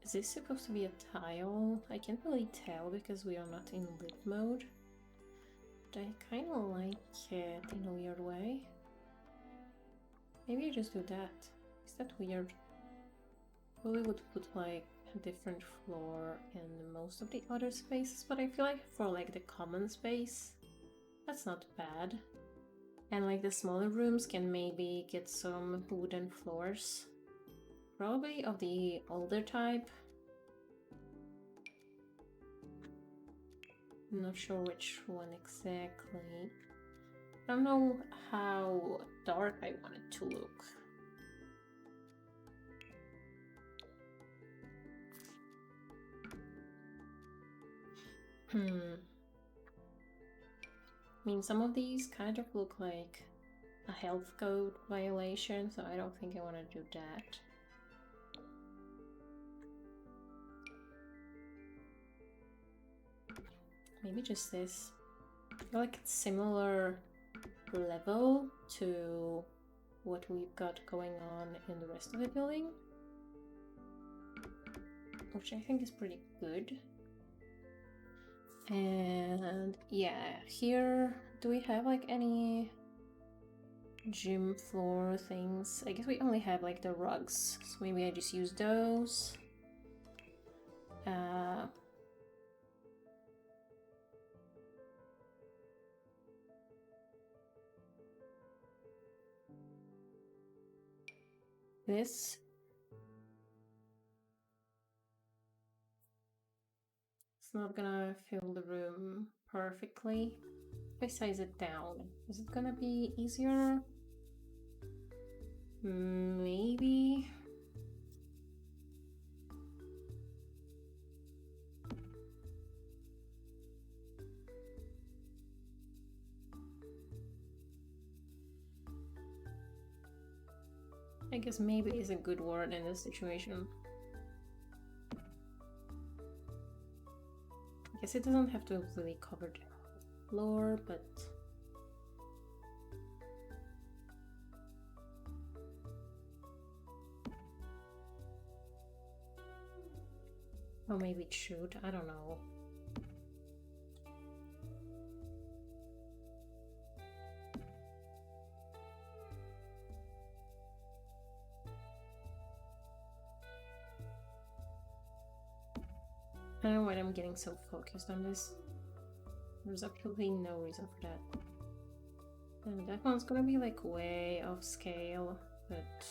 Is this supposed to be a tile? I can't really tell because we are not in lit mode. But I kind of like it in a weird way. Maybe I just do that. Is that weird? Probably would put like a different floor in most of the other spaces, but I feel like for like the common space, that's not bad. And like the smaller rooms can maybe get some wooden floors. Probably of the older type. I'm not sure which one exactly. I don't know how dark I want it to look. I mean, some of these kind of look like a health code violation, so I don't think I want to do that. Maybe just this. I feel like it's similar level to what we've got going on in the rest of the building, which I think is pretty good. And yeah, here, do we have like any gym floor things? I guess we only have like the rugs, so maybe I just use those. This. It's not gonna fill the room perfectly. If I size it down, is it gonna be easier? Maybe. I guess maybe is a good word in this situation. I guess it doesn't have to really cover the floor, but or maybe it should, I don't know. I don't know why I'm getting so focused on this. There's absolutely no reason for that. And that one's gonna be like way off scale, but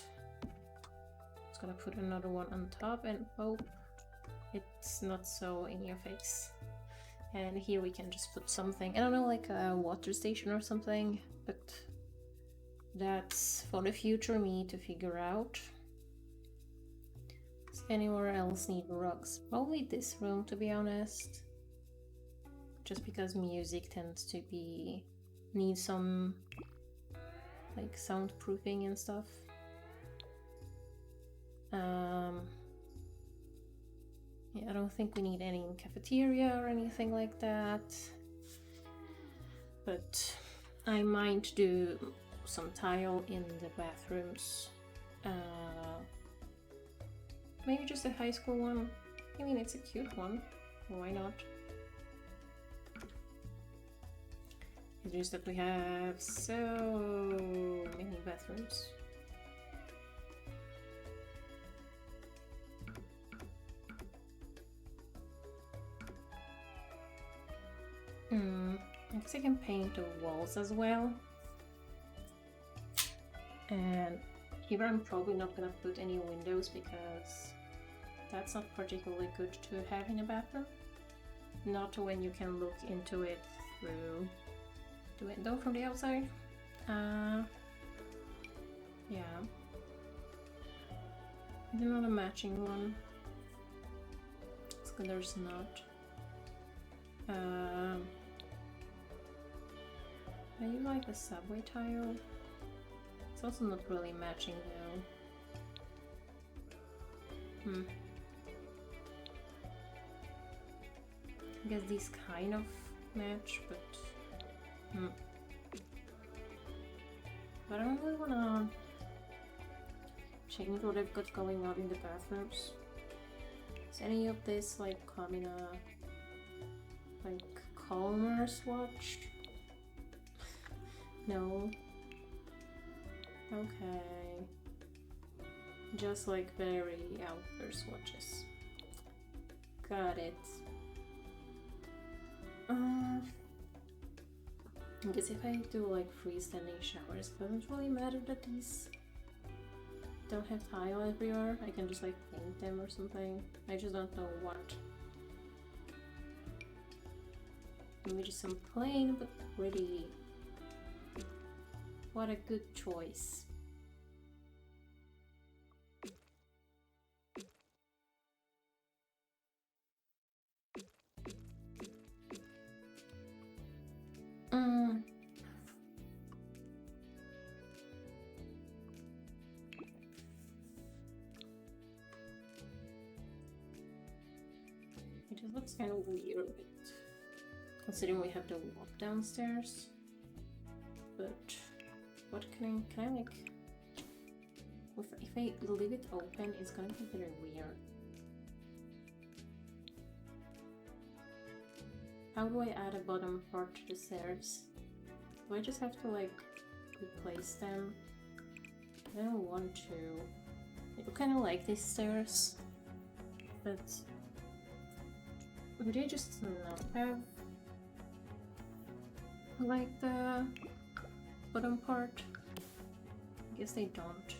it's gonna put another one on top and hope it's not so in your face. And here we can just put something, I don't know, like a water station or something, but that's for the future me to figure out. Does anywhere else need rugs? Probably this room, to be honest. Just because music tends to need some like soundproofing and stuff. Yeah, I don't think we need any cafeteria or anything like that. But I might do some tile in the bathrooms. Maybe just a high school one. I mean, it's a cute one. Why not? It's just that we have so many bathrooms. I guess I can paint the walls as well. And here I'm probably not gonna put any windows because that's not particularly good to have in a bathroom. Not when you can look into it through the window from the outside. Yeah. Is there not a matching one? It's good there's not. I do like the subway tile. It's also not really matching though. I guess these kind of match, but I don't really wanna change what I've got going on in the bathrooms. Is any of this like come in a like calmer swatch? No. Okay. Just like very outer swatches. Got it. I guess if I do like freestanding showers, it doesn't really matter that these don't have tile everywhere. I can just like paint them or something. I just don't know what. Maybe just some plain but pretty. What a good choice. It looks kind of weird, considering we have the walk downstairs. But what can I like? If I leave it open, it's gonna be very weird. How do I add a bottom part to the stairs? Do I just have to like replace them? I don't want to. I kind of like these stairs, but would they just not have like the bottom part? I guess they don't.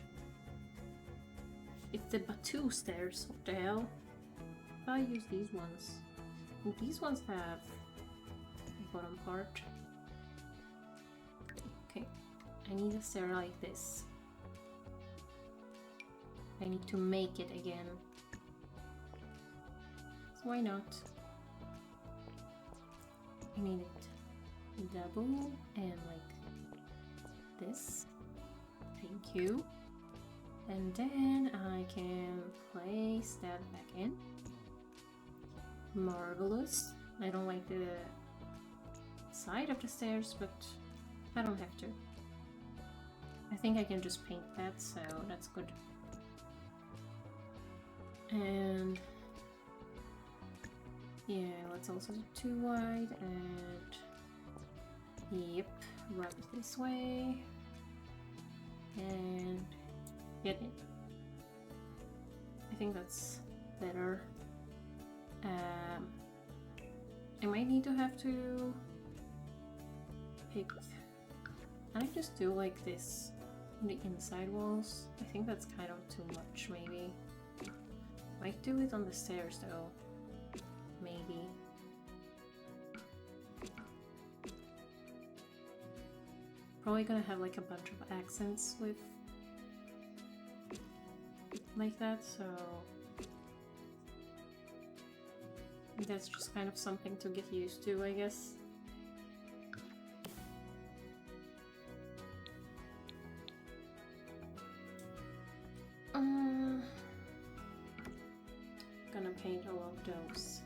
It's the Batu stairs. What the hell? I use these ones. And these ones have the bottom part. Okay, I need a stair like this. I need to make it again. So why not? I need it double and like this. Thank you. And then I can place that back in. Marvelous. I don't like the side of the stairs, but I don't have to. I think I can just paint that, so that's good. And yeah, let's also do 2 wide and yep, rub it this way and get it. I think that's better. I might need to have to pick. Can I just do like this on the inside walls? I think that's kind of too much, maybe. Might do it on the stairs though. Maybe. Probably gonna have like a bunch of accents with like that, so that's just kind of something to get used to, I guess. Gonna paint all of those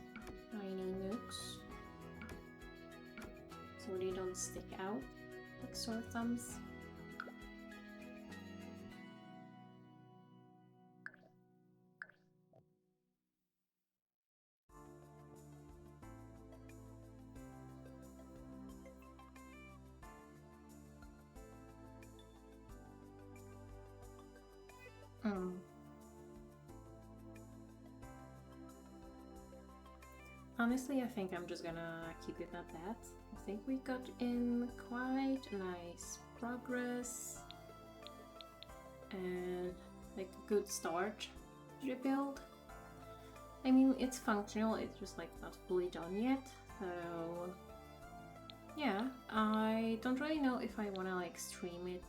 tiny nooks so they don't stick out like sore thumbs. Honestly, I think I'm just gonna keep it at that. I think we got in quite nice progress and like a good start to the build. I mean, it's functional, it's just like not fully done yet, so yeah, I don't really know if I want to like stream it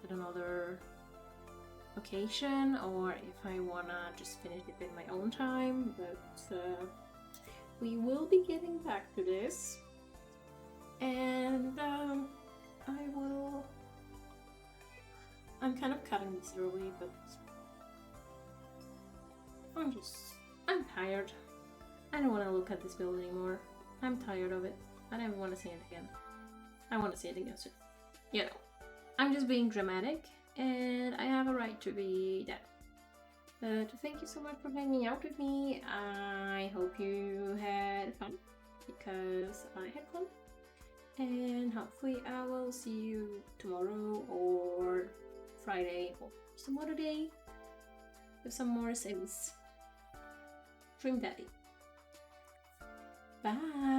at another occasion or if I want to just finish it in my own time, but we will be getting back to this, and I'm kind of cutting this early, but I'm tired. I don't want to look at this build anymore. I'm tired of it. I don't want to see it again. I want to see it again soon. You know, I'm just being dramatic, and I have a right to be that. Thank you so much for hanging out with me. I hope you had fun, because I had fun. And hopefully I will see you tomorrow or Friday or some other day with some more Sims. Dream Daddy. Bye!